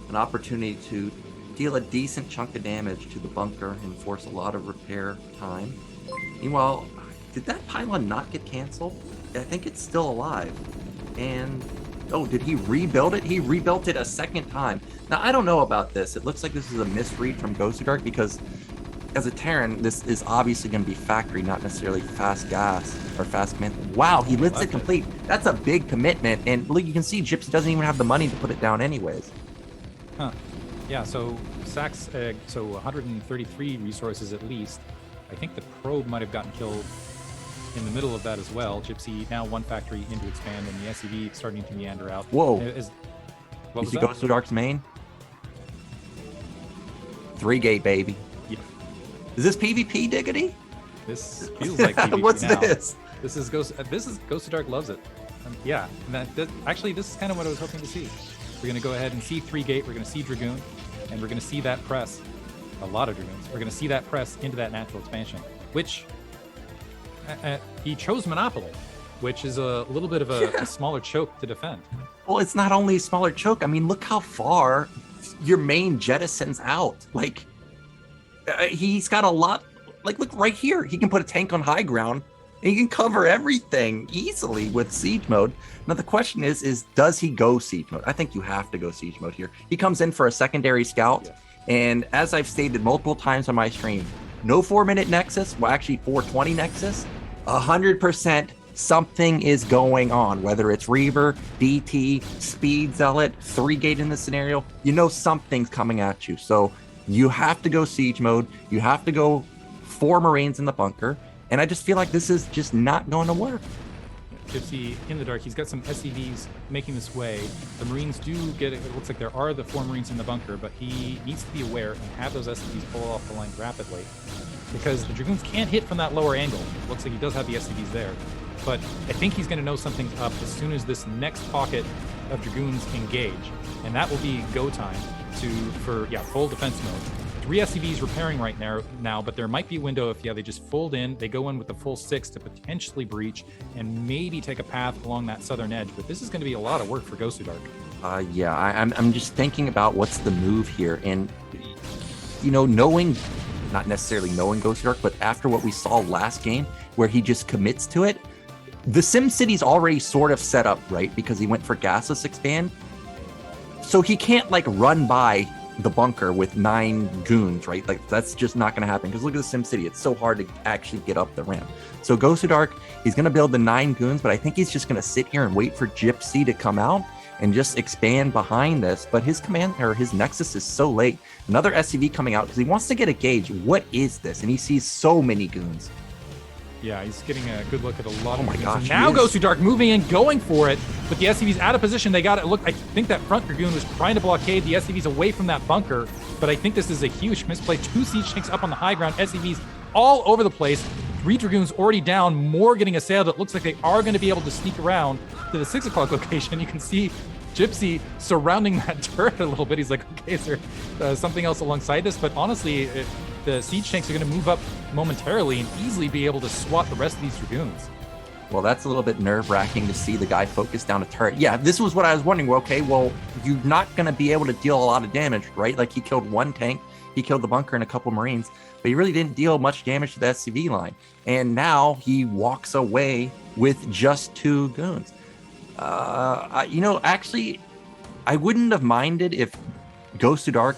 an opportunity to deal a decent chunk of damage to the bunker and force a lot of repair time. Meanwhile, did that pylon not get canceled? I think it's still alive. And, oh, did he rebuild it? He rebuilt it a second time. Now, I don't know about this. It looks like this is a misread from Gosudark because as a Terran, this is obviously going to be factory, not necessarily fast gas or fast command. Wow, he lets it complete. That's a big commitment. And look, you can see Gypsy doesn't even have the money to put it down anyways. Huh. Yeah, so Sachs, so 133 resources at least. I think the probe might have gotten killed in the middle of that as well. Gypsy now one factory into expand, and the SCV starting to meander out. Whoa. What was that? Gosudark's main? 3-gate, baby. Yeah. Is this PvP, Diggity? This feels like PvP What's now. this? This is Gosudark loves it. Yeah, and actually, this is kind of what I was hoping to see. We're going to go ahead and see 3-gate. We're going to see Dragoon, and we're going to see that press. A lot of Dragoons. We're going to see that press into that natural expansion, which he chose Monopoly, which is a little bit of a smaller choke to defend. Well, it's not only a smaller choke. I mean, look how far your main jettisons out. Like, he's got a lot. Like, look right here. He can put a tank on high ground, and he can cover everything easily with siege mode. Now, the question is does he go siege mode? I think you have to go siege mode here. He comes in for a secondary scout, and as I've stated multiple times on my stream, no 4-minute Nexus, well, actually 420 Nexus, 100% something is going on, whether it's Reaver, DT, Speed Zealot, 3-gate in this scenario, you know something's coming at you. So you have to go siege mode. You have to go 4 Marines in the bunker. And I just feel like this is just not going to work. Gypsy in the dark. He's got some SCVs making this way. The Marines do get it. It looks like there are the 4 Marines in the bunker, but he needs to be aware and have those SCVs pull off the line rapidly because the Dragoons can't hit from that lower angle. It looks like he does have the SCVs there, but I think he's going to know something's up as soon as this next pocket of Dragoons engage, and that will be go time for full defense mode. 3 SCVs repairing right now, but there might be a window if they just fold in, they go in with the full 6 to potentially breach and maybe take a path along that southern edge. But this is going to be a lot of work for Gosudark. I'm just thinking about what's the move here, and not necessarily knowing Gosudark, but after what we saw last game where he just commits to it, the Sim City's already sort of set up, right? Because he went for gasless expand, so he can't run by the bunker with 9 goons, right? Like, that's just not going to happen because look at the Sim City. It's so hard to actually get up the ramp. So Gosudark, he's going to build the 9 goons, but I think he's just going to sit here and wait for Gypsy to come out and just expand behind this. But his his Nexus is so late. Another SCV coming out because he wants to get a gauge. What is this? And he sees so many goons. Yeah, he's getting a good look at a lot of my gosh, now Gosudark moving in, going for it, but the SCV's out of position. They got it. Look, I think that front Dragoon was trying to blockade the SCVs away from that bunker, but I think this is a huge misplay. 2 siege tanks up on the high ground, SCVs all over the place. 3 Dragoons already down, more getting assailed. It looks like they are going to be able to sneak around to the 6 o'clock location. You can see Gypsy surrounding that turret a little bit. He's like, okay, is there something else alongside this? But honestly, the siege tanks are going to move up momentarily and easily be able to swat the rest of these Dragoons. Well, that's a little bit nerve-wracking to see the guy focus down a turret. Yeah, this was what I was wondering. Well, okay, well, you're not going to be able to deal a lot of damage, right? Like, he killed 1 tank, he killed the bunker and a couple Marines, but he really didn't deal much damage to the SCV line. And now he walks away with just 2 goons. Actually, I wouldn't have minded if Gosudark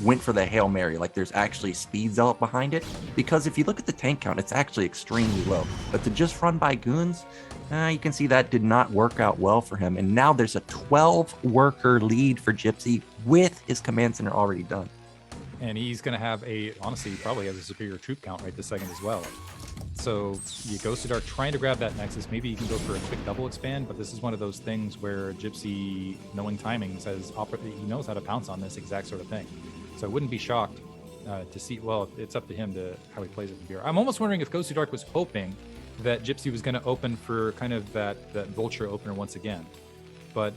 went for the Hail Mary, there's actually Speed Zealot behind it, because if you look at the tank count, it's actually extremely low. But to just run by goons, you can see that did not work out well for him. And now there's a 12-worker lead for Gypsy with his command center already done. And he's going to have honestly, he probably has a superior troop count right this second as well. So you Gosudark trying to grab that Nexus. Maybe you can go for a quick double expand, but this is one of those things where Gypsy, knowing timing, says he knows how to pounce on this exact sort of thing. So I wouldn't be shocked to see, well, it's up to him to how he plays it from here. I'm almost wondering if Gosudark was hoping that Gypsy was going to open for kind of that vulture opener once again. But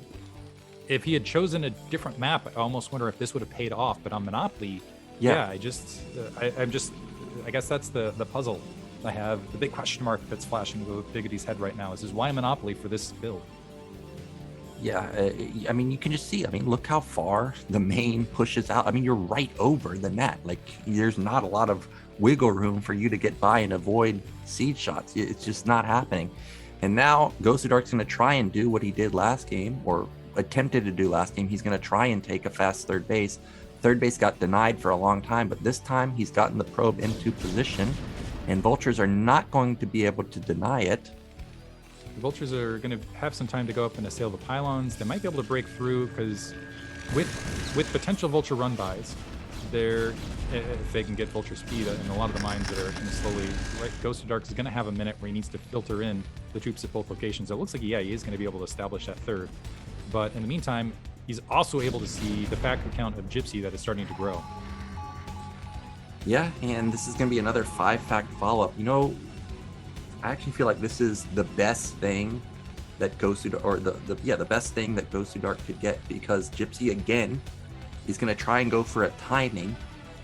if he had chosen a different map, I almost wonder if this would have paid off. But on Monopoly, I guess that's the puzzle I have. The big question mark that's flashing over Biggity's head right now is why Monopoly for this build? Yeah, you can just see, look how far the main pushes out. You're right over the net. There's not a lot of wiggle room for you to get by and avoid siege shots. It's just not happening. And now Gosudark's going to try and do what he did last game, or attempted to do last game. He's going to try and take a fast third base. Third base got denied for a long time, but this time he's gotten the probe into position, and vultures are not going to be able to deny it. The vultures are going to have some time to go up and assail the pylons. They might be able to break through, because with potential vulture run bys, if they can get vulture speed in a lot of the mines that are kind of slowly, right, Gosudark is going to have a minute where he needs to filter in the troops at both locations. So it looks like, yeah, he is going to be able to establish that third. But in the meantime, he's also able to see the factor count of Gypsy that is starting to grow. Yeah, and this is going to be another 5-fact follow-up. You know, I actually feel like this is the best thing that Gosudark, or the best thing that Gosudark could get, because Gypsy, again, is going to try and go for a timing.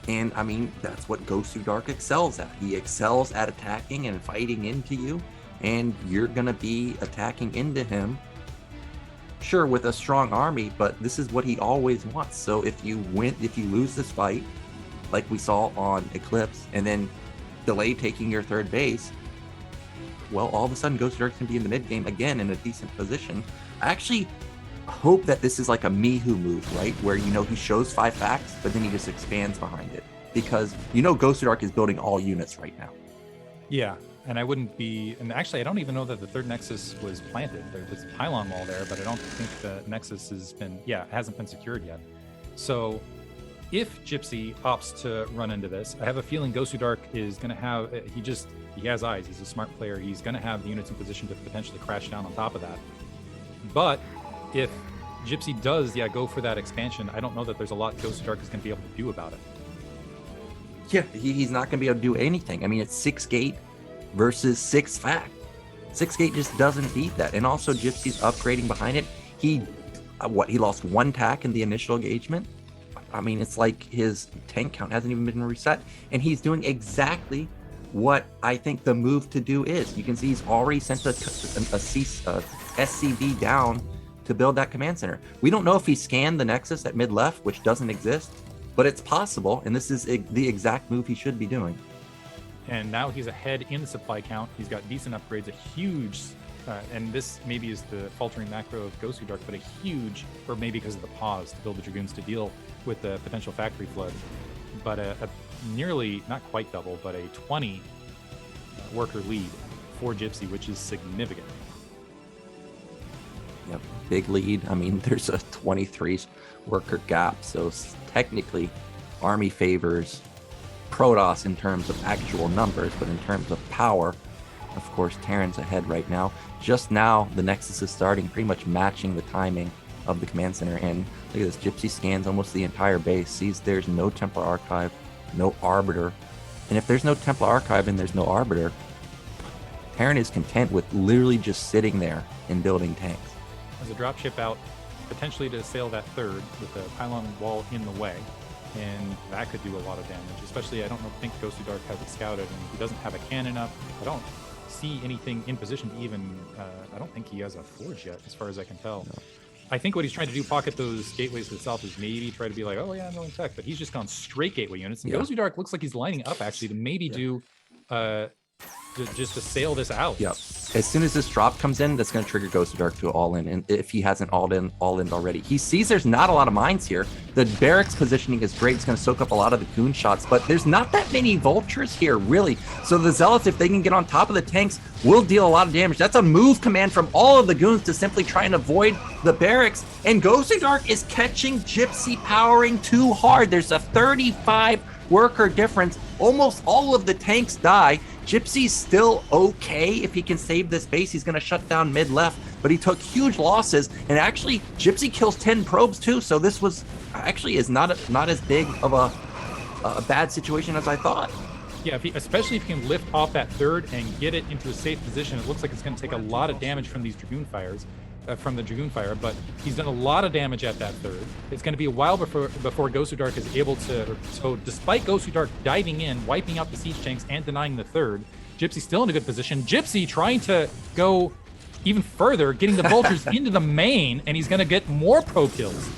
And I mean, that's what Gosudark excels at. He excels at attacking and fighting into you, and you're going to be attacking into him. Sure, with a strong army, but this is what he always wants. So if you lose this fight, like we saw on Eclipse, and then delay taking your third base, well, all of a sudden Gosudark can be in the mid game again in a decent position. I actually hope that this is like a Mihu move, right? Where, you know, he shows 5 facts, but then he just expands behind it. Because, you know, Gosudark is building all units right now. Yeah, and I wouldn't be, and actually I don't even know that the third Nexus was planted. There's a pylon wall there, but I don't think the Nexus hasn't been secured yet. So if Gypsy opts to run into this, I have a feeling Gosudark is going to have, he has eyes, he's a smart player, he's going to have the units in position to potentially crash down on top of that. But if Gypsy does, go for that expansion, I don't know that there's a lot Gosudark is going to be able to do about it. Yeah, he's not going to be able to do anything. I mean, it's 6 gate versus 6 fact. 6 gate just doesn't beat that. And also Gypsy's upgrading behind it. He lost 1 tack in the initial engagement. I mean, it's like his tank count hasn't even been reset, and he's doing exactly what I think the move to do is. You can see he's already sent a SCV down to build that command center. We don't know if he scanned the Nexus at mid left, which doesn't exist, but it's possible, and this is the exact move he should be doing. And now he's ahead in the supply count. He's got decent upgrades, a huge, and this maybe is the faltering macro of Gosudark, but a huge, or maybe because of the pause to build the Dragoons to deal with the potential factory flood. But a nearly, not quite double, but a 20 worker lead for Gypsy, which is significant. Yep, big lead. I mean, there's a 23 worker gap, so technically army favors Protoss in terms of actual numbers, but in terms of power, of course, Terran's ahead right now. Just now, the Nexus is starting, pretty much matching the timing of the command center. And look at this, Gypsy scans almost the entire base, sees there's no Templar Archive, no Arbiter. And if there's no Templar Archive and there's no Arbiter, Terran is content with literally just sitting there and building tanks. There's a dropship out, potentially to sail that third with the pylon wall in the way, and that could do a lot of damage. Especially, I don't think Gosudark has it scouted, and he doesn't have a cannon up. I don't see anything in position to even. I don't think he has a forge yet, as far as I can tell. No. I think what he's trying to do, pocket those gateways to the south, is maybe try to be like, oh yeah, I'm going tech, but he's just gone straight gateway units. And Gosudark looks like he's lining up actually to maybe do. Just to sail this out. Yep. As soon as this drop comes in, that's going to trigger Gosudark to all in. And if he hasn't all in already, he sees there's not a lot of mines here. The barracks positioning is great. It's going to soak up a lot of the goon shots, but there's not that many vultures here, really. So the zealots, if they can get on top of the tanks, will deal a lot of damage. That's a move command from all of the goons to simply try and avoid the barracks. And Gosudark is catching Gypsy powering too hard. There's a 35 worker difference. Almost all of the tanks die. Gypsy's still okay if he can save this base. He's going to shut down mid left, but he took huge losses. And actually, Gypsy kills 10 probes too. So this was actually not as big of a bad situation as I thought. Yeah, especially if he can lift off that third and get it into a safe position. It looks like it's going to take a lot of damage from these Dragoon fires. From the Dragoon fire, but he's done a lot of damage at that third. It's going to be a while before Gosudark is able to. So despite Gosudark diving in, wiping out the siege tanks, and denying the third, Gypsy's still in a good position. Gypsy trying to go even further, getting the vultures into the main, and he's going to get more pro kills.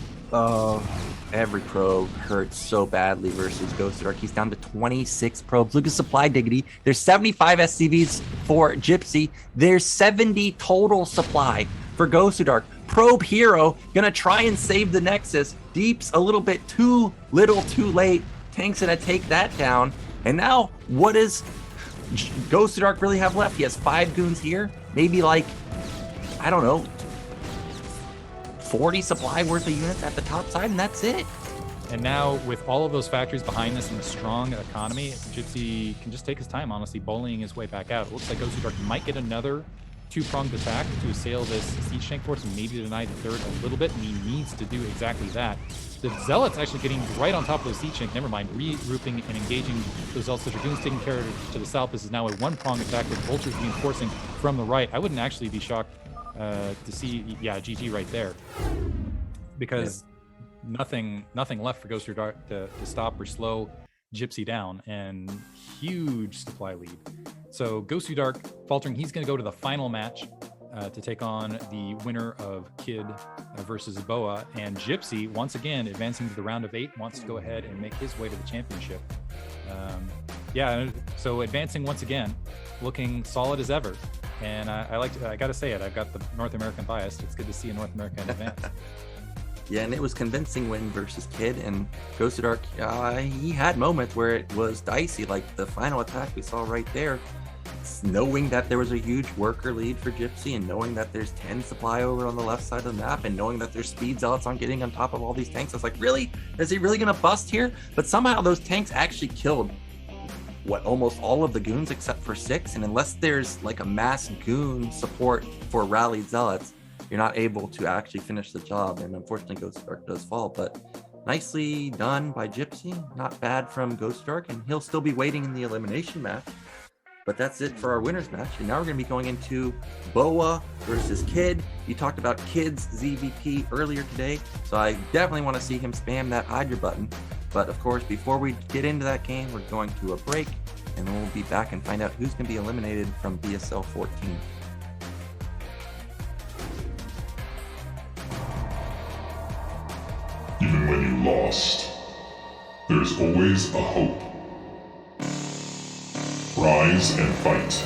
every probe hurts so badly versus Gosudark. He's down to 26 probes. Look at supply dignity. There's 75 SCVs for Gypsy. There's 70 total supply for Gosudark. Probe Hero gonna try and save the Nexus. Deep's a little bit too little too late. Tank's gonna take that down. And now, what does Gosudark really have left? He has 5 goons here. Maybe like, I don't know, 40 supply worth of units at the top side, and that's it. And now, with all of those factories behind this and the strong economy, Gypsy can just take his time, honestly, bullying his way back out. It looks like Gosudark might get another two-pronged attack to assail this siege tank force and maybe deny the third a little bit, and he needs to do exactly that. The Zealots actually getting right on top of those siege tank, never mind, regrouping and engaging those Zealots. The Dragoons taking care of to the south. This is now a one-pronged attack with Vultures reinforcing from the right. I wouldn't actually be shocked to see, yeah, GG right there. Because nothing left for Gosudark to stop or slow Gypsy down, and huge supply lead. So Gosudark faltering, he's going to go to the final match to take on the winner of Kid versus BoA, and Gypsy, once again, advancing to the round of 8, wants to go ahead and make his way to the championship. Yeah, so advancing once again, looking solid as ever. And I got to say it, I've got the North American bias. It's good to see a North American advance. Yeah, and it was convincing win versus Kid, and Gosudark, he had moments where it was dicey, like the final attack we saw right there. Knowing that there was a huge worker lead for Gypsy, and knowing that there's 10 supply over on the left side of the map, and knowing that there's speed zealots on getting on top of all these tanks, I was like, really? Is he really gonna bust here? But somehow those tanks actually killed almost all of the goons except for 6, and unless there's like a mass goon support for rallied zealots, you're not able to actually finish the job, and unfortunately Gosudark does fall, but nicely done by Gypsy. Not bad from Gosudark, and he'll still be waiting in the elimination match. But that's it for our winners match, and now we're going to be going into BoA versus Kid. You talked about Kid's ZVP earlier today, so I definitely want to see him spam that Hydra button. But of course, before we get into that game, we're going to a break, and then we'll be back and find out who's going to be eliminated from BSL14. Even when you lost, there's always a hope. Rise and fight.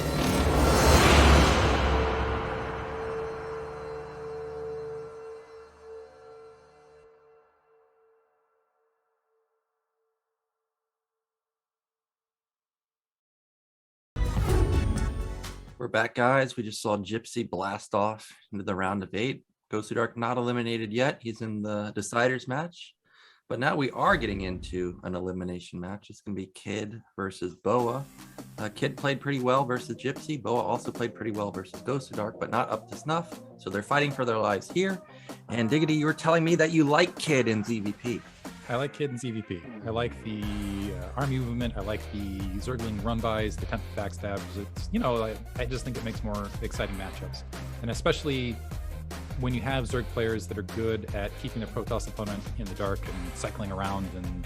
We're back, guys. We just saw Gypsy blast off into the round of 8. Gosudark not eliminated yet. He's in the deciders match. But now we are getting into an elimination match. It's going to be Kid versus BoA. Kid played pretty well versus Gypsy. BoA also played pretty well versus Gosudark, but not up to snuff. So they're fighting for their lives here. And Diggity, you were telling me that you like Kid in ZVP. I like Kid in ZVP. I like the army movement. I like the Zergling run-bys, the temp backstabs. It's, you know, I just think it makes more exciting matchups. And especially when you have Zerg players that are good at keeping their Protoss opponent in the dark and cycling around and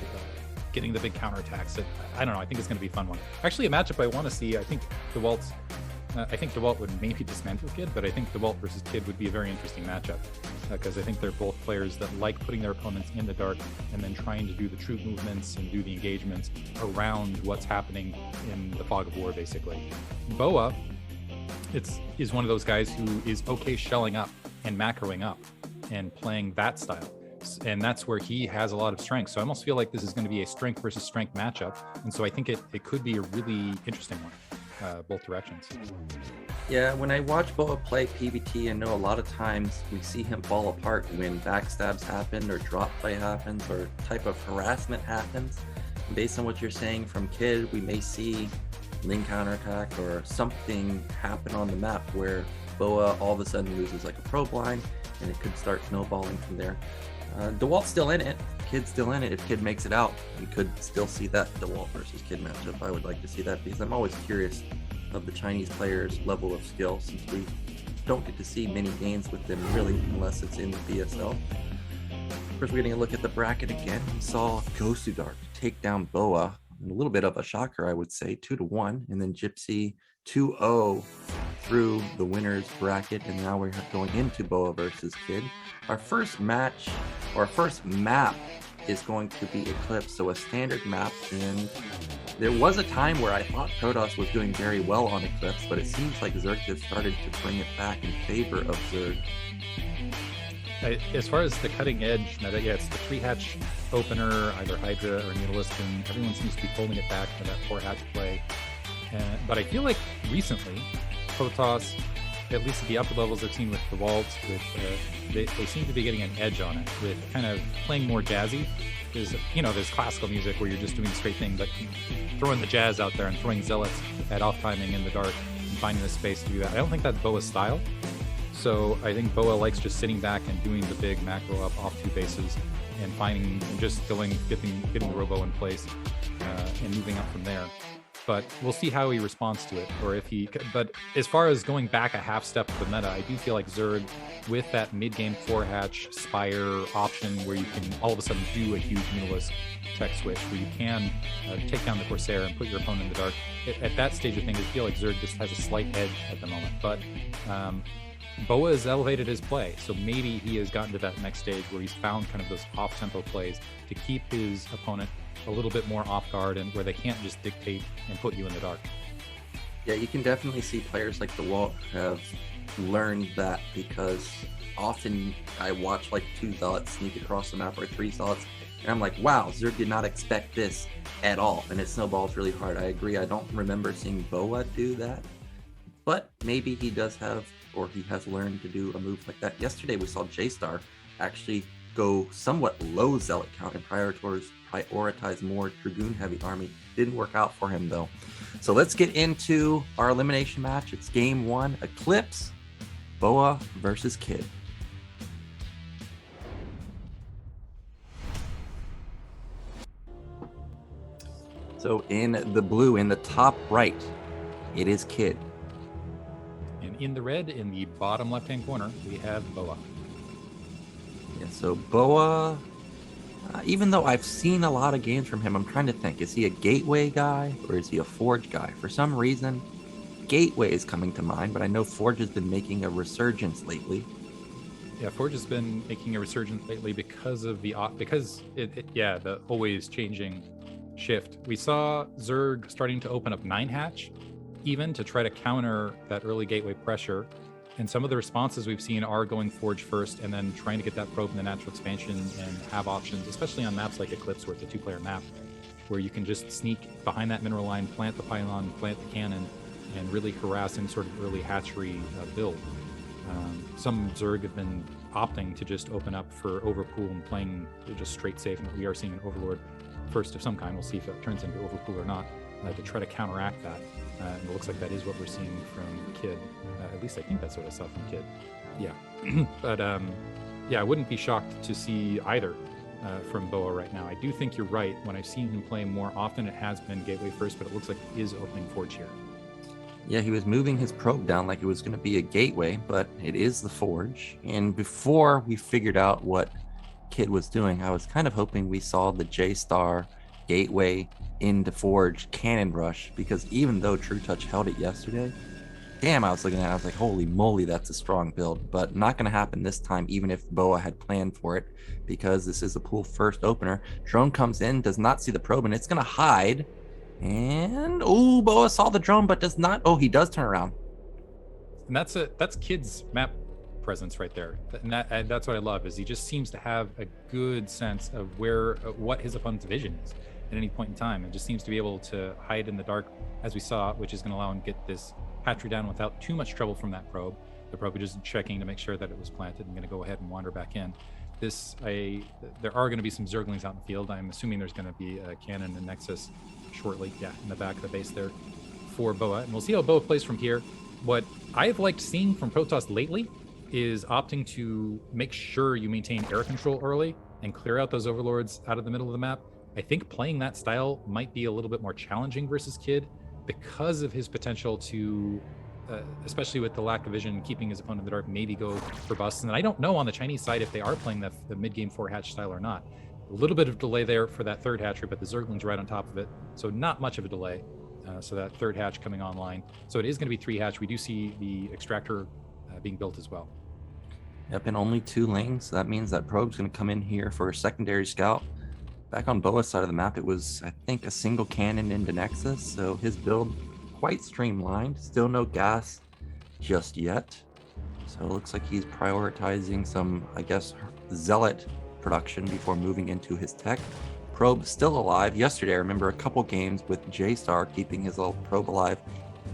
getting the big counterattacks. I don't know. I think it's going to be a fun one. Actually, a matchup I want to see. I think DeWalt would maybe dismantle Kid, but I think DeWalt versus Kid would be a very interesting matchup because I think they're both players that like putting their opponents in the dark and then trying to do the troop movements and do the engagements around what's happening in the fog of war, basically. BoA is one of those guys who is okay shelling up and macroing up and playing that style. And that's where he has a lot of strength. So I almost feel like this is going to be a strength versus strength matchup. And so I think it could be a really interesting one, both directions. Yeah, when I watch BoA play PvT, I know a lot of times we see him fall apart when backstabs happen or drop play happens or type of harassment happens. And based on what you're saying from Kid, we may see link counterattack or something happen on the map where BoA all of a sudden loses like a probe line, and it could start snowballing from there. DeWalt's still in it. Kid's still in it. If Kid makes it out, we could still see that DeWalt versus Kid matchup. I would like to see that because I'm always curious of the Chinese players' level of skill, since we don't get to see many games with them really unless it's in the BSL. Of course, we're going to look at the bracket again. We saw Gosudark take down BoA. A little bit of a shocker, I would say, 2-1, and then Gypsy 2-0 through the winners bracket, and now we're going into BoA versus Kid. Our first match, or our first map is going to be Eclipse, so a standard map. And there was a time where I thought Protoss was doing very well on Eclipse, but it seems like Zerg have started to bring it back in favor of Zerg. As far as the cutting edge meta, yeah, it's the 3-hatch opener, either Hydra or medalist, and everyone seems to be pulling it back for that 4-hatch play. But I feel like recently, Protoss, at least at the upper levels I've seen with the Waltz, they seem to be getting an edge on it with kind of playing more jazzy. There's classical music where you're just doing the straight thing, but throwing the jazz out there and throwing zealots at off timing in the dark and finding the space to do that. I don't think that's BoA's style. So I think BoA likes just sitting back and doing the big macro up off 2 bases and finding and just getting the robo in place and moving up from there. But we'll see how he responds to it, or if he. But as far as going back a half step of the meta, I do feel like Zerg, with that mid-game 4-hatch Spire option, where you can all of a sudden do a huge medalist tech switch, where you can take down the Corsair and put your opponent in the dark. At that stage of things, I feel like Zerg just has a slight edge at the moment. But BoA has elevated his play, so maybe he has gotten to that next stage where he's found kind of those off-tempo plays to keep his opponent a little bit more off guard, and where they can't just dictate and put you in the dark. Yeah, you can definitely see players like the Walt have learned that, because often I watch like 2 zealots sneak across the map or 3 zealots, and I'm like, wow, Zerg did not expect this at all, and it snowballs really hard. I agree. I don't remember seeing BoA do that, but maybe he does have, or he has learned to do a move like that. Yesterday we saw J-Star actually go somewhat low zealot count and prioritize more Dragoon heavy army. Didn't work out for him though. So let's get into our elimination match. It's game 1, Eclipse, BoA versus Kid. So in the blue, in the top right, it is Kid. And in the red, in the bottom left-hand corner, we have BoA. Yeah, so BoA, even though I've seen a lot of games from him, I'm trying to think, is he a gateway guy or is he a Forge guy? For some reason, gateway is coming to mind, but I know Forge has been making a resurgence lately. Yeah, Forge has been making a resurgence lately because of the always changing shift. We saw Zerg starting to open up 9-hatch, even to try to counter that early gateway pressure. And some of the responses we've seen are going Forge first and then trying to get that probe in the natural expansion and have options, especially on maps like Eclipse, where it's a 2-player map, where you can just sneak behind that mineral line, plant the pylon, plant the cannon, and really harass any sort of early hatchery build. Some Zerg have been opting to just open up for Overpool and playing just straight safe, and we are seeing an Overlord first of some kind. We'll see if it turns into Overpool or not, to try to counteract that. And it looks like that is what we're seeing from Kid. At least I think that's what I saw from Kid. Yeah. But I wouldn't be shocked to see either from BoA right now. I do think you're right. When I've seen him play more often, it has been gateway first, but it looks like he is opening Forge here. Yeah, he was moving his probe down like it was going to be a gateway, but it is the Forge. And before we figured out what Kid was doing, I was kind of hoping we saw the J-Star gateway into Forge cannon rush, because even though True Touch held it yesterday, damn, I was looking at it, I was like, holy moly, that's a strong build. But not going to happen this time, even if BoA had planned for it, because this is a pool first opener. Drone comes in, does not see the probe, and it's going to hide. And BoA saw the drone, but does not. Oh, he does turn around. And that's Kid's map presence right there, and that's what I love, is he just seems to have a good sense of what his opponent's vision is at any point in time, and just seems to be able to hide in the dark, as we saw, which is going to allow him to get this hatchery down without too much trouble from that probe. The probe is just checking to make sure that it was planted and going to go ahead and wander back in. There are going to be some Zerglings out in the field. I'm assuming there's going to be a cannon and Nexus shortly, in the back of the base there for BoA, and we'll see how BoA plays from here. What I've liked seeing from Protoss lately is opting to make sure you maintain air control early and clear out those overlords out of the middle of the map. I think playing that style might be a little bit more challenging versus Kid, because of his potential to, especially with the lack of vision, keeping his opponent in the dark, maybe go for busts. And I don't know on the Chinese side if they are playing the mid-game 4-hatch style or not. A little bit of delay there for that 3rd hatchery, but the Zergling's right on top of it, so not much of a delay. So that 3rd hatch coming online. So it is going to be 3-hatch. We do see the extractor being built as well. Yep, and only 2 lanes. That means that probe's going to come in here for a secondary scout. Back on BoA's side of the map, it was, I think, a single cannon into Nexus, so his build quite streamlined. Still no gas just yet. So it looks like he's prioritizing some, I guess, zealot production before moving into his tech. Probe still alive. Yesterday, I remember a couple games with J-Star keeping his little probe alive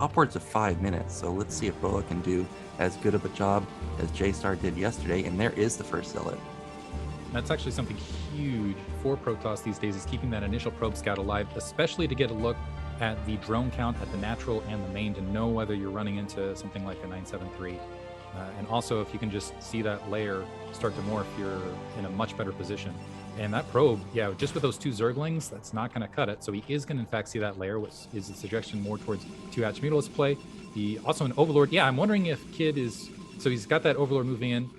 upwards of 5 minutes. So let's see if BoA can do as good of a job as J-Star did yesterday. And there is the first zealot. That's actually something huge for Protoss these days, is keeping that initial probe scout alive, especially to get a look at the drone count at the natural and the main to know whether you're running into something like a 973. And also, if you can just see that layer start to morph, you're in a much better position. And that probe, yeah, just with those 2 Zerglings, that's not going to cut it. So he is going to, in fact, see that layer, which is a suggestion more towards 2-hatch Mutalist play. He also an Overlord. Yeah, I'm wondering if Kid is... So he's got that Overlord moving in.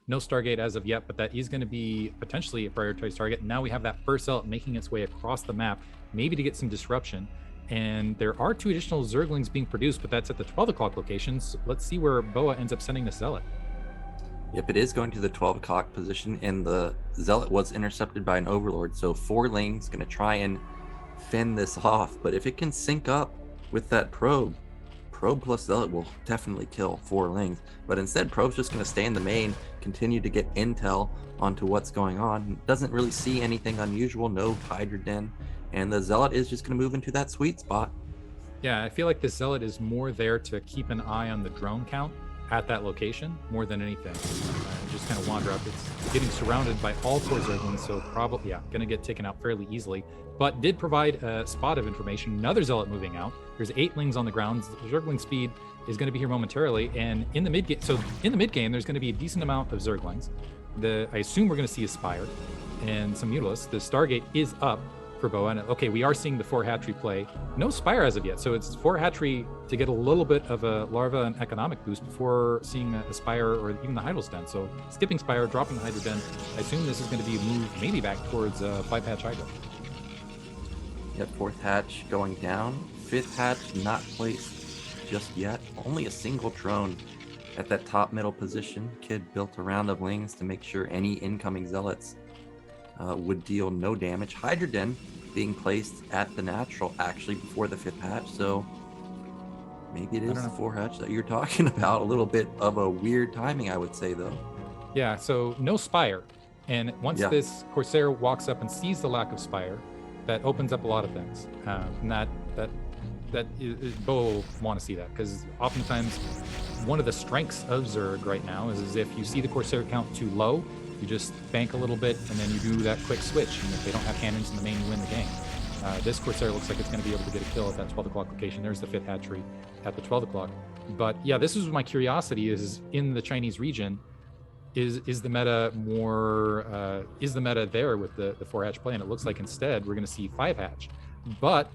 No Stargate as of yet, but that is going to be potentially a prioritized target. Now we have that first zealot making its way across the map, maybe to get some disruption. And there are 2 additional Zerglings being produced, but that's at the 12 o'clock locations. Let's see where BoA ends up sending the zealot. Yep, it is going to the 12 o'clock position, and the zealot was intercepted by an Overlord. So 4 Ling's going to try and fend this off. But if it can sync up with that probe plus zealot will definitely kill 4 Lings. But instead, probe's just going to stay in the main, continue to get intel onto what's going on. Doesn't really see anything unusual, no Hydra Den. And the zealot is just going to move into that sweet spot. Yeah, I feel like the zealot is more there to keep an eye on the drone count at that location more than anything. Just kind of wander up. It's getting surrounded by all 4 Zerglings, so probably, yeah, going to get taken out fairly easily. But did provide a spot of information. Another zealot moving out. There's 8 Lings on the ground. The Zergling speed is going to be here momentarily. And in the mid game, so in the mid game, there's going to be a decent amount of Zerglings. I assume we're going to see a Spire and some Mutalists. The Stargate is up for BoA. And okay, we are seeing the 4 hatchery play. No Spire as of yet, so it's 4 hatchery to get a little bit of a larva and economic boost before seeing a Spire or even the Hydra's Den. So skipping Spire, dropping the Hydra Den. I assume this is going to be a move maybe back towards 5 hatch Hydra. Yep, 4th hatch going down. 5th hatch not placed just yet. Only a single drone at that top middle position. Kid built a round of Lings to make sure any incoming zealots would deal no damage. Hydra Den being placed at the natural actually before the 5th hatch, so maybe it is the 4 hatch that you're talking about. A little bit of a weird timing, I would say, though. Yeah, so no Spire. And once this Corsair walks up and sees the lack of Spire, that opens up a lot of things. And that BoA will want to see that, because oftentimes one of the strengths of Zerg right now is if you see the Corsair count too low, you just bank a little bit and then you do that quick switch. And if they don't have cannons in the main, you win the game. This Corsair looks like it's going to be able to get a kill at that 12 o'clock location. There's the 5th hatchery at the 12 o'clock. But yeah, this is my curiosity is in the Chinese region. Is the meta more is the meta there with the 4 hatch play? And it looks like instead we're going to see 5 hatch. But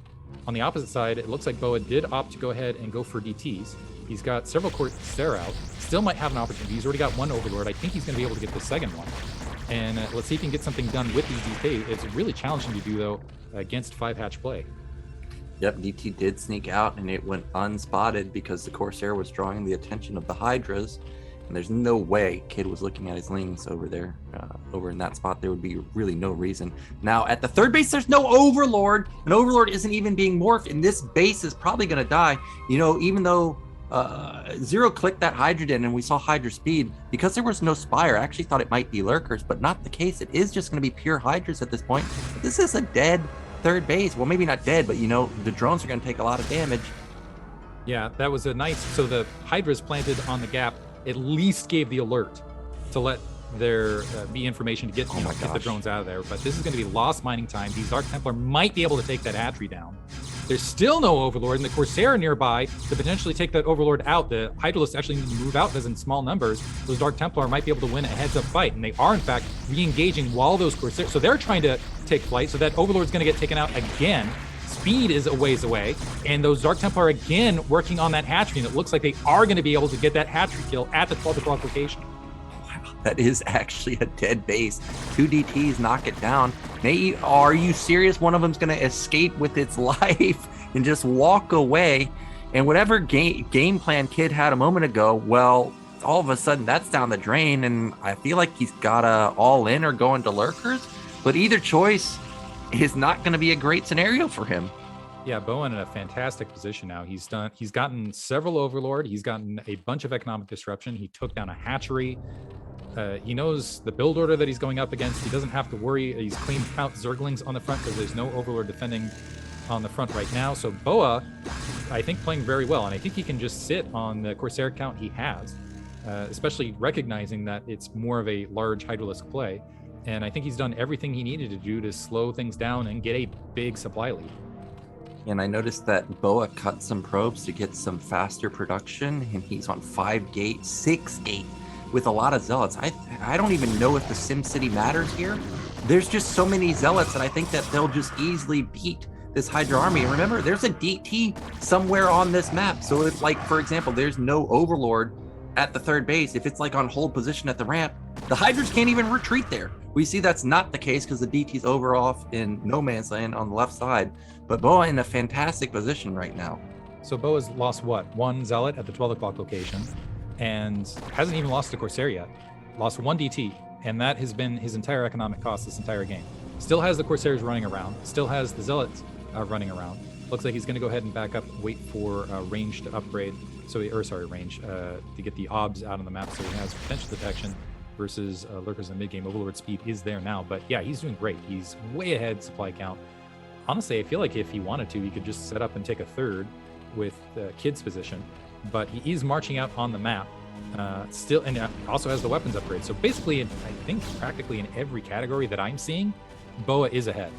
on the opposite side, it looks like BoA did opt to go ahead and go for DTs. He's got several Corsair out. Still might have an opportunity. He's already got 1 Overlord. I think he's going to be able to get the second one. And let's see if he can get something done with these DTs. It's really challenging to do, though, against 5 hatch play. Yep, DT did sneak out, and it went unspotted because the Corsair was drawing the attention of the Hydras. And there's no way Kid was looking at his Lings over there, over in that spot. There would be really no reason. Now, at the 3rd base, there's no Overlord. An Overlord isn't even being morphed, and this base is probably going to die. You know, even though Zero clicked that Hydra Den and we saw Hydra speed, because there was no Spire, I actually thought it might be Lurkers, but not the case. It is just going to be pure Hydras at this point. This is a dead 3rd base. Well, maybe not dead, but, you know, the drones are going to take a lot of damage. Yeah, that was a nice... So the Hydras planted on the gap at least gave the alert to let there be information to get, get the drones out of there. But this is going to be lost mining time. These Dark Templar might be able to take that hatchery down. There's still no Overlord, and the Corsair nearby to potentially take that Overlord out. The Hydralists actually need to move out because in small numbers, those Dark Templar might be able to win a heads-up fight, and they are, in fact, re-engaging while those Corsair... So they're trying to take flight, so that Overlord's going to get taken out again. Speed is a ways away, and those Dark Templar again working on that hatchery, and it looks like they are going to be able to get that hatchery kill at the 12 o'clock location. Wow, that is actually a dead base. 2 DTs knock it down. Are you serious? One of them's going to escape with its life and just walk away, and whatever game plan Kid had a moment ago, well, all of a sudden that's down the drain, and I feel like he's got to all in or go into Lurkers. But either choice is not going to be a great scenario for him. Yeah, BoA in a fantastic position now. He's gotten several Overlord. He's gotten a bunch of economic disruption. He took down a hatchery. He knows the build order that he's going up against. He doesn't have to worry. He's cleaned out Zerglings on the front because there's no Overlord defending on the front right now. So BoA, I think, playing very well. And I think he can just sit on the Corsair count he has, especially recognizing that it's more of a large Hydralisk play. And I think he's done everything he needed to do to slow things down and get a big supply lead. And I noticed that BoA cut some probes to get some faster production, and he's on 5 gate, 6 gate with a lot of zealots. I don't even know if the SimCity matters here. There's just so many zealots, and I think that they'll just easily beat this Hydra army. And remember, there's a DT somewhere on this map. So if, like, for example, there's no Overlord at the 3rd base, if it's like on hold position at the ramp, the Hydras can't even retreat there. We see that's not the case because the DT's over off in no man's land on the left side. But BoA in a fantastic position right now. So BoA's lost what? 1 zealot at the 12 o'clock location and hasn't even lost to Corsair yet. Lost 1 DT, and that has been his entire economic cost this entire game. Still has the Corsairs running around, still has the zealots running around. Looks like he's going to go ahead and back up, wait for range to upgrade. Range to get the obs out on the map so he has potential detection versus lurkers in the mid game. Overlord speed is there now, but yeah, he's doing great. He's way ahead supply count. Honestly, I feel like if he wanted to, he could just set up and take a 3rd with Kid's position, but he is marching out on the map still, and also has the weapons upgrade. So basically, I think practically in every category that I'm seeing, BoA is ahead.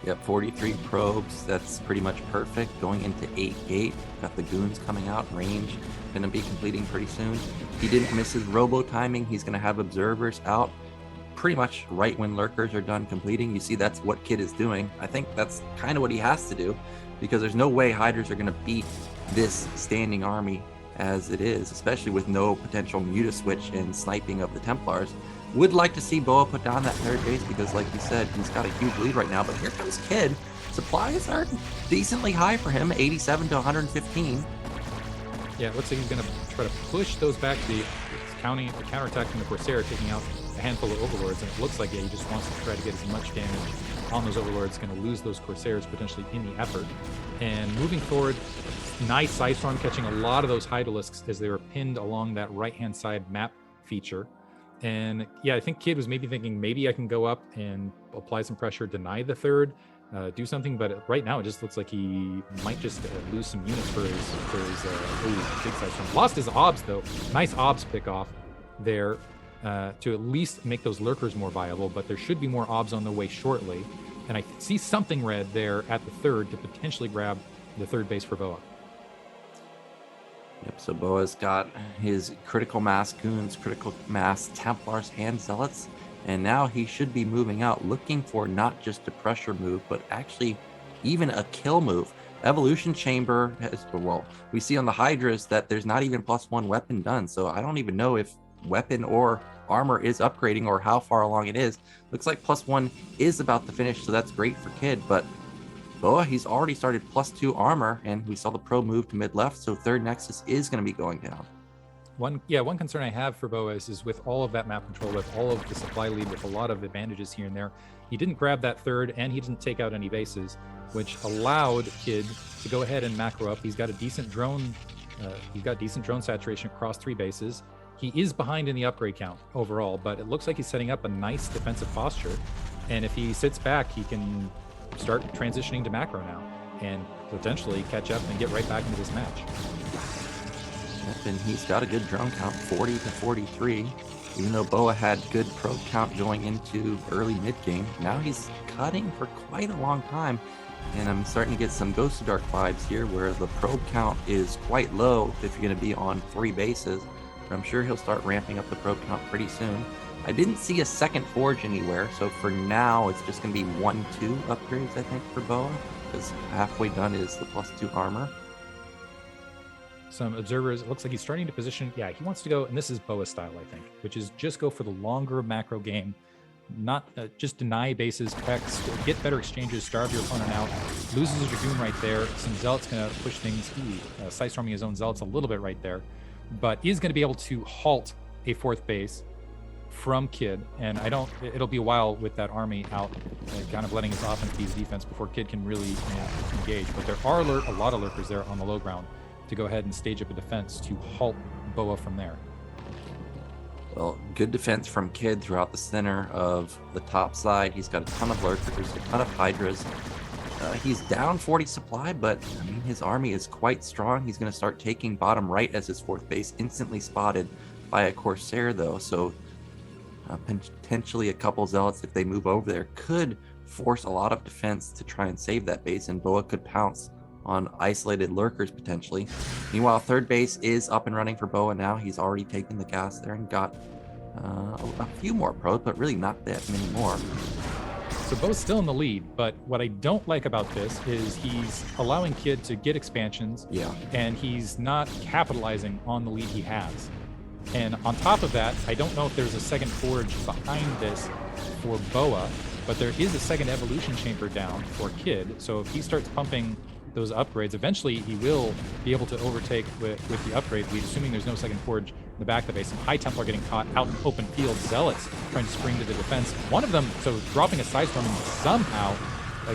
Yep, 43 probes. That's pretty much perfect. Going into 8 gate. Got the goons coming out. Range going to be completing pretty soon. He didn't miss his robo timing. He's going to have observers out pretty much right when lurkers are done completing. You see, that's what Kid is doing. I think that's kind of what he has to do because there's no way Hydras are going to beat this standing army as it is, especially with no potential muta-switch and sniping of the Templars. Would like to see BoA put down that 3rd base because, like you said, he's got a huge lead right now. But here comes Kid. Supplies are decently high for him, 87 to 115. Yeah, it looks like he's going to try to push those back. The counterattack from the Corsair, taking out a handful of Overlords. And it looks like he just wants to try to get as much damage on those Overlords. Going to lose those Corsairs potentially in the effort. And moving forward, nice Side Storm catching a lot of those Hydralisks as they were pinned along that right-hand side map feature. And yeah, I think Kid was maybe thinking maybe I can go up and apply some pressure, deny the 3rd, do something. But right now it just looks like he might just lose some units for his big Side Storm. Lost his obs though. Nice obs pick off there to at least make those lurkers more viable. But there should be more obs on the way shortly. And I see something red there at the 3rd to potentially grab the 3rd base for BoA. Yep, so BoA's got his critical mass goons, critical mass Templars, and Zealots, and now he should be moving out, looking for not just a pressure move, but actually even a kill move. Evolution Chamber has, well, we see on the Hydras that there's not even +1 weapon done, so I don't even know if weapon or armor is upgrading or how far along it is. Looks like +1 is about to finish, so that's great for Kid, but BoA, he's already started +2 armor, and we saw the pro move to mid left, so 3rd Nexus is going to be going down. One concern I have for BoA is with all of that map control, with all of the supply lead, with a lot of advantages here and there, he didn't grab that 3rd, and he didn't take out any bases, which allowed Kid to go ahead and macro up. He's got a decent drone, saturation across 3 bases. He is behind in the upgrade count overall, but it looks like he's setting up a nice defensive posture, and if he sits back, he can start transitioning to macro now and potentially catch up and get right back into this match. Yep, and he's got a good drone count, 40 to 43. Even though BoA had good probe count going into early mid game, now he's cutting for quite a long time. And I'm starting to get some Gosudark vibes here where the probe count is quite low if you're going to be on 3 bases. But I'm sure he'll start ramping up the probe count pretty soon. I didn't see a second forge anywhere, so for now it's just going to be 1-2 upgrades, I think, for BoA, because halfway done is the +2 armor. Some observers, it looks like he's starting to position, yeah, he wants to go, and this is BoA style, I think, which is just go for the longer macro game, not just deny bases, pecs, get better exchanges, starve your opponent out, loses his Dragoon right there, some Zealots going to push things, Side Storming his own Zealots a little bit right there, but is going to be able to halt a 4th base from Kid, and it'll be a while with that army out, kind of letting his offense be his defense before Kid can really engage. But there are a lot of lurkers there on the low ground to go ahead and stage up a defense to halt BoA from there. Well, good defense from Kid throughout the center of the top side. He's got a ton of lurkers, a ton of hydras. He's down 40 supply, but I mean, his army is quite strong. He's going to start taking bottom right as his fourth base, instantly spotted by a Corsair, though. So potentially a couple zealots, if they move over there, could force a lot of defense to try and save that base, and BoA could pounce on isolated lurkers potentially. Meanwhile, third base is up and running for BoA now. He's already taken the gas there and got a few more pros, but really not that many more. So BoA's still in the lead, but what I don't like about this is he's allowing Kid to get expansions, and he's not capitalizing on the lead he has. And on top of that, I don't know if there's a second forge behind this for BoA, but there is a second evolution chamber down for Kid. So if he starts pumping those upgrades, eventually he will be able to overtake with the upgrade lead, assuming there's no second forge in the back of the base. Some High Templar getting caught out in open field. Zealots trying to spring to the defense. One of them, so dropping a Sidestorm and somehow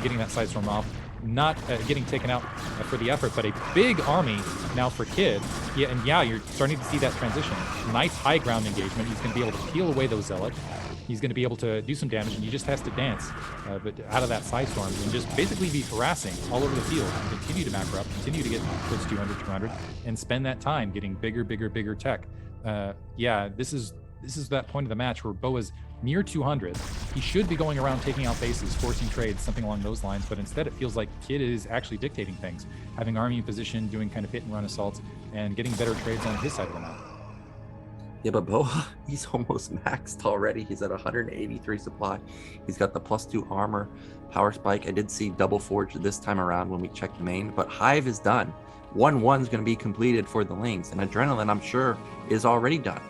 getting that Sidestorm off, not getting taken out for the effort, but a big army now for Kid. Yeah, you're starting to see that transition. Nice high ground engagement. He's going to be able to peel away those Zealots. He's going to be able to do some damage, and he just has to dance but out of that Sidestorm and just basically be harassing all over the field and continue to macro up, continue to get towards 200, and spend that time getting bigger tech. This is that point of the match where BoA's near 200. He should be going around taking out bases, forcing trades, something along those lines, but instead it feels like Kid is actually dictating things, having army in position, doing kind of hit and run assaults, and getting better trades on his side of the map. Yeah, but BoA, he's almost maxed already. He's at 183 supply. He's got the +2 armor, power spike. I did see double forge this time around when we checked the main, but Hive is done. 1-1 is going to be completed for the Lings, and Adrenaline, I'm sure, is already done.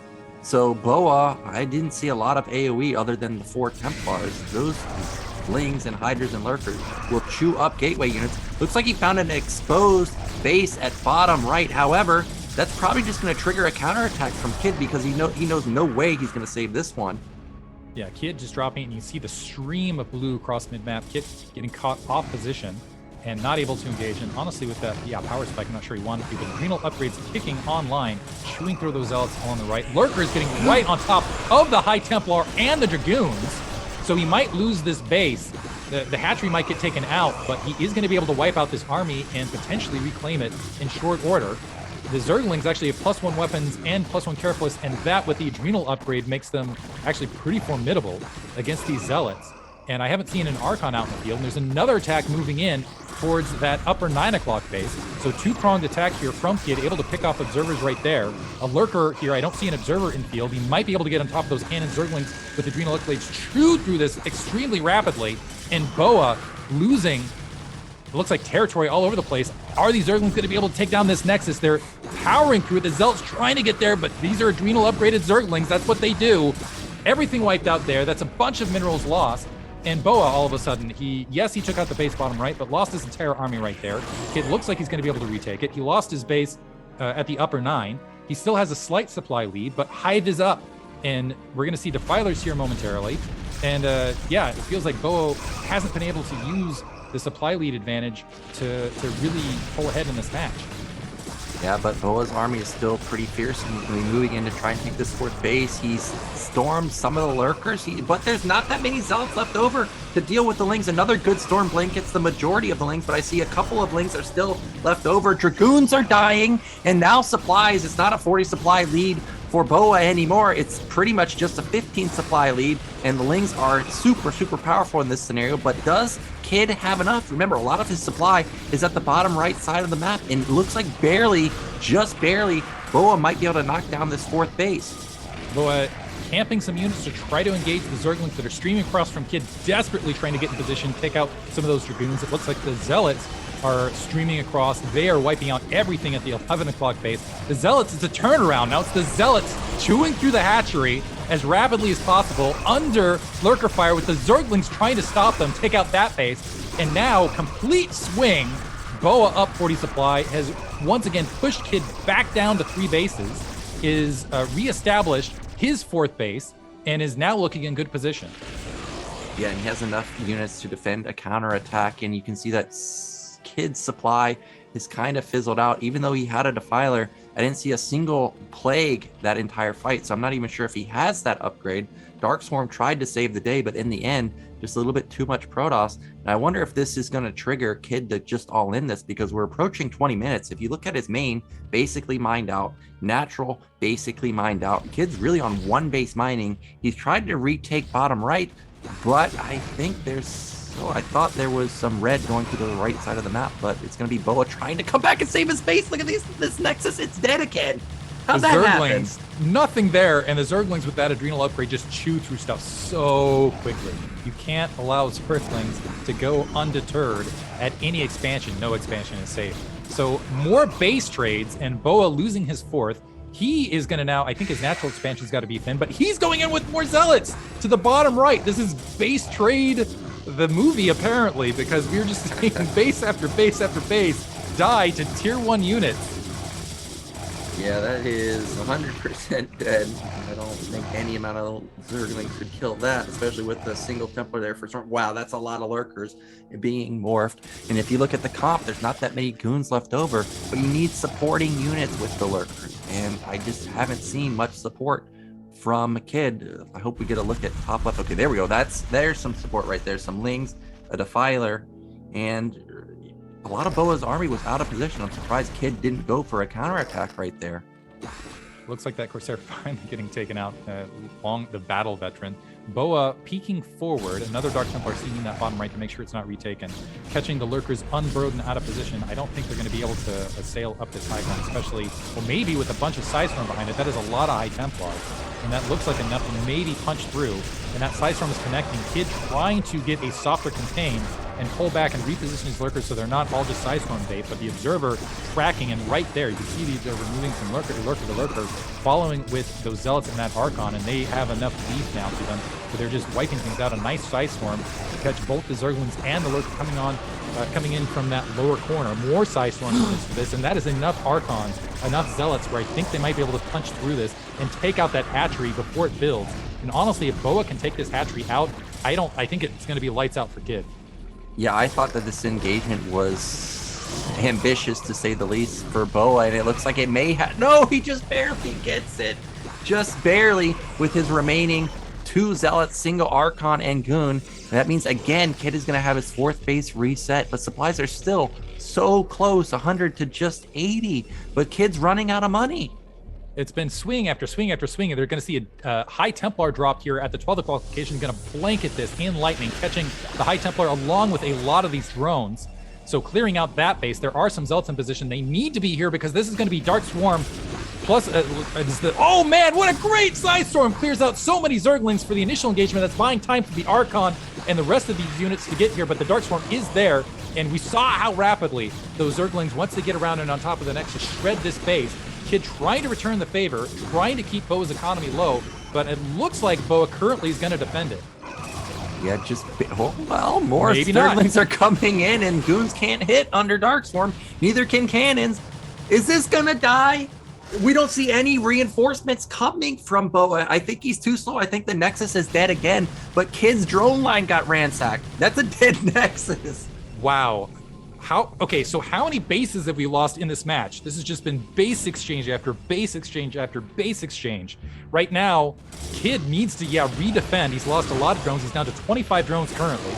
So BoA, I didn't see a lot of AoE other than the 4 Templars. Those Lings and Hydras and Lurkers will chew up gateway units. Looks like he found an exposed base at bottom right. However, that's probably just going to trigger a counterattack from Kid because he knows no way he's going to save this one. Yeah, Kid just dropping, and you see the stream of blue across mid-map. Kid getting caught off position and not able to engage. And honestly, with that, power spike, I'm not sure he wanted to. But adrenal upgrades kicking online, chewing through those zealots on the right. Lurkers getting right on top of the High Templar and the Dragoons. So he might lose this base. The hatchery might get taken out, but he is going to be able to wipe out this army and potentially reclaim it in short order. The Zerglings actually have +1 weapons and +1 Carefulness, and that with the Adrenal upgrade makes them actually pretty formidable against these Zealots. And I haven't seen an Archon out in the field, and there's another attack moving in towards that upper 9 o'clock base. So two-pronged attack here from Kid, able to pick off observers right there. A Lurker here, I don't see an observer in field. He might be able to get on top of those cannon Zerglings with Adrenal upgrades, chew through this extremely rapidly, and BoA losing, it looks like, territory all over the place. Are these Zerglings going to be able to take down this Nexus? They're powering through it. The Zealots trying to get there, but these are Adrenal upgraded Zerglings. That's what they do. Everything wiped out there. That's a bunch of minerals lost. And BoA, all of a sudden, he took out the base bottom right, but lost his entire army right there. It looks like he's going to be able to retake it. He lost his base at the upper 9. He still has a slight supply lead, but Hive is up. And we're going to see Defilers here momentarily. And it feels like BoA hasn't been able to use the supply lead advantage to really pull ahead in this match. Yeah, but BoA's army is still pretty fierce and moving in to try and take this fourth base. He's stormed some of the Lurkers, but there's not that many Zealots left over to deal with the Lings. Another good storm blankets the majority of the Lings, but I see a couple of Lings are still left over. Dragoons are dying, and now supplies. It's not a 40 supply lead for BoA anymore. It's pretty much just a 15 supply lead, and the Lings are super, super powerful in this scenario, but does Kid have enough? Remember, a lot of his supply is at the bottom right side of the map, and it looks like barely, just barely, BoA might be able to knock down this fourth base. BoA camping some units to try to engage the Zerglings that are streaming across from Kid, desperately trying to get in position, take out some of those Dragoons. It looks like the Zealots are streaming across. They are wiping out everything at the 11 o'clock base. The Zealots, it's a turnaround. Now it's the Zealots chewing through the hatchery as rapidly as possible under Lurker fire, with the Zerglings trying to stop them, take out that base. And now, complete swing. BoA up 40 supply, has once again pushed Kid back down to 3 bases, is reestablished his 4th base, and is now looking in good position. Yeah, and he has enough units to defend a counterattack, and you can see that Kid's supply is kind of fizzled out. Even though he had a Defiler, I didn't see a single plague that entire fight, so I'm not even sure if he has that upgrade. Dark Swarm tried to save the day, but in the end, just a little bit too much Protoss. And I wonder if this is going to trigger Kid to just all in this, because we're approaching 20 minutes. If you look at his main, basically mined out. Natural, basically mined out. Kid's really on one base mining. He's tried to retake bottom right, but I think I thought there was some red going to the right side of the map, but it's going to be BoA trying to come back and save his base. Look at this Nexus, it's dead again. How'd that happen? Nothing there, and the Zerglings with that Adrenal upgrade just chew through stuff so quickly. You can't allow Zerglings to go undeterred at any expansion. No expansion is safe. So more base trades, and BoA losing his 4th. He is going to now, I think his natural expansion's got to be thin, but he's going in with more Zealots to the bottom right. This is base trade, the movie, apparently, because we're just seeing base after base after base die to tier 1 units. Yeah, that is 100% dead. I don't think any amount of Zerglings could kill that, especially with the single Templar there for Storm. Wow, that's a lot of Lurkers being morphed. And if you look at the comp, there's not that many Goons left over, but you need supporting units with the Lurkers. And I just haven't seen much support from Kid. I hope we get a look at top left. Okay, there we go. There's some support right there. Some Lings, a Defiler, and a lot of BoA's army was out of position. I'm surprised Kid didn't go for a counterattack right there. Looks like that Corsair finally getting taken out. The battle veteran. BoA peeking forward. Another Dark Templar seeing that bottom right to make sure it's not retaken. Catching the Lurkers unburdened out of position. I don't think they're going to be able to sail up this high ground, especially, well, maybe with a bunch of Sidestorm behind it. That is a lot of High Templars. And that looks like enough to maybe punch through. And that Sidestorm is connecting. Kid trying to get a softer contain and pull back and reposition his Lurkers so they're not all just Sidestorm bait, but the Observer tracking, and right there, you can see the Observer moving from Lurker to Lurker to Lurker, following with those Zealots and that Archon, and they have enough beef now to them, so they're just wiping things out. A nice Sidestorm to catch both the Zerglings and the Lurker coming in from that lower corner. More Sidestorm units for this, and that is enough Archons, enough Zealots where I think they might be able to punch through this and take out that hatchery before it builds. And honestly, if BoA can take this hatchery out, I think it's going to be lights out for Kid. Yeah, I thought that this engagement was ambitious, to say the least, for BoA, and it looks like it may have... No, he just barely gets it. Just barely, with his remaining 2 Zealots, single Archon, and Goon. And that means, again, Kid is going to have his 4th base reset, but supplies are still so close, 100 to just 80. But Kid's running out of money. It's been swing after swing after swing, and they're going to see a High Templar drop here at the 12th qualification, going to blanket this in lightning, catching the High Templar along with a lot of these drones. So clearing out that base. There are some Zealots in position. They need to be here because this is going to be Dark Swarm plus oh man, what a great Sidestorm! Clears out so many Zerglings for the initial engagement. That's buying time for the Archon and the rest of these units to get here, but the Dark Swarm is there, and we saw how rapidly those Zerglings, once they get around and on top of the Nexus, shred this base. Kid trying to return the favor, trying to keep BoA's economy low, but it looks like BoA currently is going to defend it. Yeah, well, more Zerglings are coming in, and Goons can't hit under Dark Swarm. Neither can Cannons. Is this going to die? We don't see any reinforcements coming from BoA. I think he's too slow. I think the Nexus is dead again, but Kid's drone line got ransacked. That's a dead Nexus. Wow. So how many bases have we lost in this match? This has just been base exchange after base exchange after base exchange. Right now, Kid needs to, redefend. He's lost a lot of drones. He's down to 25 drones currently.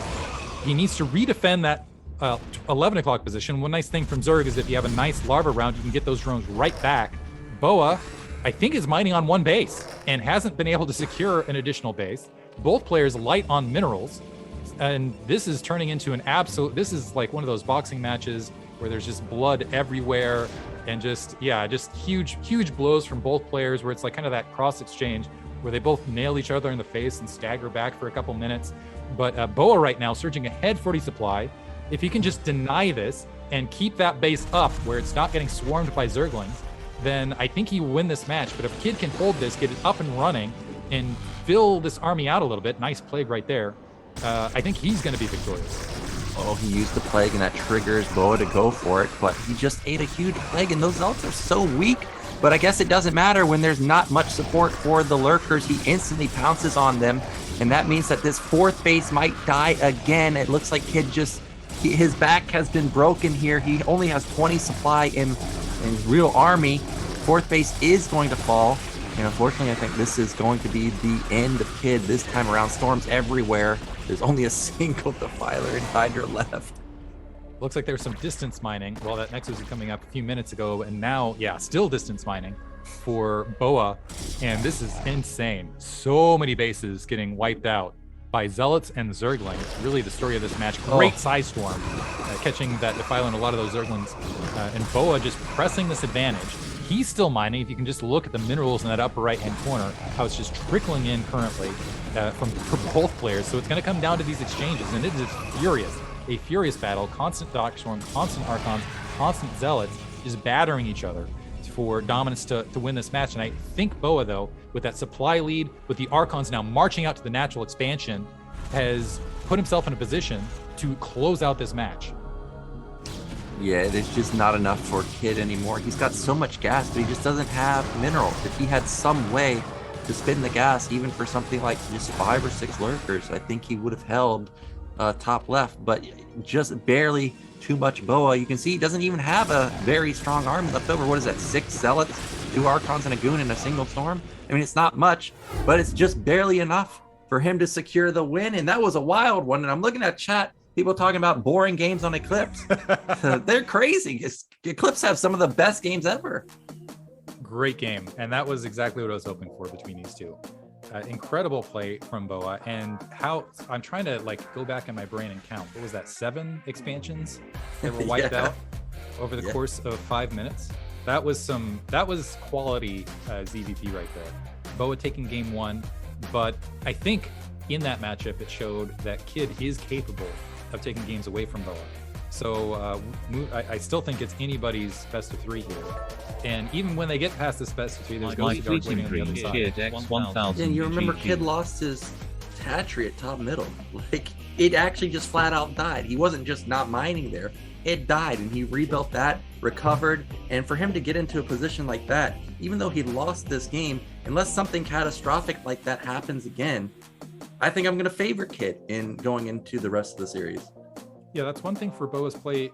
He needs to redefend that 11 o'clock position. One nice thing from Zerg is if you have a nice larva round, you can get those drones right back. BoA, I think, is mining on one base and hasn't been able to secure an additional base. Both players light on minerals. And this is turning into this is like one of those boxing matches where there's just blood everywhere and just huge blows from both players, where it's like kind of that cross exchange where they both nail each other in the face and stagger back for a couple minutes. But BoA right now surging ahead 40 supply. If he can just deny this and keep that base up where it's not getting swarmed by Zerglings, then I think he will win this match. But if Kid can hold this, get it up and running, and fill this army out a little bit, nice plague right there, I think he's going to be victorious. Oh, he used the plague, and that triggers BoA to go for it, but he just ate a huge plague, and those Zealots are so weak. But I guess it doesn't matter when there's not much support for the lurkers. He instantly pounces on them, and that means that this fourth base might die again. It looks like Kid his back has been broken here. He only has 20 supply in real army. Fourth base is going to fall, and unfortunately I think this is going to be the end of Kid this time around. Storms everywhere. There's only a single defiler in Hydra left. Looks like there's some distance mining. Well, that Nexus was coming up a few minutes ago, and now, yeah, still distance mining for BoA, and this is insane. So many bases getting wiped out by Zealots and Zerglings. Really the story of this match. Great Psy Storm, catching that Defiler and a lot of those Zerglings, and BoA just pressing this advantage. He's still mining. If you can just look at the minerals in that upper right-hand corner, how it's just trickling in currently from both players. So it's going to come down to these exchanges, and it is furious. A furious battle, constant Darkstorm, constant Archons, constant Zealots, just battering each other for dominance to win this match. And I think BoA, though, with that supply lead, with the Archons now marching out to the natural expansion, has put himself in a position to close out this match. Yeah, it is just not enough for Kid anymore. He's got so much gas, but he just doesn't have minerals. If he had some way to spin the gas, even for something like just 5 or 6 lurkers, I think he would have held top left, but just barely too much BoA. You can see he doesn't even have a very strong army left over. What is that, 6 Zealots, 2 Archons, and a Goon in a single Storm? I mean, it's not much, but it's just barely enough for him to secure the win, and that was a wild one. And I'm looking at chat, people talking about boring games on Eclipse. They're crazy. Eclipse have some of the best games ever. Great game, and that was exactly what I was hoping for between these two. Incredible play from BoA, and how I'm trying to go back in my brain and count. What was that, 7 expansions that were wiped out over the course of 5 minutes? That was quality ZVP right there. BoA taking game 1, but I think in that matchup it showed that Kid is capable of taking games away from BoA. So I still think it's anybody's best of 3 here. And even when they get past this best of 3, there's Gosudark waiting on the other side. And you remember Kid lost his hatchery at top middle. It actually just flat out died. He wasn't just not mining there. It died, and he rebuilt that, recovered. And for him to get into a position like that, even though he lost this game, unless something catastrophic like that happens again, I think I'm going to favor Kid in going into the rest of the series. Yeah, that's one thing for BoA's play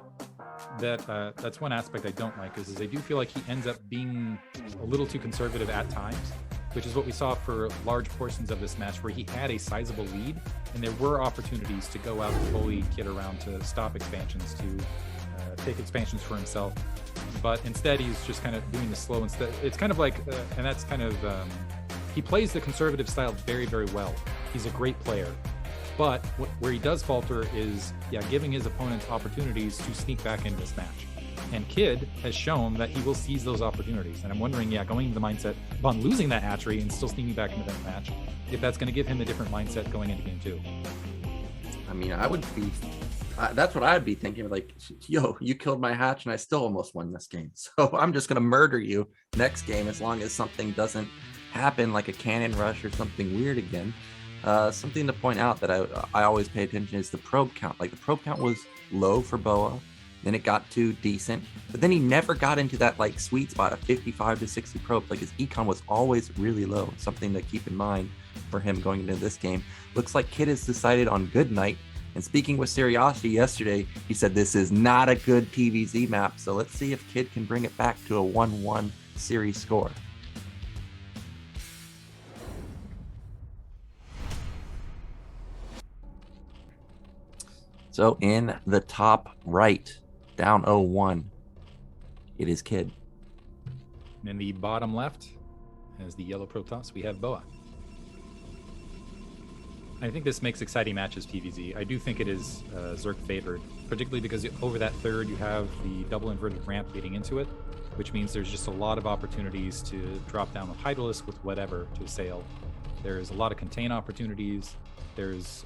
that's one aspect I don't like is I do feel like he ends up being a little too conservative at times, which is what we saw for large portions of this match where he had a sizable lead and there were opportunities to go out and bully Kid around to stop expansions, to take expansions for himself. But instead, he's just kind of doing the slow instead. It's kind of like, and that's kind of, he plays the conservative style very, very well. He's a great player. But where he does falter is, giving his opponents opportunities to sneak back into this match. And Kid has shown that he will seize those opportunities. And I'm wondering, going into the mindset upon losing that hatchery and still sneaking back into that match, if that's going to give him a different mindset going into game 2. I mean, that's what I'd be thinking. Yo, you killed my hatch and I still almost won this game. So I'm just going to murder you next game as long as something doesn't happen, like a cannon rush or something weird again. Something to point out that I always pay attention is the probe count. The probe count was low for BoA, then it got to decent, but then he never got into that sweet spot of 55 to 60 probes. His econ was always really low. Something to keep in mind for him going into this game. Looks like Kid has decided on Good Night. And speaking with Seriosity yesterday, he said this is not a good PvZ map. So let's see if Kid can bring it back to a 1-1 series score. So in the top right, down 0-1, it is Kid. And in the bottom left, as the yellow Protoss, we have BoA. I think this makes exciting matches PvZ. I do think it is Zerg favored, particularly because over that third you have the double inverted ramp leading into it, which means there's just a lot of opportunities to drop down with Hydralisk, with whatever, to assail. There's a lot of contain opportunities. There's,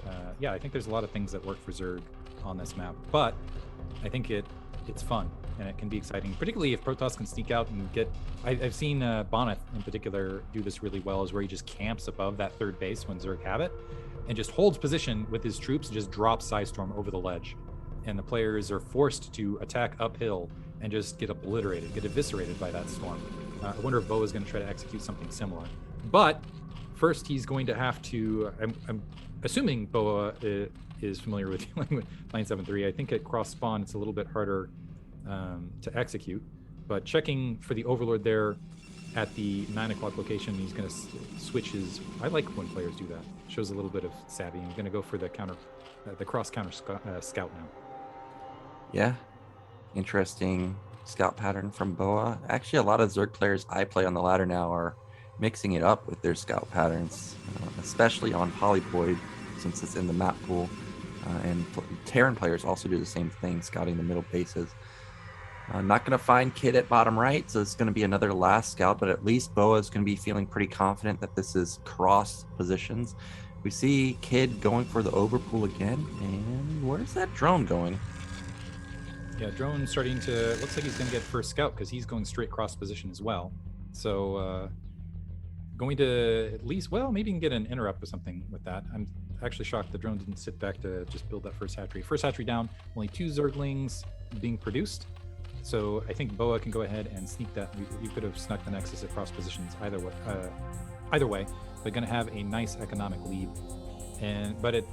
I think there's a lot of things that work for Zerg on this map, but I think it's fun and it can be exciting, particularly if Protoss can sneak out and get. I've seen Bonnet in particular do this really well, is where he just camps above that third base when Zerg have it, and just holds position with his troops and just drops Psystorm over the ledge, and the players are forced to attack uphill and just get obliterated, get eviscerated by that storm. I wonder if BoA is going to try to execute something similar. But first, he's going to have to. I'm assuming BoA is familiar with dealing with 973. I think at cross spawn it's a little bit harder to execute. But checking for the Overlord there at the 9 o'clock location, he's going to switch his. I like when players do that. Shows a little bit of savvy. He's going to go for the counter, the cross counter scout now. Yeah, interesting scout pattern from BoA. Actually, a lot of Zerg players I play on the ladder now are mixing it up with their scout patterns, especially on Polyploid, since it's in the map pool. And Terran players also do the same thing, scouting the middle bases. Not going to find Kid at bottom right, so it's going to be another last scout, but at least BoA is going to be feeling pretty confident that this is cross positions. We see Kid going for the overpool again, and where's that drone going? Yeah, drone starting to, looks like he's going to get first scout because he's going straight cross position as well. So going to at least, well, maybe you can get an interrupt or something with that. I'm actually shocked the drone didn't sit back to just build that first hatchery. First hatchery down, only 2 Zerglings being produced. So I think BoA can go ahead and sneak that. You could have snuck the Nexus across positions either way. They're going to have a nice economic lead. But it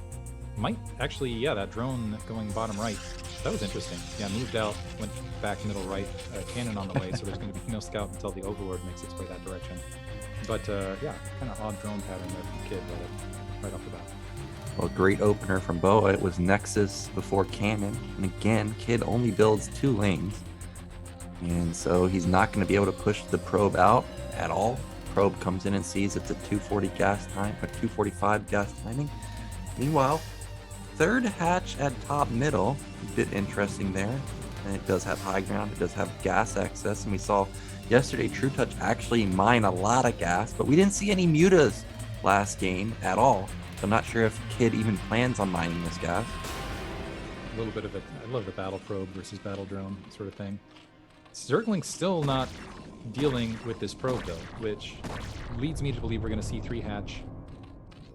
might actually, yeah, that drone going bottom right, that was interesting. Yeah, moved out, went back middle right, cannon on the way, so there's going to be no scout until the Overlord makes its way that direction. But yeah, kind of odd drone pattern there from Kid right off the bat. Well, great opener from BoA. It was Nexus before cannon. And again, Kid only builds 2 lanes. And so he's not going to be able to push the probe out at all. Probe comes in and sees it's a 240 gas time, or 245 gas timing. Meanwhile, third hatch at top middle, a bit interesting there. And it does have high ground, it does have gas access, and we saw yesterday True Touch actually mine a lot of gas, but we didn't see any mutas last game at all. So I'm not sure if Kid even plans on mining this gas. A little bit of it. I love the battle probe versus battle drone sort of thing. Zergling's still not dealing with this probe though, which leads me to believe we're going to see 3 hatch.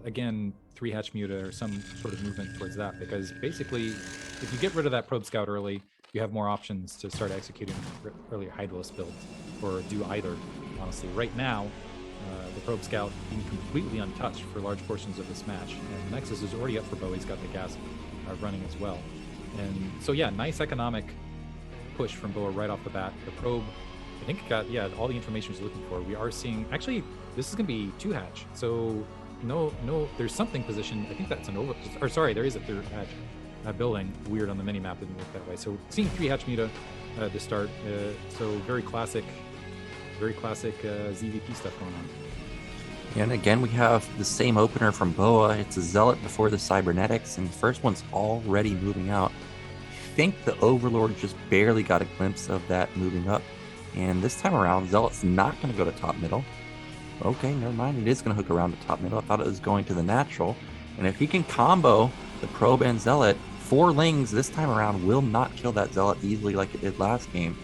Again, 3 hatch muta or some sort of movement towards that, because basically if you get rid of that probe scout early, you have more options to start executing earlier Hydralisk builds, or do either, honestly. Right now, the probe scout being completely untouched for large portions of this match, and Nexus is already up for BoA. He's got the gas running as well. And so yeah, nice economic push from BoA right off the bat. The probe, I think, got all the information he's looking for. We are seeing, actually, this is going to be 2 hatch. So no, there's something positioned. I think that's an over, or sorry, there is a 3rd hatch building. Weird on the mini map, didn't work that way. So seeing 3 hatch muta to start. So very classic ZVP stuff going on. And again, we have the same opener from BoA. It's a Zealot before the Cybernetics, and the first one's already moving out. I think the Overlord just barely got a glimpse of that moving up. And this time around, Zealot's not going to go to top middle. Okay, never mind. It is going to hook around to top middle. I thought it was going to the natural. And if he can combo the Probe and Zealot, 4 Lings this time around will not kill that Zealot easily like it did last game.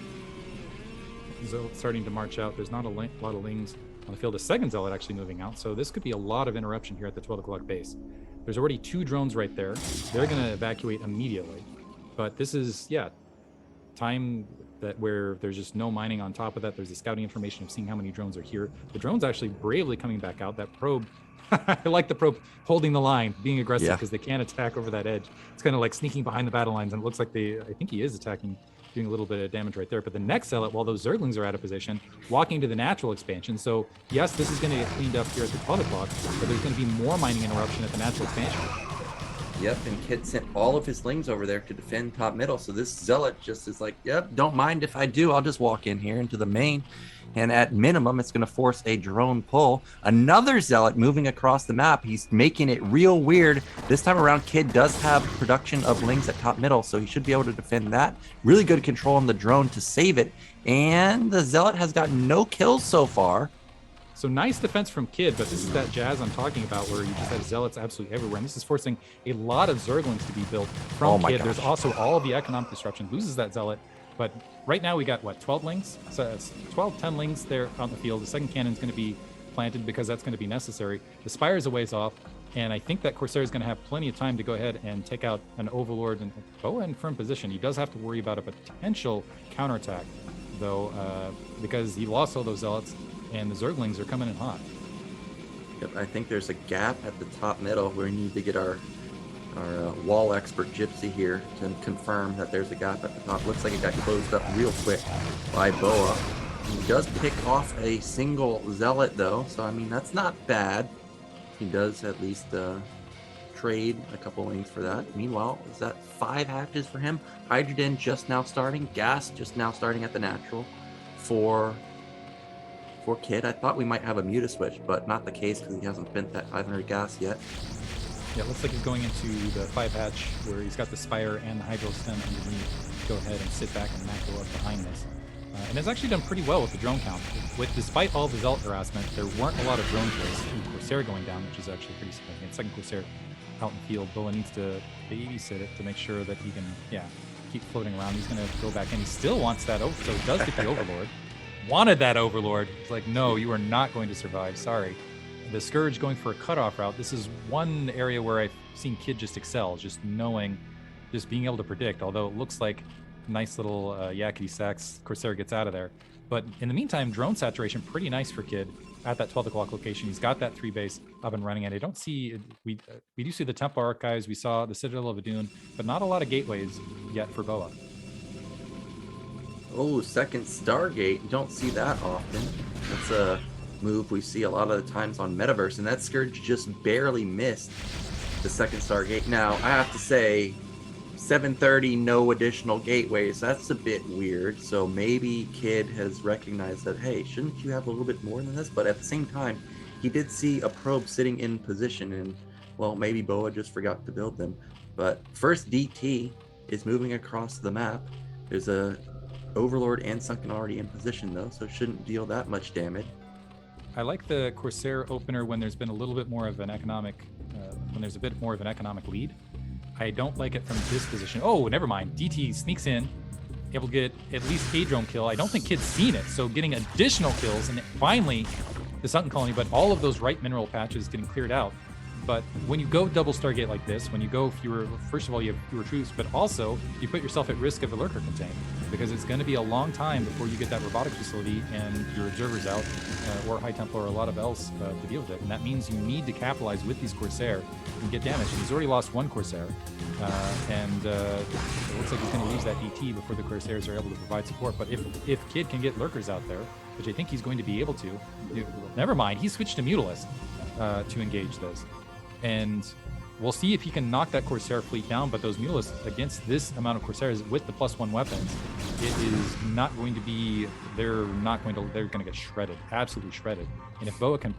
Zealot starting to march out. There's not a lot of Lings on the field. The second Zealot actually moving out. So this could be a lot of interruption here at the 12 o'clock base. There's already 2 drones right there. They're going to evacuate immediately. But this is, yeah, time that where there's just no mining on top of that. There's the scouting information of seeing how many drones are here. The drone's actually bravely coming back out. That probe, I like the probe holding the line, being aggressive because they can't attack over that edge. It's kind of like sneaking behind the battle lines, and it looks like I think he is attacking, doing a little bit of damage right there. But the next Zealot, while those Zerglings are out of position, walking to the natural expansion. So yes, this is going to get cleaned up here at the 12 o'clock, but there's going to be more mining interruption at the natural expansion. Yep, and Kid sent all of his Lings over there to defend top middle. So this Zealot just is like, yep, don't mind if I do. I'll just walk in here into the main. And at minimum, it's going to force a drone pull. Another Zealot moving across the map. He's making it real weird. This time around, Kid does have production of Lings at top middle, so he should be able to defend that. Really good control on the drone to save it. And the Zealot has got no kills so far. So nice defense from Kid, but this is that jazz I'm talking about where you just have Zealots absolutely everywhere. And this is forcing a lot of Zerglings to be built from Kid. There's also all the economic disruption. Loses that Zealot. But right now we got, 12 Lings? So it's 10 Lings there on the field. The second cannon's going to be planted because that's going to be necessary. The Spire's a ways off. And I think that Corsair is going to have plenty of time to go ahead and take out an Overlord and BoA in firm position. He does have to worry about a potential counterattack. though, because he lost all those zealots, and the zerglings are coming in hot. Yep, I think there's a gap at the top middle where we need to get our wall expert gypsy here to confirm that there's a gap at the top. Looks like it got closed up real quick by BoA. He does pick off a single zealot though, so I mean that's not bad. He does at least trade a couple wings for that. Meanwhile, is that 5 hatches for him? Hydrogen just now starting, gas just now starting at the natural for Kid. I thought we might have a muta switch, but not the case because he hasn't spent that 500 gas yet. Yeah, it looks like he's going into the 5 hatch where he's got the Spire and the Hydro Stem underneath. Go ahead and sit back and macro up behind this. And has actually done pretty well with the drone count. Despite all the Zealot harassment, there weren't a lot of drone kills. Corsair going down, which is actually pretty significant. Second Corsair out in the field. BoA needs to babysit it to make sure that he can, keep floating around. He's going to go back in. He still wants that over, so he does get the Overlord. Wanted that Overlord. It's like, no, you are not going to survive. Sorry. The Scourge going for a cutoff route. This is one area where I've seen Kid just excel, just knowing, just being able to predict, although it looks like nice little yakety sacks. Corsair gets out of there. But in the meantime, drone saturation pretty nice for Kid at that 12 o'clock location. He's got that 3 base up and running, and I don't see, we do see the Templar Archives, we saw the Citadel of Adun, but not a lot of gateways yet for BoA. Oh, second Stargate. You don't see that often. That's a move we see a lot of the times on Metaverse, and that Scourge just barely missed the second Stargate. Now, I have to say, 730, no additional gateways. That's a bit weird. So maybe Kid has recognized that, hey, shouldn't you have a little bit more than this? But at the same time, he did see a probe sitting in position, and, well, maybe BoA just forgot to build them. But first DT is moving across the map. There's a Overlord and Sunken already in position, though, so shouldn't deal that much damage. I like the Corsair opener when there's been a little bit more of an economic, when there's a bit more of an economic lead. I don't like it from this position. Oh, never mind. DT sneaks in, able to get at least a drone kill. I don't think Kid's seen it, so getting additional kills, and finally the Sunken Colony, but all of those right mineral patches getting cleared out. But when you go double Stargate like this, when you go fewer, first of all, you have fewer troops, but also you put yourself at risk of a lurker contain, because it's going to be a long time before you get that robotics facility and your observers out, or High Templar or a lot of else to deal with it. And that means you need to capitalize with these Corsair and get damage. And he's already lost 1 Corsair, and it looks like he's going to lose that DT before the Corsairs are able to provide support. But if Kid can get lurkers out there, which I think he's going to be able to, never mind, he switched to Mutalist to engage those. And we'll see if he can knock that Corsair fleet down, but those Mutalists against this amount of Corsairs with the +1 weapons, it is not going to be, they're going to get shredded, absolutely shredded. And if BoA can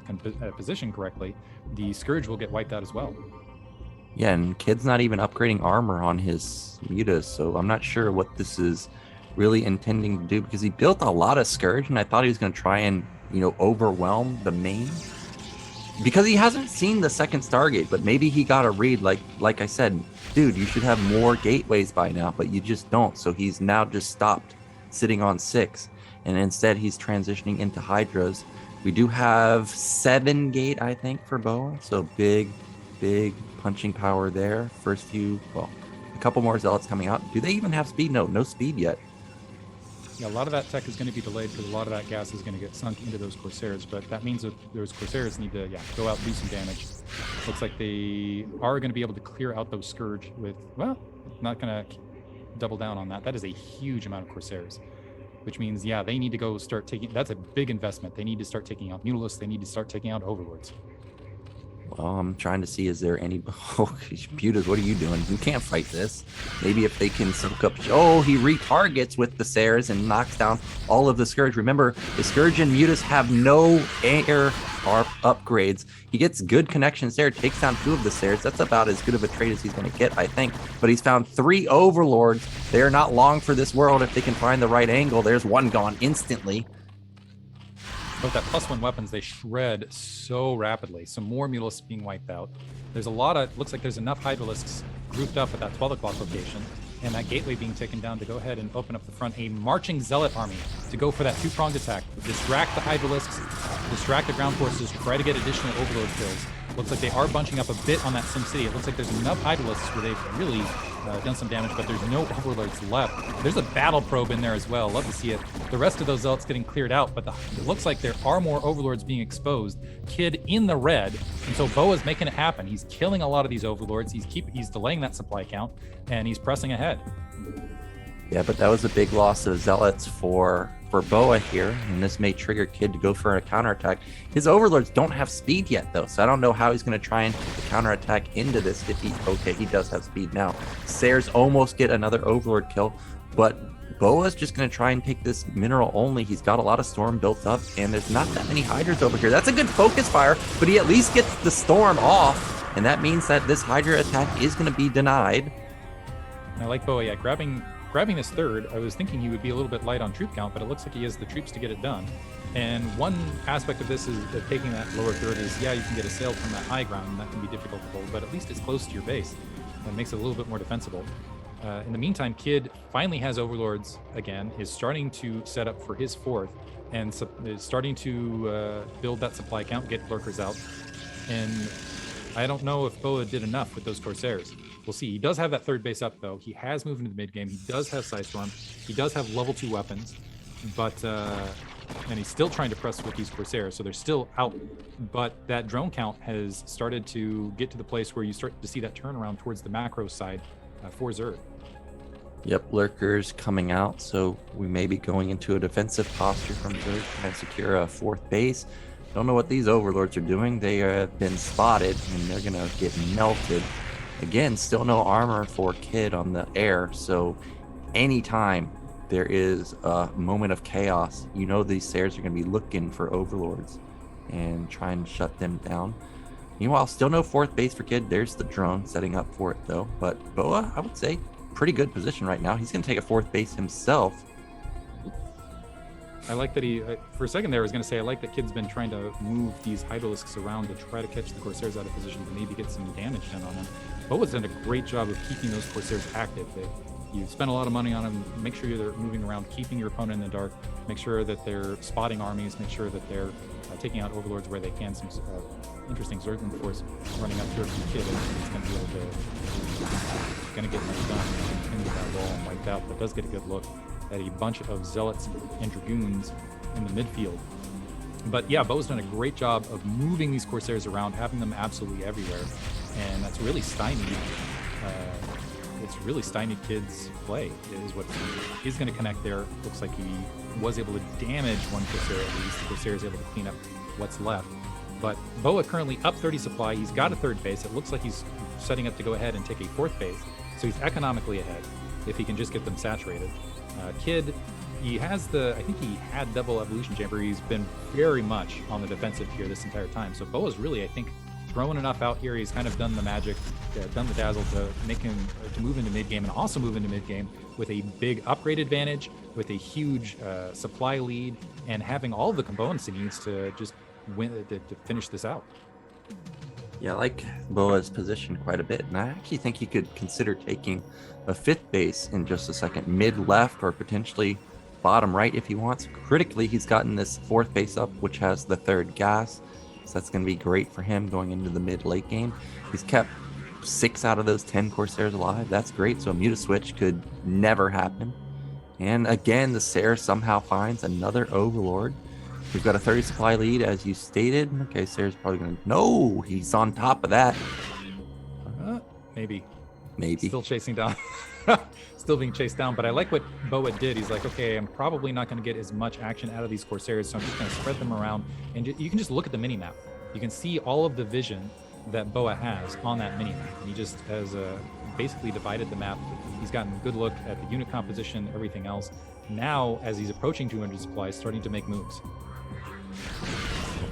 position correctly, the Scourge will get wiped out as well. Yeah, and Kid's not even upgrading armor on his mutas, so I'm not sure what this is really intending to do, because he built a lot of Scourge, and I thought he was going to try and, overwhelm the main. Because he hasn't seen the second Stargate, but maybe he got a read, like I said, dude, you should have more gateways by now, but you just don't. So he's now just stopped sitting on 6, and instead he's transitioning into Hydras. We do have 7 gate, I think, for BoA, so big punching power there. First few, well, a couple more Zealots coming out. Do they even have speed? No speed yet. Yeah, a lot of that tech is going to be delayed because a lot of that gas is going to get sunk into those Corsairs, but that means that those Corsairs need to go out and do some damage. Looks like they are going to be able to clear out those Scourge with, well, not going to double down on that. That is a huge amount of Corsairs, which means, they need to go start taking, that's a big investment. They need to start taking out Mutalists. They need to start taking out Overlords. Well, I'm trying to see, is there any... Oh, Butas, what are you doing? You can't fight this. Maybe if they can soak up... Oh, he retargets with the Sares and knocks down all of the Scourge. Remember, the Scourge and Mutas have no air upgrades. He gets good connections there, takes down 2 of the Sares. That's about as good of a trade as he's going to get, I think. But he's found 3 Overlords. They're not long for this world if they can find the right angle. There's 1 gone instantly. With that +1 weapons, they shred so rapidly. Some more Mutalisks being wiped out. There's a lot of, looks like there's enough Hydralisks grouped up at that 12 o'clock location, and that gateway being taken down to go ahead and open up the front. A marching Zealot army to go for that 2-pronged attack. Distract the Hydralisks, distract the ground forces, try to get additional Overlord kills. Looks like they are bunching up a bit on that SimCity. It looks like there's enough Hydralisks where they've really done some damage, but there's no overlords left. There's a battle probe in there as well. Love to see it. The rest of those zealots getting cleared out, but it looks like there are more overlords being exposed. Kid in the red, and so BoA's making it happen. He's killing a lot of these overlords. He's delaying that supply count, and he's pressing ahead. Yeah, but that was a big loss of zealots for BoA here, and this may trigger Kid to go for a counterattack. His overlords don't have speed yet, though, so I don't know how he's going to try and put the counterattack into this if he... Okay, he does have speed now. Sares almost get another overlord kill, but BoA's just going to try and take this mineral only. He's got a lot of storm built up, and there's not that many hydras over here. That's a good focus fire, but he at least gets the storm off, and that means that this hydra attack is going to be denied. I like BoA, yeah, grabbing this third. I was thinking he would be a little bit light on troop count, but it looks like he has the troops to get it done. And one aspect of this is that taking that lower third is, yeah, you can get assailed from that high ground, and that can be difficult to hold, but at least it's close to your base. That makes it a little bit more defensible. In the meantime, Kid finally has overlords again, is starting to set up for his fourth, and is starting to build that supply count, get lurkers out. And I don't know if BoA did enough with those Corsairs. We'll see. He does have that third base up, though. He has moved into the mid game. He does have Sidestorm. He does have level 2 weapons, but and he's still trying to press with these Corsairs, so they're still out. But that drone count has started to get to the place where you start to see that turnaround towards the macro side for Zerg. Yep, lurkers coming out, so we may be going into a defensive posture from Zerg, trying to secure a fourth base. Don't know what these overlords are doing. They have been spotted, and they're going to get melted. Again, still no armor for Kid on the air, so anytime there is a moment of chaos, you know these Sares are going to be looking for overlords and try and shut them down. Meanwhile, still no fourth base for Kid. There's the drone setting up for it, though. But BoA, I would say, pretty good position right now. He's going to take a fourth base himself. I like that he, for a second there, I was going to say, I like that Kid's been trying to move these Hydralisks around to try to catch the Corsairs out of position to maybe get some damage done on them. BoA's done a great job of keeping those Corsairs active. You spend a lot of money on them, make sure they're moving around, keeping your opponent in the dark, make sure that they're spotting armies, make sure that they're taking out overlords where they can. Some interesting Zergling force running up here from Kid, and it's going to be able to get much done into that wall and wiped out, but does get a good look at a bunch of zealots and dragoons in the midfield. But yeah, BoA's done a great job of moving these Corsairs around, having them absolutely everywhere, and that's really stymied. It's really stymied Kid's play. Is what he's going to connect there. Looks like he was able to damage one Corsair at least. The Corsair is able to clean up what's left. But BoA currently up 30 supply. He's got a third base. It looks like he's setting up to go ahead and take a fourth base. So he's economically ahead if he can just get them saturated. Kid, I think he had double evolution chamber. He's been very much on the defensive here this entire time. So BoA's really, I think, thrown enough out here. He's kind of done the magic, done the dazzle to make him to move into mid game and also move into mid game with a big upgrade advantage, with a huge supply lead, and having all of the components he needs to just win to finish this out. Yeah, I like BoA's position quite a bit, and I actually think he could consider taking a fifth base in just a second, mid left or potentially bottom right if he wants. Critically, he's gotten this fourth base up, which has the third gas, so that's going to be great for him going into the mid late game. He's kept 6 out of those 10 Corsairs alive. That's great, so a muta switch could never happen. And again, the Sare somehow finds another overlord. We've got a 30 supply lead, as you stated. Okay, Sare's probably going to... No! He's on top of that. Maybe. Maybe. Still chasing down. Still being chased down, but I like what BoA did. He's like, okay, I'm probably not going to get as much action out of these Corsairs, so I'm just going to spread them around. And you can just look at the mini-map. You can see all of the vision that BoA has on that mini-map. He just has basically divided the map. He's gotten a good look at the unit composition, everything else. Now, as he's approaching 200 supplies, starting to make moves.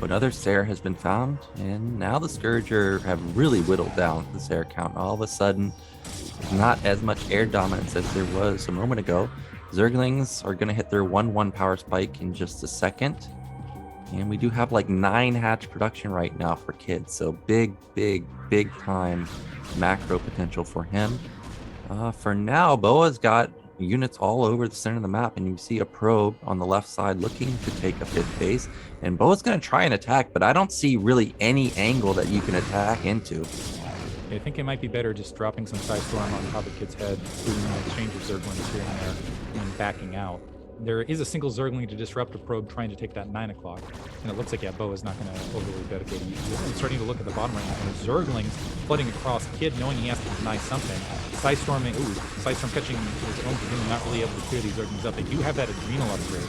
Another Sare has been found, and now the Scourger have really whittled down the Sare count. All of a sudden, not as much air dominance as there was a moment ago. Zerglings are going to hit their 1-1 power spike in just a second. And we do have like 9 hatch production right now for Kids, so big time macro potential for him. For now, BoA's got units all over the center of the map, and you see a probe on the left side looking to take a fifth base, and BoA's going to try and attack, but I don't see really any angle that you can attack into. I think it might be better just dropping some Side Storm on top of Kid's head, doing an exchange of Zerglings here and there, and backing out. There is a single Zergling to disrupt a probe trying to take that 9 o'clock. And it looks like, yeah, BoA is not going to overly dedicate. I'm starting to look at the bottom right now. And Zerglings flooding across Kid, knowing he has to deny something. Side Storming, Side Storm catching his own Dragoon, not really able to clear these Zerglings up. They do have that Adrenal upgrade.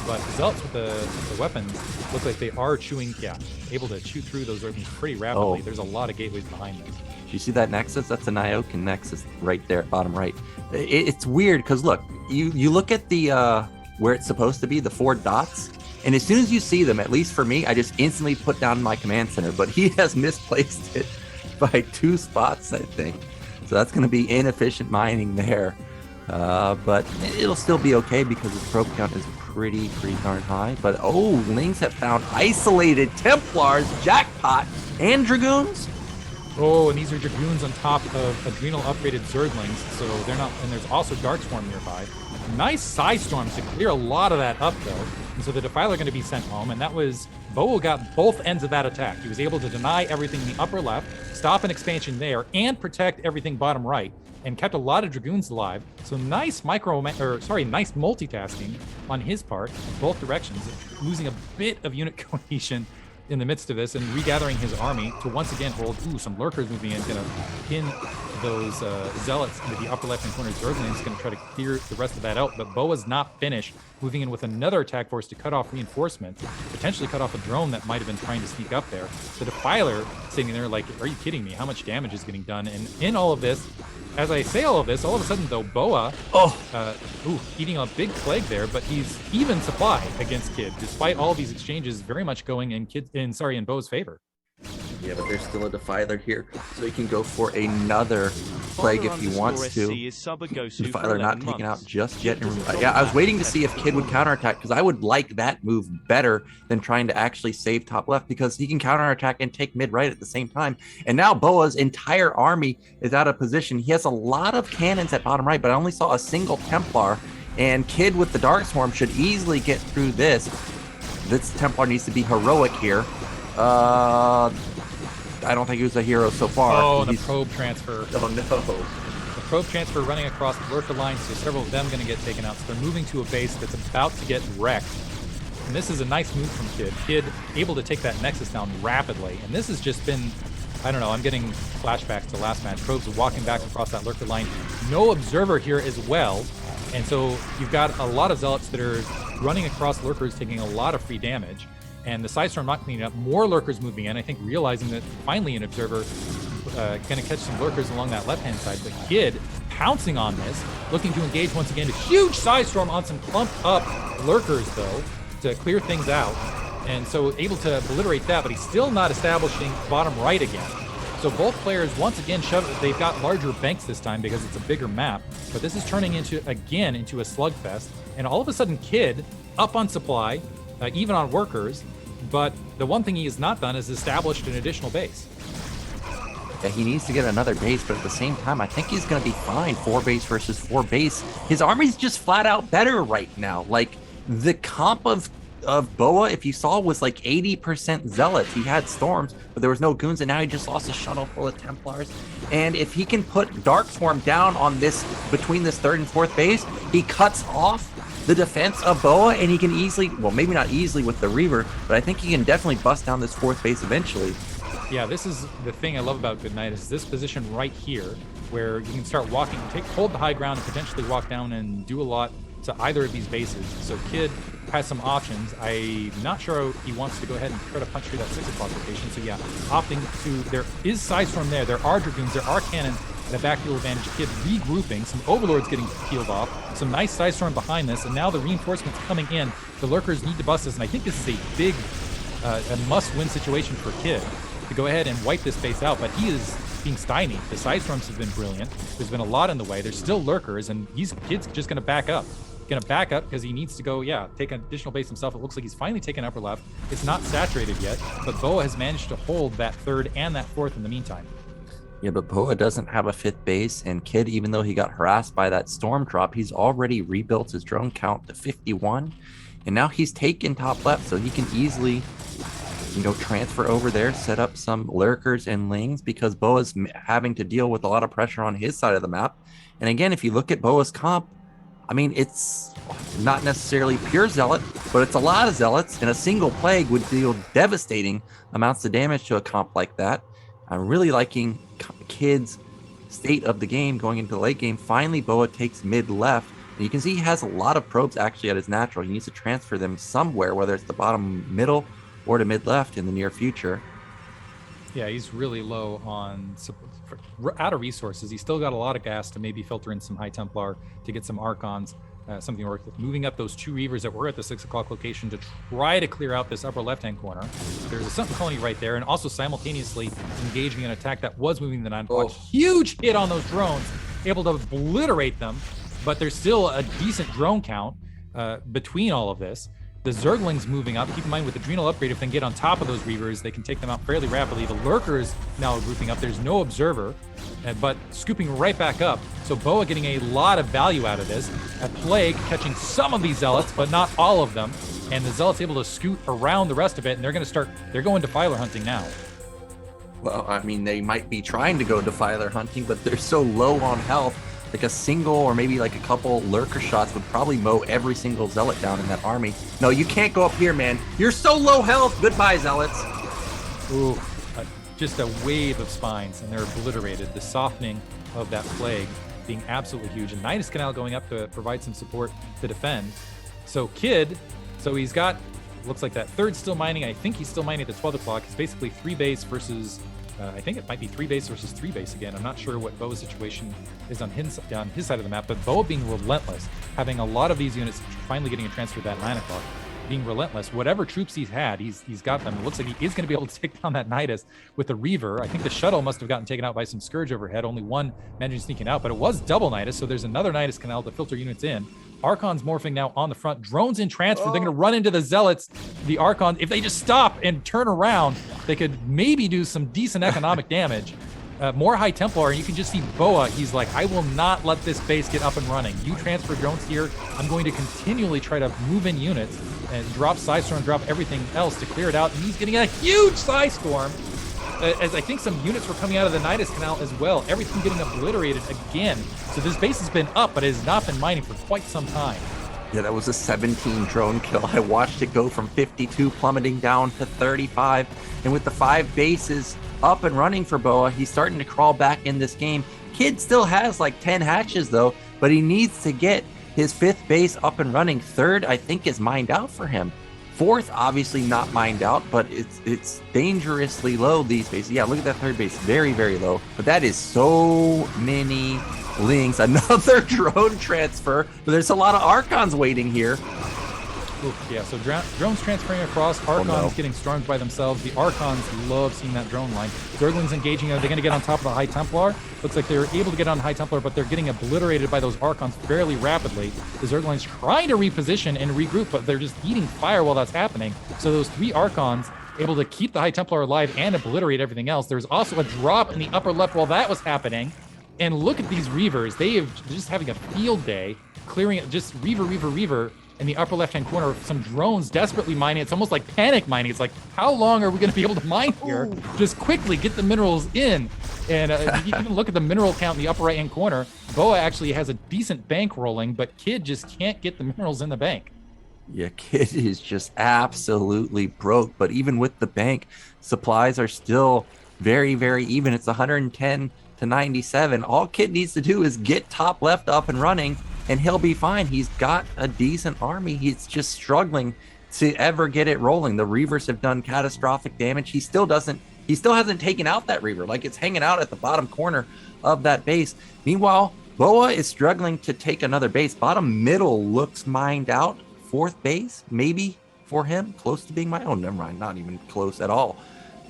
But the Zealots with the weapons look like they are able to chew through those Zerglings pretty rapidly. There's a lot of gateways behind this. Do you see that Nexus? That's an Iokan Nexus right there, bottom right. It's weird because look, you look at the where it's supposed to be, the 4 dots, and as soon as you see them, at least for me, I just instantly put down my command center. But he has misplaced it by 2 spots, I think. So that's going to be inefficient mining there. But it'll still be okay because his probe count is pretty darn high. But Lings have found isolated Templars, jackpot, and Dragoons. Oh, and these are Dragoons on top of Adrenal upgraded Zerglings, so they're not, and there's also Darkstorm nearby. Nice Side Storms to clear a lot of that up, though. And so the Defiler are going to be sent home, and that was, BoA got both ends of that attack. He was able to deny everything in the upper left, stop an expansion there, and protect everything bottom right, and kept a lot of Dragoons alive. So nice nice multitasking on his part in both directions, losing a bit of unit cohesion in the midst of this and regathering his army to once again hold some lurkers moving in, gonna pin those zealots into the upper left-hand corner. Zerglings gonna try to clear the rest of that out, but BoA's not finished, moving in with another attack force to cut off reinforcements, potentially cut off a drone that might have been trying to sneak up there. The Defiler sitting there like, are you kidding me? How much damage is getting done? And in all of this, as I say all of this, all of a sudden, though, BoA, eating a big plague there, but he's even supply against Kid, despite all these exchanges very much going in BoA's favor. Yeah, but there's still a Defiler here, so he can go for another plague if he wants to. Defiler not taken out just yet. Yeah, I was waiting to see if Kid would counterattack, because I would like that move better than trying to actually save top left, because he can counterattack and take mid right at the same time. And now BoA's entire army is out of position. He has a lot of cannons at bottom right, but I only saw a single Templar, and Kid with the Darkstorm should easily get through this. This Templar needs to be heroic here. I don't think he was a hero so far. Oh, the probe transfer. Oh, no. The probe transfer running across the lurker lines, so several of them going to get taken out. So they're moving to a base that's about to get wrecked. And this is a nice move from Kid. Kid able to take that Nexus down rapidly. And this has just been, I don't know, I'm getting flashbacks to last match. Probes walking back across that lurker line. No observer here as well. And so you've got a lot of Zealots that are running across lurkers, taking a lot of free damage. And the Side Storm not cleaning up, more lurkers moving in, I think realizing that finally an observer going to catch some lurkers along that left-hand side. But Kid pouncing on this, looking to engage once again. A huge Side Storm on some clumped up lurkers, though, to clear things out. And so able to obliterate that, but he's still not establishing bottom right again. So both players, once again, they've got larger banks this time because it's a bigger map. But this is turning into a slugfest. And all of a sudden, Kid up on supply, even on workers. But the one thing he has not done is established an additional base. Yeah, he needs to get another base, but at the same time, I think he's going to be fine. 4 base versus 4 base. His army's just flat out better right now. Like, the comp of BoA, if you saw, was like 80% Zealots. He had Storms, but there was no Goons, and now he just lost a shuttle full of Templars. And if he can put Darkstorm down on this, between this 3rd and 4th base, he cuts off the defense of BoA, and he can easily, well, maybe not easily with the Reaver, but I think he can definitely bust down this 4th base eventually. Yeah, this is the thing I love about Good Night, is this position right here, where you can start walking, hold the high ground, and potentially walk down and do a lot to either of these bases. So Kid has some options. I'm not sure he wants to go ahead and try to punch through that 6 o'clock location. So yeah, opting to, there is Side Storm there are Dragoons, there are cannons, and a backfield advantage. Kid regrouping, some Overlords getting peeled off, some nice Side Storm behind this, and now the reinforcements coming in. The lurkers need to bust this, and I think this is a big, a must-win situation for Kid to go ahead and wipe this base out, but he is being stymied. The Side Storms have been brilliant. There's been a lot in the way. There's still lurkers, and Kid's just going to back up. Because he needs to go, take an additional base himself. It looks like he's finally taken upper left. It's not saturated yet, but BoA has managed to hold that 3rd and that 4th in the meantime. Yeah, but BoA doesn't have a 5th base, and Kid, even though he got harassed by that storm drop, he's already rebuilt his drone count to 51, and now he's taken top left, so he can easily can go transfer over there, set up some lurkers and lings, because BoA's having to deal with a lot of pressure on his side of the map. And again, if you look at BoA's comp, I mean, it's not necessarily pure zealot, but it's a lot of zealots, and a single plague would deal devastating amounts of damage to a comp like that. I'm really liking Kid's state of the game going into the late game. Finally, BoA takes mid left, and you can see he has a lot of probes actually at his natural. He needs to transfer them somewhere, whether it's the bottom middle or to mid left in the near future. Yeah, he's really low on out of resources. He's still got a lot of gas to maybe filter in some High Templar to get some Archons, something to work with. Moving up those 2 Reavers that were at the 6 o'clock location to try to clear out this upper left-hand corner. There's a Sentinel Colony right there, and also simultaneously engaging an attack that was moving the 9 o'clock. Huge hit on those drones, able to obliterate them, but there's still a decent drone count between all of this. The Zerglings moving up. Keep in mind with Adrenal upgrade, if they can get on top of those Reavers, they can take them out fairly rapidly. The Lurkers now grouping up. There's no Observer, but scooping right back up. So BoA getting a lot of value out of this. A Plague catching some of these Zealots, but not all of them. And the Zealots able to scoot around the rest of it, and they're going Defiler hunting now. Well, I mean, they might be trying to go Defiler hunting, but they're so low on health. Like a single or maybe like a couple lurker shots would probably mow every single zealot down in that army. No, you can't go up here, man. You're so low health. Goodbye, zealots. Ooh, just a wave of spines, and they're obliterated. The softening of that plague being absolutely huge. And Nidus Canal going up to provide some support to defend. So Kid, he's got, looks like that third still mining. I think he's still mining at the 12 o'clock. It's basically 3 base versus... I think it might be 3 base versus 3 base again. I'm not sure what BoA's situation is on his side of the map, but BoA being relentless, having a lot of these units finally getting a transfer at that 9 o'clock, being relentless. Whatever troops he's had, he's got them. It looks like he is going to be able to take down that Nidus with the Reaver. I think the shuttle must have gotten taken out by some Scourge overhead, only one managing sneaking out, but it was double Nidus, so there's another Nidus Canal to filter units in. Archons morphing now on the front. Drones in transfer. They're going to run into the Zealots. The Archons, if they just stop and turn around, they could maybe do some decent economic damage. More High Templar, and you can just see BoA. He's like, I will not let this base get up and running. You transfer drones here. I'm going to continually try to move in units and drop Psystorm, drop everything else to clear it out. And he's getting a huge Psystorm. As I think some units were coming out of the Nidus Canal as well. Everything getting obliterated again. So this base has been up, but it has not been mining for quite some time. Yeah, that was a 17 drone kill. I watched it go from 52 plummeting down to 35. And with the 5 bases up and running for BoA, he's starting to crawl back in this game. Kid still has like 10 hatches though, but he needs to get his 5th base up and running. 3rd, I think, is mined out for him. 4th, obviously not mined out, but it's dangerously low, these bases. Yeah, look at that 3rd base, very, very low. But that is so many lings. Another drone transfer, but there's a lot of Archons waiting here. Oof, yeah, so drones transferring across, Archons getting stormed by themselves. The Archons love seeing that drone line. Zerglings engaging. Are they going to get on top of the High Templar? Looks like they're able to get on the High Templar, but they're getting obliterated by those Archons fairly rapidly. The Zerglings trying to reposition and regroup, but they're just eating fire while that's happening. So those 3 Archons able to keep the High Templar alive and obliterate everything else. There's also a drop in the upper left while that was happening. And look at these Reavers. They are just having a field day, clearing it, just Reaver, in the upper left-hand corner, some drones desperately mining. It's almost like panic mining. It's like, how long are we going to be able to mine here? Just quickly get the minerals in. And you can look at the mineral count in the upper right-hand corner. BoA actually has a decent bank rolling, but Kid just can't get the minerals in the bank. Yeah, Kid is just absolutely broke. But even with the bank, supplies are still very, very even. It's 110 to 97. All Kid needs to do is get top left up and running, and he'll be fine. He's got a decent army. He's just struggling to ever get it rolling. The Reavers have done catastrophic damage. He still hasn't taken out that Reaver. Like, it's hanging out at the bottom corner of that base. Meanwhile, BoA is struggling to take another base. Bottom middle looks mined out. 4th base, maybe for him, close to being mined. Oh, never mind, not even close at all.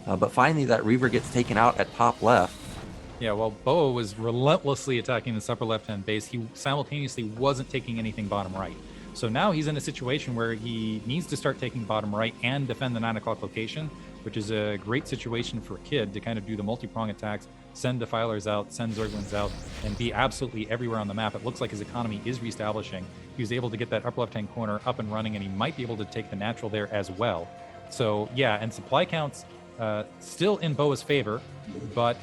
But finally, that Reaver gets taken out at top left. Yeah, while BoA was relentlessly attacking this upper left-hand base, he simultaneously wasn't taking anything bottom right. So now he's in a situation where he needs to start taking bottom right and defend the 9 o'clock location, which is a great situation for Kid to kind of do the multi-prong attacks, send Defilers out, send Zerglings out, and be absolutely everywhere on the map. It looks like his economy is reestablishing. He was able to get that upper left-hand corner up and running, and he might be able to take the natural there as well. So yeah, and supply counts still in BoA's favor, but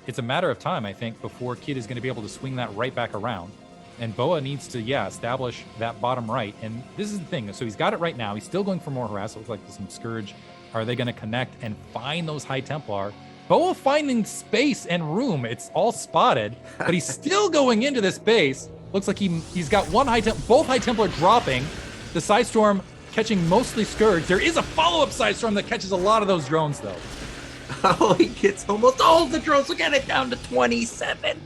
it's a matter of time, I think, before Kid is going to be able to swing that right back around. And BoA needs to, establish that bottom right. And this is the thing. So he's got it right now. He's still going for more harass. It looks like there's some Scourge. Are they going to connect and find those High Templar? BoA finding space and room. It's all spotted, but he's still going into this base. Looks like he's got one both High Templar dropping. The Side Storm catching mostly Scourge. There is a follow-up Side Storm that catches a lot of those drones, though. Oh, he gets almost all the drones. Look at it, down to 27.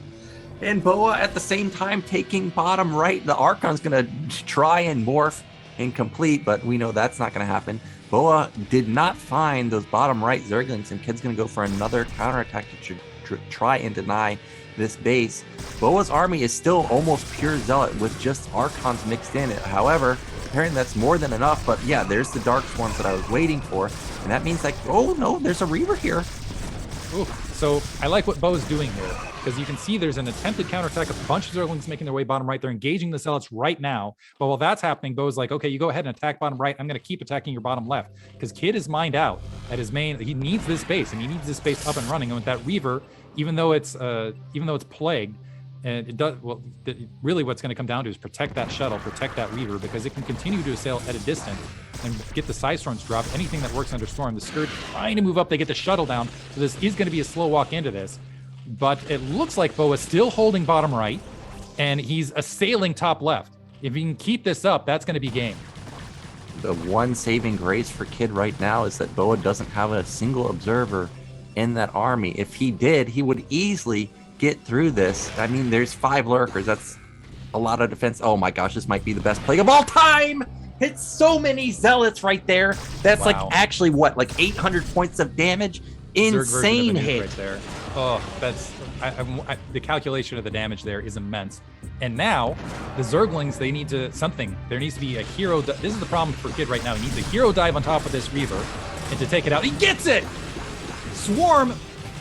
And BoA at the same time taking bottom right. The Archon's going to try and morph and complete, but we know that's not going to happen. BoA did not find those bottom right Zerglings, and Kid's going to go for another counterattack to try and deny this base. BoA's army is still almost pure Zealot with just Archons mixed in it. However, apparently that's more than enough, but yeah, there's the Dark Swarms that I was waiting for, and that means like, oh no, there's a Reaver here. Ooh, so I like what BoA's doing here, because you can see there's an attempted counterattack, a bunch of Zerglings making their way bottom right. They're engaging the Zealots right now. But while that's happening, BoA's like, okay, you go ahead and attack bottom right. I'm going to keep attacking your bottom left, because Kid is mined out at his main. He needs this base, and he needs this base up and running. And with that Reaver, even though it's plagued, and it does really what's going to come down to is protect that shuttle, protect that Reaver, because it can continue to assail at a distance and get the Side Storms dropped. Anything that works under Storm. The Scourge trying to move up, they get the shuttle down. So this is going to be a slow walk into this. But it looks like BoA's still holding bottom right, and he's assailing top left. If he can keep this up, that's going to be game. The one saving grace for Kid right now is that BoA doesn't have a single observer in that army. If he did, he would easily get through this. I mean, there's 5 lurkers. That's a lot of defense. Oh my gosh, this might be the best plague of all time. It's so many Zealots right there. That's like actually what, like 800 points of damage? Insane hit right there. Oh, that's the calculation of the damage there is immense. And now the Zerglings, they need to there needs to be a hero. This is the problem for Kid right now. He needs a hero dive on top of this Reaver and to take it out. He gets it. Swarm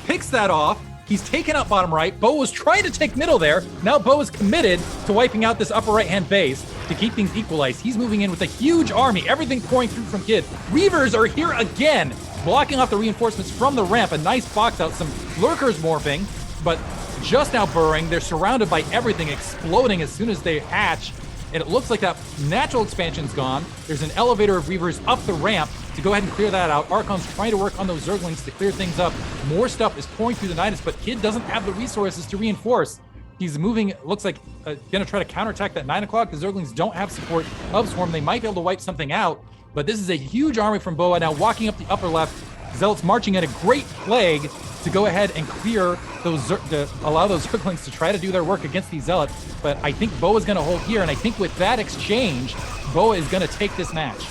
picks that off. He's taken out bottom right. BoA was trying to take middle there. Now BoA is committed to wiping out this upper right-hand base to keep things equalized. He's moving in with a huge army. Everything pouring through from Kid. Reavers are here again, blocking off the reinforcements from the ramp. A nice box out. Some lurkers morphing, but just now burrowing. They're surrounded by everything, exploding as soon as they hatch. And it looks like that natural expansion's gone. There's an elevator of Reavers up the ramp to go ahead and clear that out. Archon's trying to work on those Zerglings to clear things up. More stuff is pouring through the Nidus, but Kid doesn't have the resources to reinforce. He's moving, looks like going to try to counterattack that 9 o'clock. The Zerglings don't have support of Swarm. They might be able to wipe something out, but this is a huge army from BoA now walking up the upper left. Zealots marching at a great plague to go ahead and clear those, to allow those Zerglings to try to do their work against these Zealots. But I think BoA is going to hold here, and I think with that exchange, BoA is going to take this match.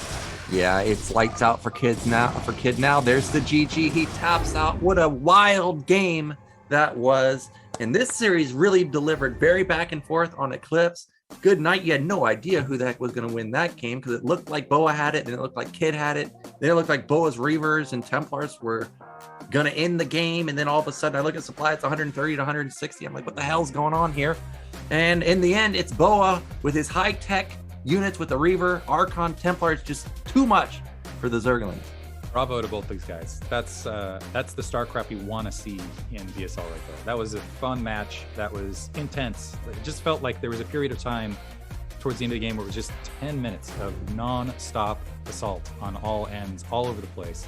Yeah, it's lights out for Kid now. There's the GG. He taps out. What a wild game that was. And this series really delivered, very back and forth on Eclipse. Good night. You had no idea who the heck was going to win that game because it looked like BoA had it, and it looked like Kid had it. Then it looked like BoA's Reavers and Templars were going to end the game. And then all of a sudden, I look at supply, it's 130 to 160. I'm like, what the hell's going on here? And in the end, it's BoA with his high-tech units with the Reaver, Archon, Templars, just too much for the Zerglings. Bravo to both these guys. That's the StarCraft you want to see in BSL right there. That was a fun match. That was intense. It just felt like there was a period of time towards the end of the game where it was just 10 minutes of non-stop assault on all ends, all over the place.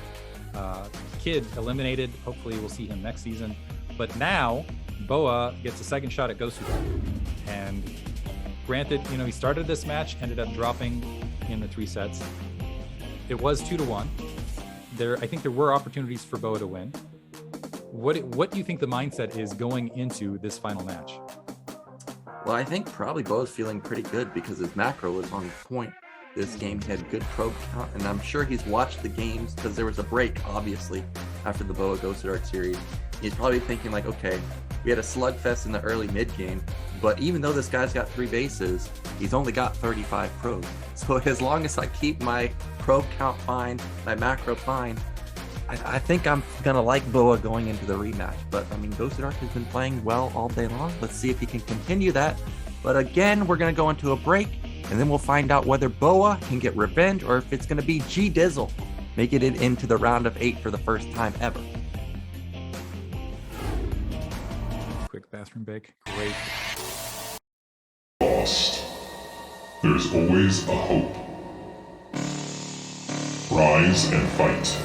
Kid eliminated. Hopefully we'll see him next season. But now BoA gets a second shot at Gosudark. And granted, he started this match, ended up dropping in the 3 sets. It was 2-1. I think there were opportunities for BoA to win. What do you think the mindset is going into this final match? Well, I think probably BoA's feeling pretty good because his macro was on point. This game had good probe count, and I'm sure he's watched the games because there was a break, obviously, after the BoA Gosudark series. He's probably thinking like, okay, we had a slugfest in the early mid game, but even though this guy's got 3 bases, he's only got 35 probes. So as long as I keep my probe count fine, my macro fine, I think I'm gonna like BoA going into the rematch. But I mean, Gosudark has been playing well all day long. Let's see if he can continue that. But again, we're gonna go into a break, and then we'll find out whether BoA can get revenge or if it's gonna be G Dizzle. making it into the round of 8 for the first time ever. Quick bathroom break. Great. Lost. There's always a hope. Rise and fight.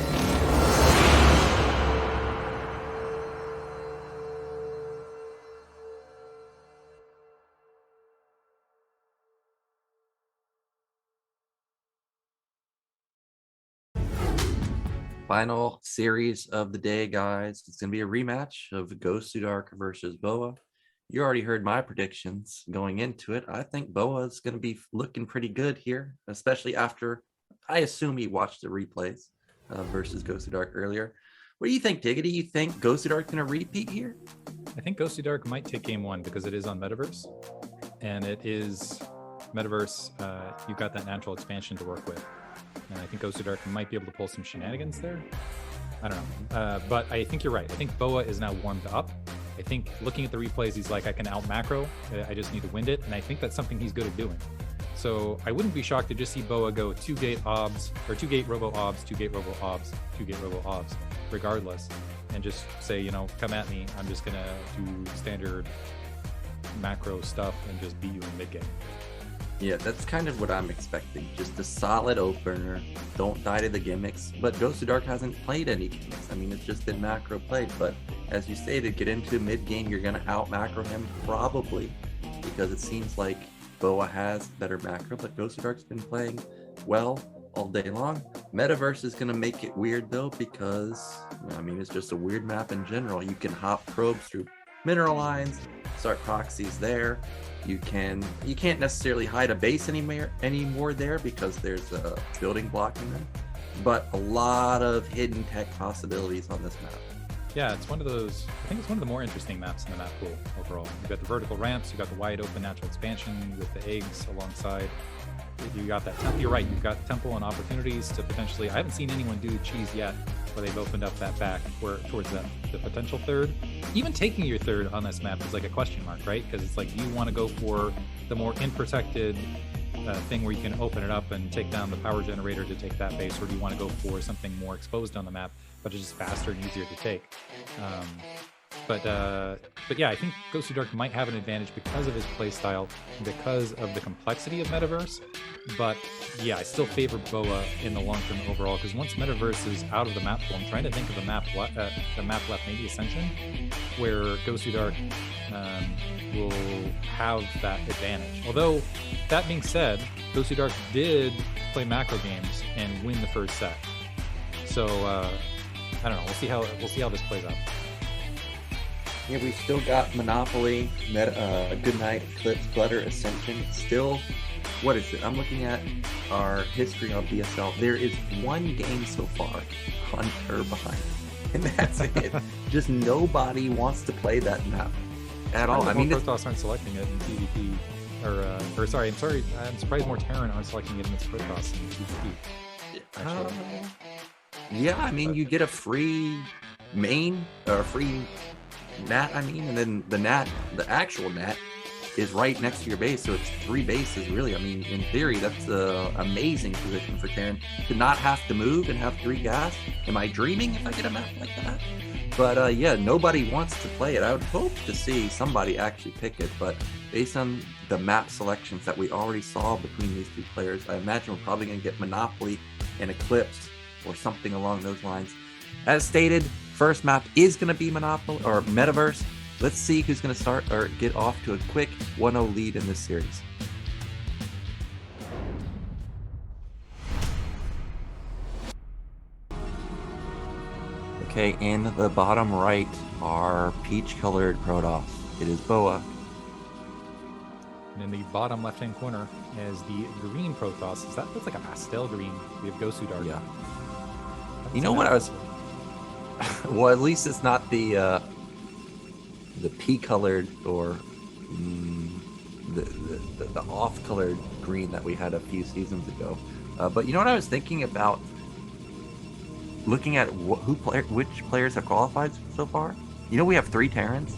Final series of the day, guys. It's going to be a rematch of Gosudark versus BoA. You already heard my predictions going into it. I think BoA is going to be looking pretty good here, especially after, I assume he watched the replays versus Gosudark earlier. What do you think, Diggity? You think Gosudark's going to repeat here? I think Gosudark might take game 1 because it is on Metaverse. And it is Metaverse. You've got that natural expansion to work with. And I think Gosudark might be able to pull some shenanigans there. I don't know. But I think you're right. I think BoA is now warmed up. I think looking at the replays, he's like, I can out macro. I just need to wind it. And I think that's something he's good at doing. So I wouldn't be shocked to just see BoA go 2-gate obs, or 2-gate robo obs, 2-gate robo obs, 2-gate robo obs, regardless. And just say, you know, come at me. I'm just going to do standard macro stuff and just beat you in mid game. Yeah, that's kind of what I'm expecting. Just a solid opener. Don't die to the gimmicks. But Gosudark hasn't played any gimmicks. I mean, it's just been macro played. But as you stated, get into mid-game, you're going to out-macro him probably. Because it seems like BoA has better macro. But Gosudark's been playing well all day long. Metaverse is going to make it weird, though, because, I mean, it's just a weird map in general. You can hop probes through mineral lines, start proxies there. You can't necessarily hide a base anymore there because there's a building blocking them, but a lot of hidden tech possibilities on this map. Yeah, it's one of those, I think it's one of the more interesting maps in the map pool overall. You've got the vertical ramps, you've got the wide open natural expansion with the eggs alongside. You got that temple, you're right, you've got temple and opportunities to potentially, I haven't seen anyone do cheese yet where they've opened up that back where towards the potential third. Even taking your third on this map is like a question mark, right? Because it's like you want to go for the more unprotected thing where you can open it up and take down the power generator to take that base, or do you want to go for something more exposed on the map, but it's just faster and easier to take? But yeah, I think Gosudark might have an advantage because of his playstyle, because of the complexity of Metaverse. But yeah, I still favor BoA in the long term overall, because once Metaverse is out of the map pool, I'm trying to think of the map left, maybe Ascension, where Gosudark will have that advantage. Although, that being said, Gosudark did play macro games and win the first set. So I don't know. We'll see how this plays out. Yeah, we've still got Monopoly, Goodnight, Eclipse, Clutter, Ascension. Still, what is it? I'm looking at our history on BSL. There is one game so far on Turbine, and that's it. Just nobody wants to play that map at all. I mean, Protoss aren't selecting it in PvP, I'm surprised more Terran aren't selecting it in its Protoss in PvP. Yeah, I mean, you get a free main or free nat, and then the actual nat is right next to your base, so it's 3 bases really. I mean, in theory, that's an amazing position for Terran to not have to move and have 3 gas. Am I dreaming if I get a map like that? But yeah, nobody wants to play it. I would hope to see somebody actually pick it, but based on the map selections that we already saw between these 2 players, I imagine we're probably going to get Monopoly and Eclipse or something along those lines. As stated, first map is going to be Monopoly or Metaverse. Let's see who's going to start or get off to a quick 1-0 lead in this series. Okay, in the bottom right are peach-colored Protoss. It is BoA. And in the bottom left-hand corner is the green Protoss. That looks like a pastel green. We have Gosudark. Yeah. You know what I was... well, at least it's not the pea-colored or the off-colored green that we had a few seasons ago. But you know what I was thinking about? Looking at which players have qualified so far. You know, we have 3 Terrans.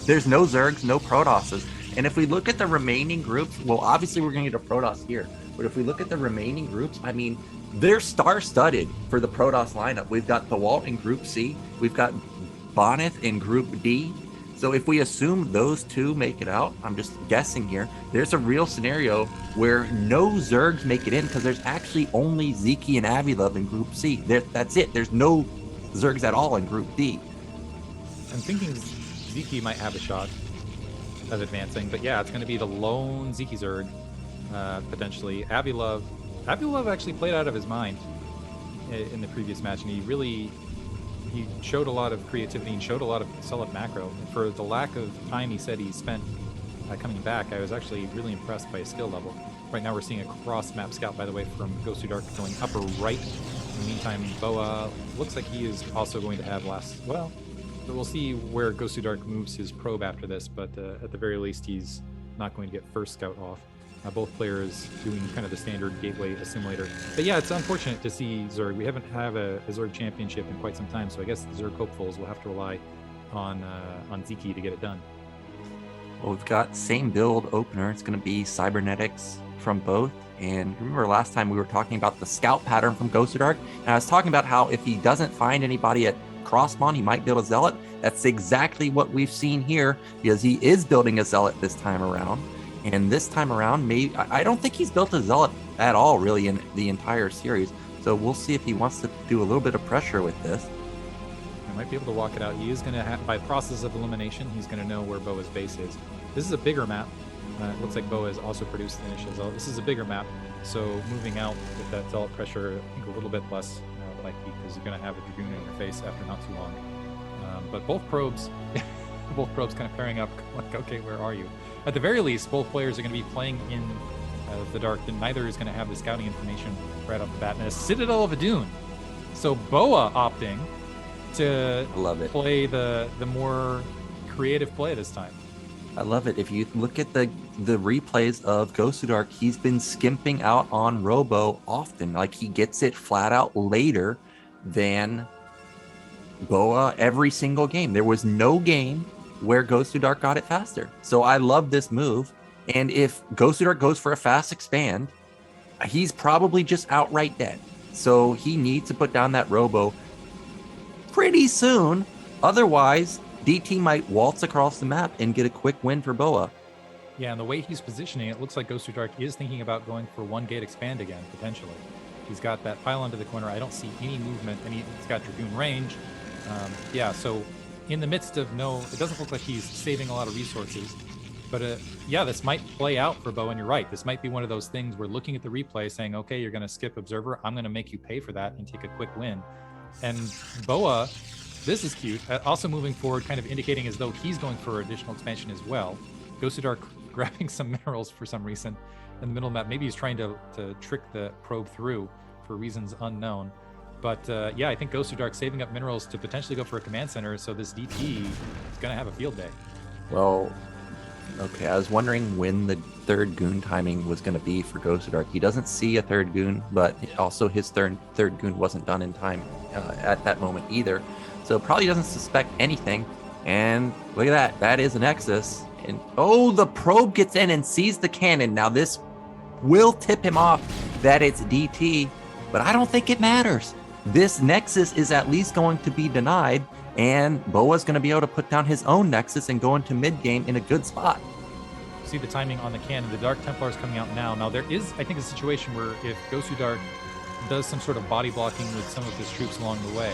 There's no Zergs, no Protosses. And if we look at the remaining groups, well, obviously we're going to get a Protoss here. But if we look at the remaining groups, I mean, they're star-studded for the Protoss lineup. We've got Thawalt in Group C. We've got Boneth in Group D. So if we assume those two make it out, I'm just guessing here, there's a real scenario where no Zergs make it in because there's actually only Ziki and Avilov in Group C. That's it. There's no Zergs at all in Group D. I'm thinking Ziki might have a shot of advancing, but yeah, it's going to be the lone Ziki Zerg, potentially. Avilov actually played out of his mind in the previous match, and he showed a lot of creativity and showed a lot of solid macro. And for the lack of time he said he spent coming back, I was actually really impressed by his skill level. Right now we're seeing a cross-map scout, by the way, from Gosudark going upper right. In the meantime, BoA looks like he is also going to have well, we'll see where Gosudark moves his probe after this, but at the very least, he's not going to get first scout off. Both players doing kind of the standard gateway assimilator. But yeah, it's unfortunate to see Zerg. We haven't had a Zerg championship in quite some time, so I guess the Zerg hopefuls will have to rely on Ziki to get it done. Well, we've got same build opener. It's going to be cybernetics from both. And remember last time we were talking about the scout pattern from Gosudark, and I was talking about how if he doesn't find anybody at Crossmon, he might build a zealot. That's exactly what we've seen here, because he is building a zealot this time around. And this time around, I don't think he's built a zealot at all, really, in the entire series. So we'll see if he wants to do a little bit of pressure with this. He might be able to walk it out. He is going to have, by process of elimination, he's going to know where BoA's base is. This is a bigger map. It looks like BoA has also produced the initial zealot. This is a bigger map, so moving out with that zealot pressure, I think a little bit less likely, because you're going to have a Dragoon in your face after not too long. But both probes kind of pairing up, like, okay, where are you? At the very least, both players are going to be playing in the dark, and neither is going to have the scouting information right off the bat. And a Citadel of Adun. So BoA opting to play the more creative play this time. I love it. If you look at the replays of Gosudark, he's been skimping out on Robo often. Like, he gets it flat out later than BoA every single game. There was no game where Gosudark got it faster. So I love this move. And if Gosudark goes for a fast expand, he's probably just outright dead. So he needs to put down that Robo pretty soon. Otherwise, DT might waltz across the map and get a quick win for BoA. Yeah, and the way he's positioning, it looks like Gosudark is thinking about going for one gate expand again, potentially. He's got that pile onto the corner. I don't see any movement, and he's got Dragoon range. Yeah, so in the midst of it doesn't look like he's saving a lot of resources. But yeah, this might play out for BoA, and you're right. This might be one of those things where looking at the replay, saying, okay, you're going to skip Observer. I'm going to make you pay for that and take a quick win. And BoA, this is cute. Also moving forward, kind of indicating as though he's going for additional expansion as well. Gosudark grabbing some minerals for some reason in the middle of the map. Maybe he's trying to trick the probe through for reasons unknown. But yeah, I think Gosudark saving up minerals to potentially go for a command center, so this DT is going to have a field day. Well, okay, I was wondering when the third goon timing was going to be for Gosudark. He doesn't see a third goon, but also his third goon wasn't done in time at that moment either. So probably doesn't suspect anything. And look at that. That is a Nexus. And oh, the probe gets in and sees the cannon. Now this will tip him off that it's DT, but I don't think it matters. This Nexus is at least going to be denied, and BoA's going to be able to put down his own Nexus and go into mid-game in a good spot. See the timing on the cannon. The Dark Templars coming out now. Now there is, I think, a situation where if Gosudark does some sort of body blocking with some of his troops along the way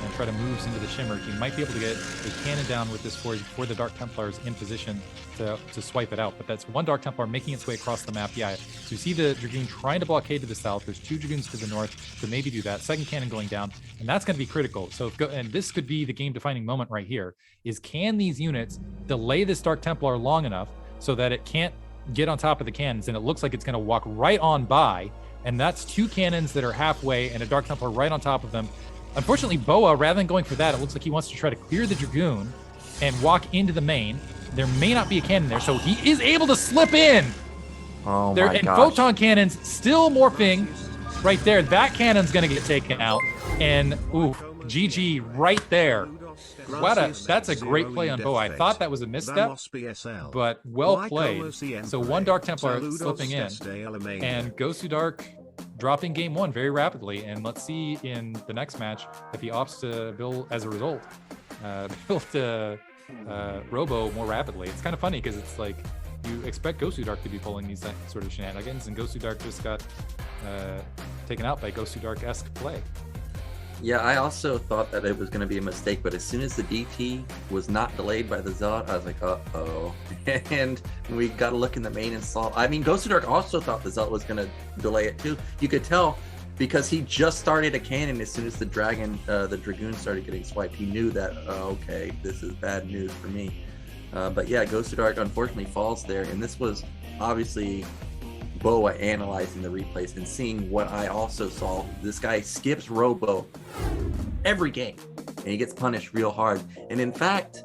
and try to move into the Shimmer, he might be able to get a cannon down with this for the Dark Templars in position to swipe it out. But that's one Dark Templar making its way across the map. Yeah, so you see the Dragoon trying to blockade to the south. There's two Dragoons to the north to maybe do that. Second cannon going down, and that's going to be critical. So and this could be the game-defining moment right here, is can these units delay this Dark Templar long enough so that it can't get on top of the cannons, and it looks like it's going to walk right on by, and that's two cannons that are halfway and a Dark Templar right on top of them. Unfortunately, BoA, rather than going for that, it looks like he wants to try to clear the Dragoon and walk into the main. There may not be a cannon there, so he is able to slip in. Oh there, my and gosh. photon cannons still morphing right there. That cannon's going to get taken out. And, oof, GG right there. That's a great play on BoA. I thought that was a misstep, but well played. So one Dark Templar slipping in, and Gosudark dropping game 1 very rapidly. And let's see in the next match if he opts to build, as a result, build Robo more rapidly. It's kind of funny because it's like you expect Gosudark to be pulling these sort of shenanigans, and Gosudark just got taken out by Gosudark-esque play. Yeah, I also thought that it was going to be a mistake, but as soon as the DT was not delayed by the Zealot, I was like, uh-oh. And we got to look in the main and saw. I mean, Gosudark also thought the Zealot was going to delay it too. You could tell because he just started a cannon as soon as the Dragoon started getting swiped. He knew that, okay, this is bad news for me. But yeah, Gosudark unfortunately falls there, and this was obviously BoA analyzing the replays and seeing what I also saw. This guy skips Robo every game, and he gets punished real hard. And in fact,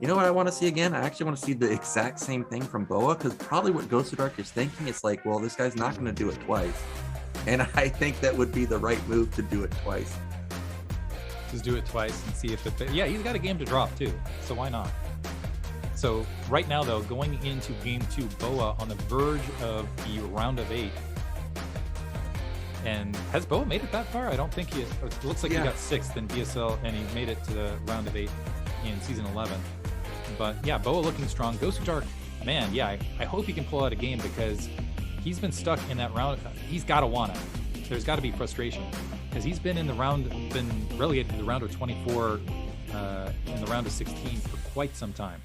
you know what I want to see again? I actually want to see the exact same thing from BoA, because probably what Gosudark is thinking is like, well, this guy's not going to do it twice. And I think that would be the right move to do it twice. Just do it twice and see if it... Yeah, he's got a game to drop too, so why not? So right now, though, going into game 2, BoA on the verge of the round of 8. And has BoA made it that far? I don't think he... It looks like he got 6th in BSL, and he made it to the round of 8 in Season 11. But yeah, BoA looking strong. Gosudark, man, yeah, I hope he can pull out a game, because he's been stuck in that round. He's got to want it. There's got to be frustration, because he's been in the round, been relegated to the round of 24 in the round of 16 for quite some time.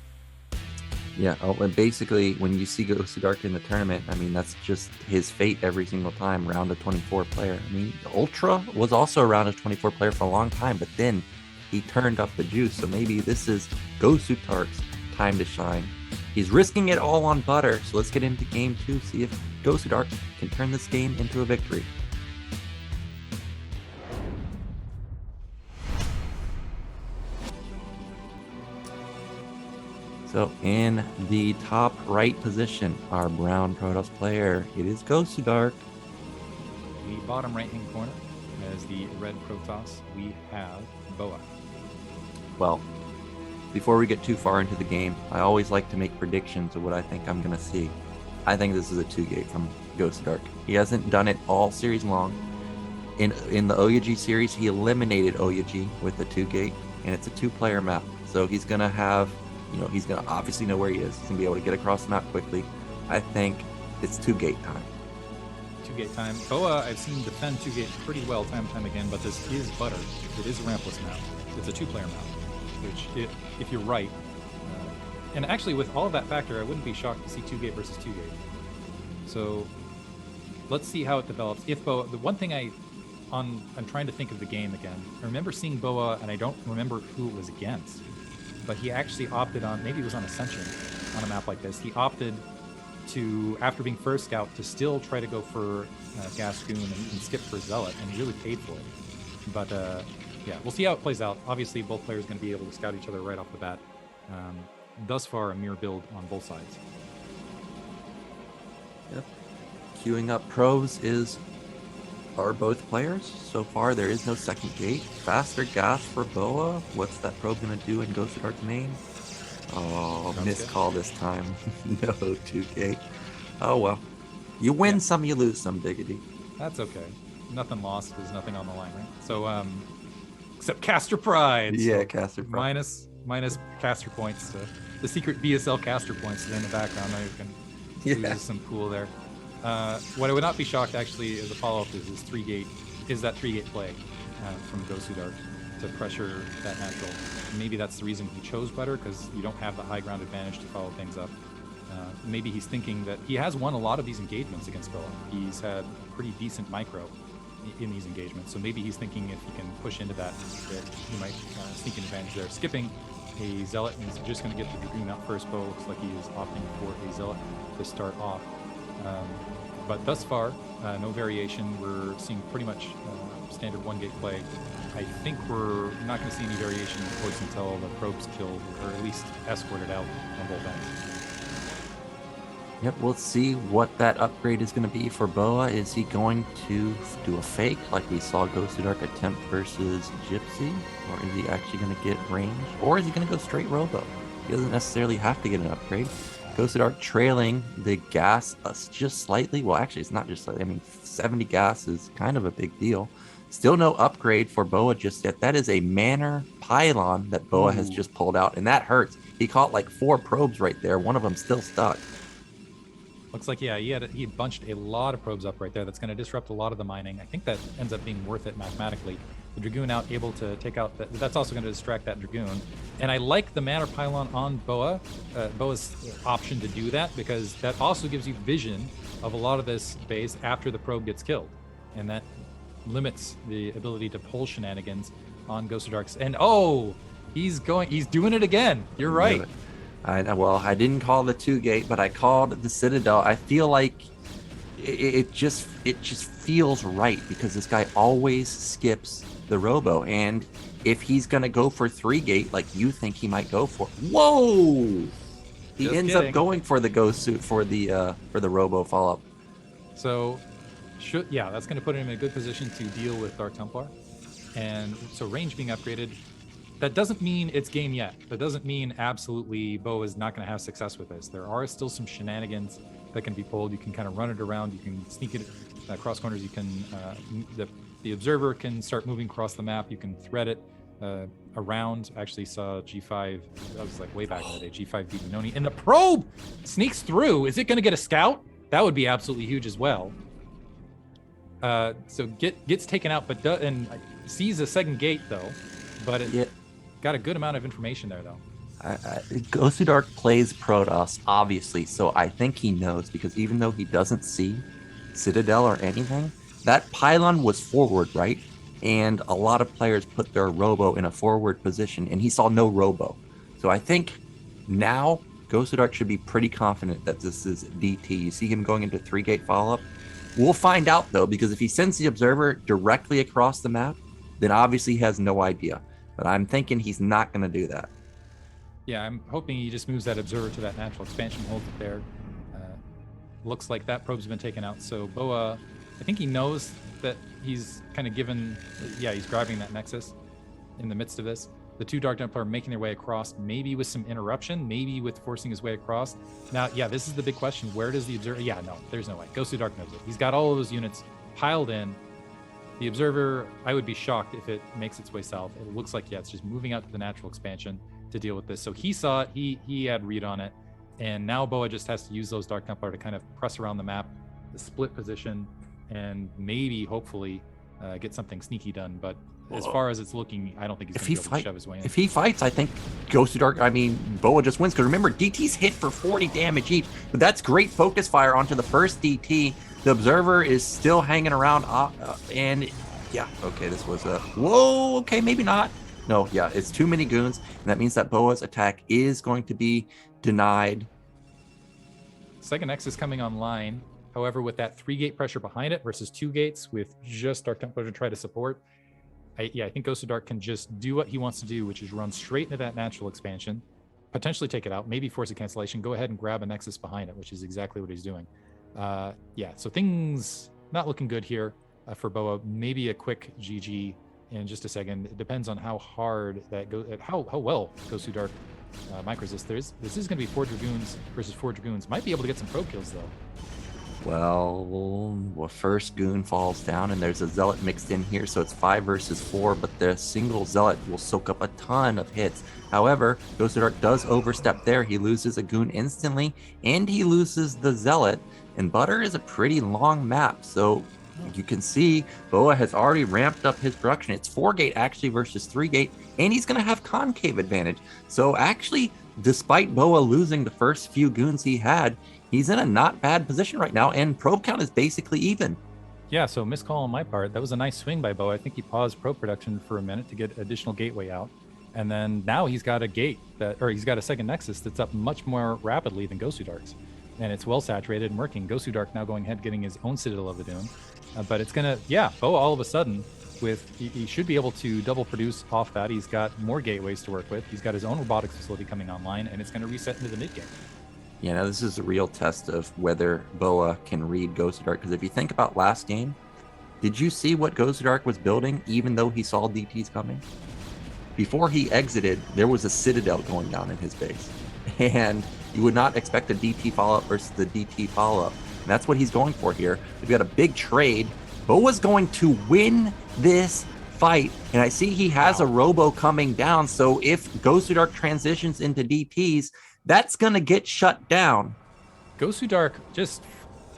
Yeah, and basically, when you see Gosudark in the tournament, I mean, that's just his fate every single time, round of 24 player. I mean, Ultra was also a round of 24 player for a long time, but then he turned up the juice, so maybe this is Gosudark's time to shine. He's risking it all on butter, so let's get into game 2, see if Gosudark can turn this game into a victory. So in the top right position, our brown Protoss player, it is Gosudark. The bottom right-hand corner, as the red Protoss, we have BoA. Well, before we get too far into the game, I always like to make predictions of what I think I'm going to see. I think this is a 2-gate from Gosudark. He hasn't done it all series long. In the Oyuji series, he eliminated Oyuji with the 2-gate, and it's a 2-player map. So he's going to have... he's going to obviously know where he is. He's going to be able to get across the map quickly. I think it's 2-gate time. 2-gate time. BoA, I've seen defend 2-gate pretty well time and time again, but this is butter. It is a rampless map. It's a 2-player map, which, if you're right, and actually with all of that factor, I wouldn't be shocked to see 2-gate versus 2-gate. So let's see how it develops. If BoA, the one thing I'm trying to think of the game again. I remember seeing BoA, and I don't remember who it was against. But he actually opted on, maybe it was on Ascension, on a map like this. He opted to, after being first scout, to still try to go for Gascoon and skip for Zealot, and he really paid for it. But yeah, we'll see how it plays out. Obviously, both players are going to be able to scout each other right off the bat. Thus far, a mirror build on both sides. Yep. Queuing up probes are both players. So far, there is no second gate. Faster gas for BoA. What's that probe going to do in Gosudark's main? Oh, miscall this time. No 2-gate. Oh, well. You win some, you lose some, Diggity. That's okay. Nothing lost. There's nothing on the line, right? So, except caster pride. Yeah, so caster pride. Minus caster points. The secret BSL caster points in the background. Now you can lose some pool there. What I would not be shocked, actually, as a follow-up is that 3-gate play from Gosudark to pressure that natural. Maybe that's the reason he chose butter, because you don't have the high ground advantage to follow things up. Maybe he's thinking that he has won a lot of these engagements against BoA. He's had pretty decent micro in these engagements, so maybe he's thinking if he can push into that he might sneak an advantage there. Skipping a Zealot, and he's just going to get the Dragoon out first. BoA looks like he is opting for a Zealot to start off. But thus far, no variation. We're seeing pretty much standard 1-gate play. I think we're not going to see any variation, of course, until the probe's killed, or at least escorted out on both ends. Yep, we'll see what that upgrade is going to be for BoA. Is he going to do a fake like we saw Gosudark attempt versus Gypsy? Or is he actually going to get range? Or is he going to go straight Robo? He doesn't necessarily have to get an upgrade. Gosudark trailing the gas just slightly. Well, actually, it's not just slightly. I mean, 70 gas is kind of a big deal. Still no upgrade for BoA just yet. That is a Manor Pylon that BoA has just pulled out, and that hurts. He caught like 4 probes right there. One of them still stuck. Looks like, yeah, he bunched a lot of probes up right there. That's going to disrupt a lot of the mining. I think that ends up being worth it mathematically. The Dragoon out, able to take out that. That's also going to distract that Dragoon. And I like the Manor Pylon on BoA, BoA's option to do that, because that also gives you vision of a lot of this base after the probe gets killed. And that limits the ability to pull shenanigans on Gosudark's. And he's doing it again. You're right. I didn't call the 2-gate, but I called the Citadel. I feel like it just feels right, because this guy always skips the Robo, and if he's gonna go for 3-gate like you think he might go for, he ends up going for the for the Robo follow-up. So that's going to put him in a good position to deal with Dark Templar, and so range being upgraded. That doesn't mean it's game yet. That doesn't mean absolutely BoA is not going to have success with this. There are still some shenanigans that can be pulled. You can kind of run it around. You can sneak it across corners. You can the observer can start moving across the map. You can thread it around. I actually saw G5. That was like way back in the day. G5 beat Noni, and the probe sneaks through. Is it going to get a scout? That would be absolutely huge as well. So gets taken out, and sees a second gate though. But it got a good amount of information there though. Gosudark plays Protoss, obviously, so I think he knows, because even though he doesn't see Citadel or anything, that pylon was forward, right? And a lot of players put their Robo in a forward position, and he saw no Robo. So I think now Gosudark should be pretty confident that this is DT. You see him going into 3-gate follow-up. We'll find out, though, because if he sends the observer directly across the map, then obviously he has no idea. But I'm thinking he's not going to do that. Yeah, I'm hoping he just moves that observer to that natural expansion, holds it there. Looks like that probe's been taken out. So BoA, I think he knows that he's kind of given, he's grabbing that Nexus in the midst of this. The 2 Dark Templar are making their way across, maybe with some interruption, maybe with forcing his way across. Now, this is the big question. Where does the observer... no, there's no way. Gosudark knows it. He's got all of those units piled in. The observer, I would be shocked if it makes its way south. It looks like, it's just moving out to the natural expansion to deal with this. So he saw it, he had read on it, and now BoA just has to use those Dark Templar to kind of press around the map, the split position, and maybe, hopefully, get something sneaky done. But as far as it's looking, I don't think he's going to be able to shove his way in. If he fights, I think BoA just wins, because remember, DT's hit for 40 damage each, but that's great focus fire onto the first DT. The observer is still hanging around, this was maybe not. No, it's too many goons, and that means that BoA's attack is going to be denied. Second Nexus coming online, however, with that 3-gate pressure behind it versus 2 gates with just Dark Templar to try to support, I think Gosudark can just do what he wants to do, which is run straight into that natural expansion, potentially take it out, maybe force a cancellation, go ahead and grab a Nexus behind it, which is exactly what he's doing. So things not looking good here for BoA. Maybe a quick GG in just a second. It depends on how hard that goes, how well Gosudark microsist. This is going to be 4 Dragoons versus 4 Dragoons. Might be able to get some probe kills though. Well, first goon falls down, and there's a zealot mixed in here, so it's 5 versus 4, but the single zealot will soak up a ton of hits. However, Gosudark does overstep there. He loses a goon instantly, and he loses the zealot, and Butter is a pretty long map, so you can see BoA has already ramped up his production. It's 4-gate actually versus 3-gate, and he's going to have concave advantage. So actually, despite BoA losing the first few goons he had, he's in a not bad position right now, and probe count is basically even. Yeah, so missed call on my part. That was a nice swing by BoA. I think he paused probe production for a minute to get additional gateway out. And then now he's got a he's got a second Nexus that's up much more rapidly than Gosudark's. And it's well saturated and working. Gosudark now going ahead, getting his own Citadel of the Doom. But it's going to, BoA all of a sudden, he should be able to double produce off that. He's got more gateways to work with. He's got his own robotics facility coming online, and it's going to reset into the mid game. Yeah, now this is a real test of whether BoA can read Gosudark. Because if you think about last game, did you see what Gosudark was building, even though he saw DTs coming? Before he exited, there was a citadel going down in his base. And you would not expect a DT follow-up versus the DT follow-up. And that's what he's going for here. We've got a big trade. BoA's going to win this fight. And I see he has a robo coming down. So if Gosudark transitions into DTs, that's going to get shut down. Gosudark just...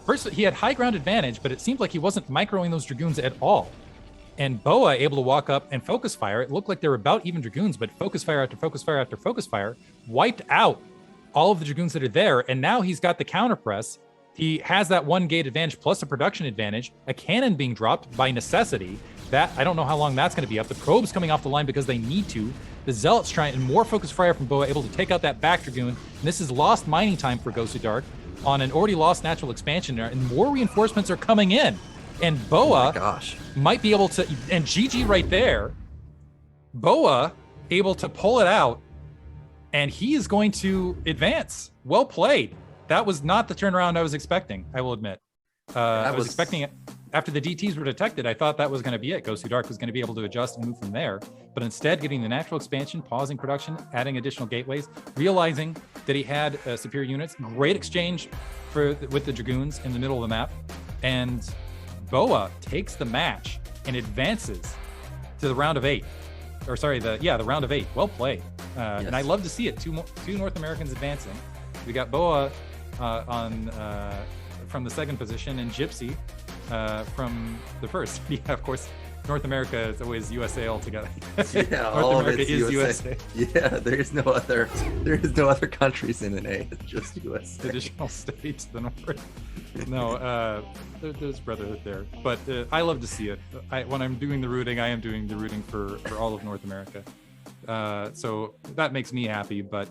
First, he had high ground advantage, but it seemed like he wasn't microing those Dragoons at all. And BoA able to walk up and focus fire. It looked like they were about even Dragoons, but focus fire after focus fire after focus fire wiped out all of the Dragoons that are there. And now he's got the counter press. He has that 1 gate advantage plus a production advantage, a cannon being dropped by necessity. That I don't know how long that's going to be up. The probes coming off the line because they need to. The Zealots trying, and more focus fire from BoA, able to take out that back Dragoon. And this is lost mining time for Gosudark on an already lost natural expansion there, and more reinforcements are coming in. And BoA might be able to, and GG right there, BoA able to pull it out, and he is going to advance. Well played. That was not the turnaround I was expecting, I will admit. I was expecting it. After the DTs were detected, I thought that was going to be it. Gosudark was going to be able to adjust and move from there. But instead, getting the natural expansion, pausing production, adding additional gateways, realizing that he had superior units. Great exchange with the Dragoons in the middle of the map. And BoA takes the match and advances to the round of 8. Or sorry, the round of 8. Well played. Yes. And I love to see it. Two North Americans advancing. We got BoA from the second position and Gypsy from the first. Yeah, of course, North America is always USA altogether. Yeah, North America is USA. Yeah, there is no other countries in an A. It's just USA. Additional states, the North. No, there's brotherhood there. But I love to see it. When I'm doing the rooting, I am doing the rooting for all of North America. So that makes me happy. But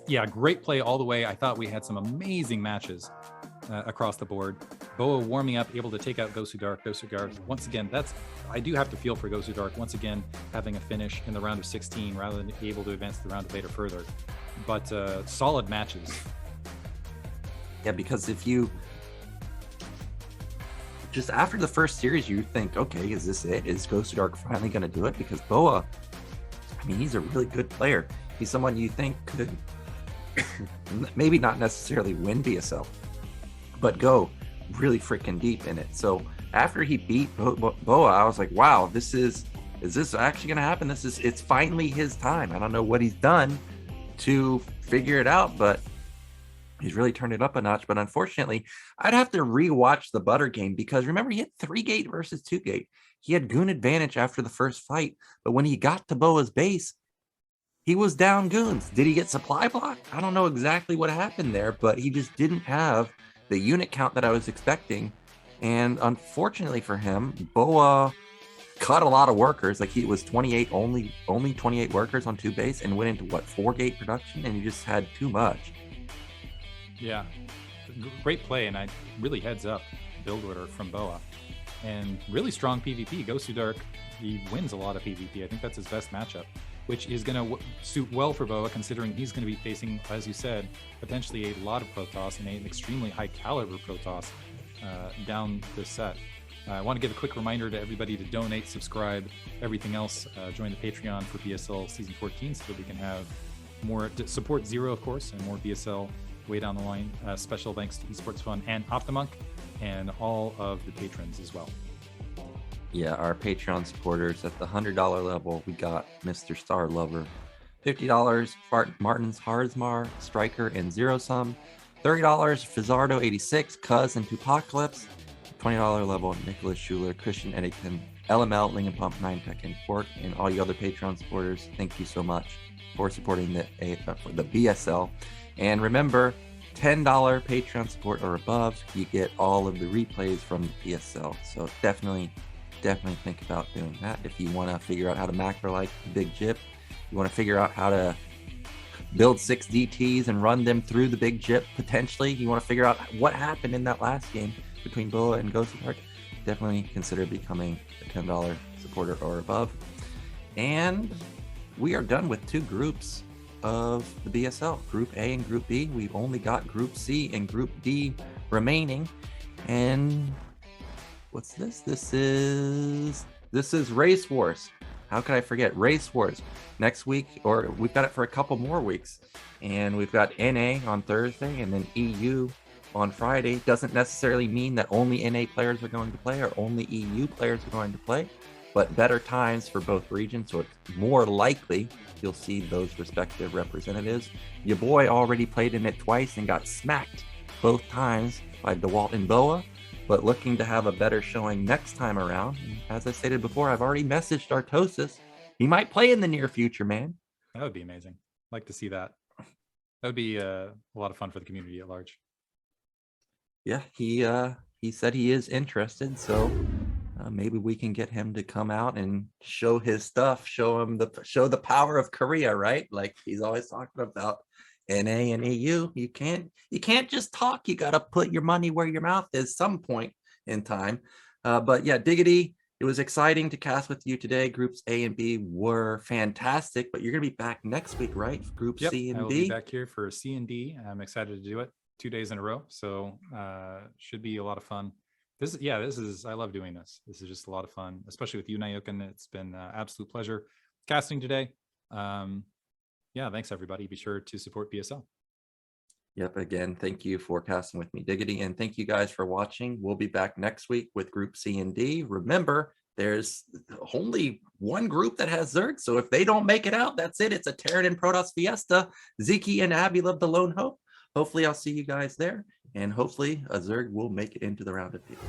yeah, great play all the way. I thought we had some amazing matches across the board. BoA warming up, able to take out Gosudark. Gosudark, once again, I do have to feel for Gosudark, once again, having a finish in the round of 16 rather than be able to advance to the round of 8 or further. But solid matches. Yeah, because if you just after the first series, you think, okay, is this it? Is Gosudark finally going to do it? Because BoA, I mean, he's a really good player. He's someone you think could maybe not necessarily win BSL, but go really freaking deep in it. So after he beat BoA, I was like, wow, is this actually going to happen? It's finally his time. I don't know what he's done to figure it out, but he's really turned it up a notch. But unfortunately, I'd have to rewatch the Butter game because remember, he had 3 gate versus 2 gate. He had goon advantage after the first fight, but when he got to BoA's base, he was down goons. Did he get supply blocked? I don't know exactly what happened there, but he just didn't have the unit count that I was expecting. And unfortunately for him, BoA cut a lot of workers. Like he was 28, only 28 workers on 2 base and went into 4 gate production, and he just had too much. Yeah, great play, and I really heads up build order from BoA. And really strong PvP. Gosudark, he wins a lot of PvP. I think that's his best matchup, which is going to suit well for BoA, considering he's going to be facing, as you said, potentially a lot of Protoss and an extremely high caliber Protoss down this set. I want to give a quick reminder to everybody to donate, subscribe, everything else. Join the Patreon for BSL Season 14 so that we can have more support Zero, of course, and more BSL way down the line. Special thanks to Esports Fun and OptiMonk and all of the patrons as well. Yeah, our Patreon supporters at the $100 level, we got Mr. Star Lover, $50 Martin's Harzmar, Striker, and Zero Sum, $30 Fizzardo 86, Cuz and Tupacalypse, $20 level Nicholas Schuler, Christian Eddington, LML, Ling and Pump, 9 Tech and Fork, and all you other Patreon supporters. Thank you so much for supporting the BSL. And remember, $10 Patreon support or above, you get all of the replays from the BSL. So definitely think about doing that. If you want to figure out how to macro like the big gyp, you want to figure out how to build 6 DTs and run them through the big gyp, potentially, you want to figure out what happened in that last game between BoA and Gosudark, definitely consider becoming a $10 supporter or above. And we are done with 2 groups of the BSL, Group A and Group B. We've only got Group C and Group D remaining. And what's this? This is Race Wars. How could I forget Race Wars? Next week, or we've got it for a couple more weeks. And we've got NA on Thursday and then EU on Friday. Doesn't necessarily mean that only NA players are going to play or only EU players are going to play, but better times for both regions, so it's more likely you'll see those respective representatives. Your boy already played in it twice and got smacked both times by Dawid and BoA, but looking to have a better showing next time around. As I stated before, I've already messaged Artosis. He might play in the near future, man. That would be amazing. Like to see that. That would be a lot of fun for the community at large. Yeah, he said he is interested, so maybe we can get him to come out and show his stuff, show the power of Korea, right? Like he's always talking about NA and EU. You can't just talk. You got to put your money where your mouth is some point in time. But yeah, Diggity, it was exciting to cast with you today. Groups A and B were fantastic, but you're gonna be back next week, right? Group C and D. I will be back here for C and D. I'm excited to do it 2 days in a row, so should be a lot of fun. This is I love doing this. This is just a lot of fun, especially with you, Nayokan. It's been an absolute pleasure casting today. Thanks everybody. Be sure to support BSL. Yep, again, thank you for casting with me, Diggity, and thank you guys for watching. We'll be back next week with Group C and D. Remember, there's only one group that has Zerg, so if they don't make it out, that's it. It's a Terran and Protoss Fiesta. Ziki and Abby love the Lone Hope. Hopefully I'll see you guys there, and hopefully a Zerg will make it into the round of people.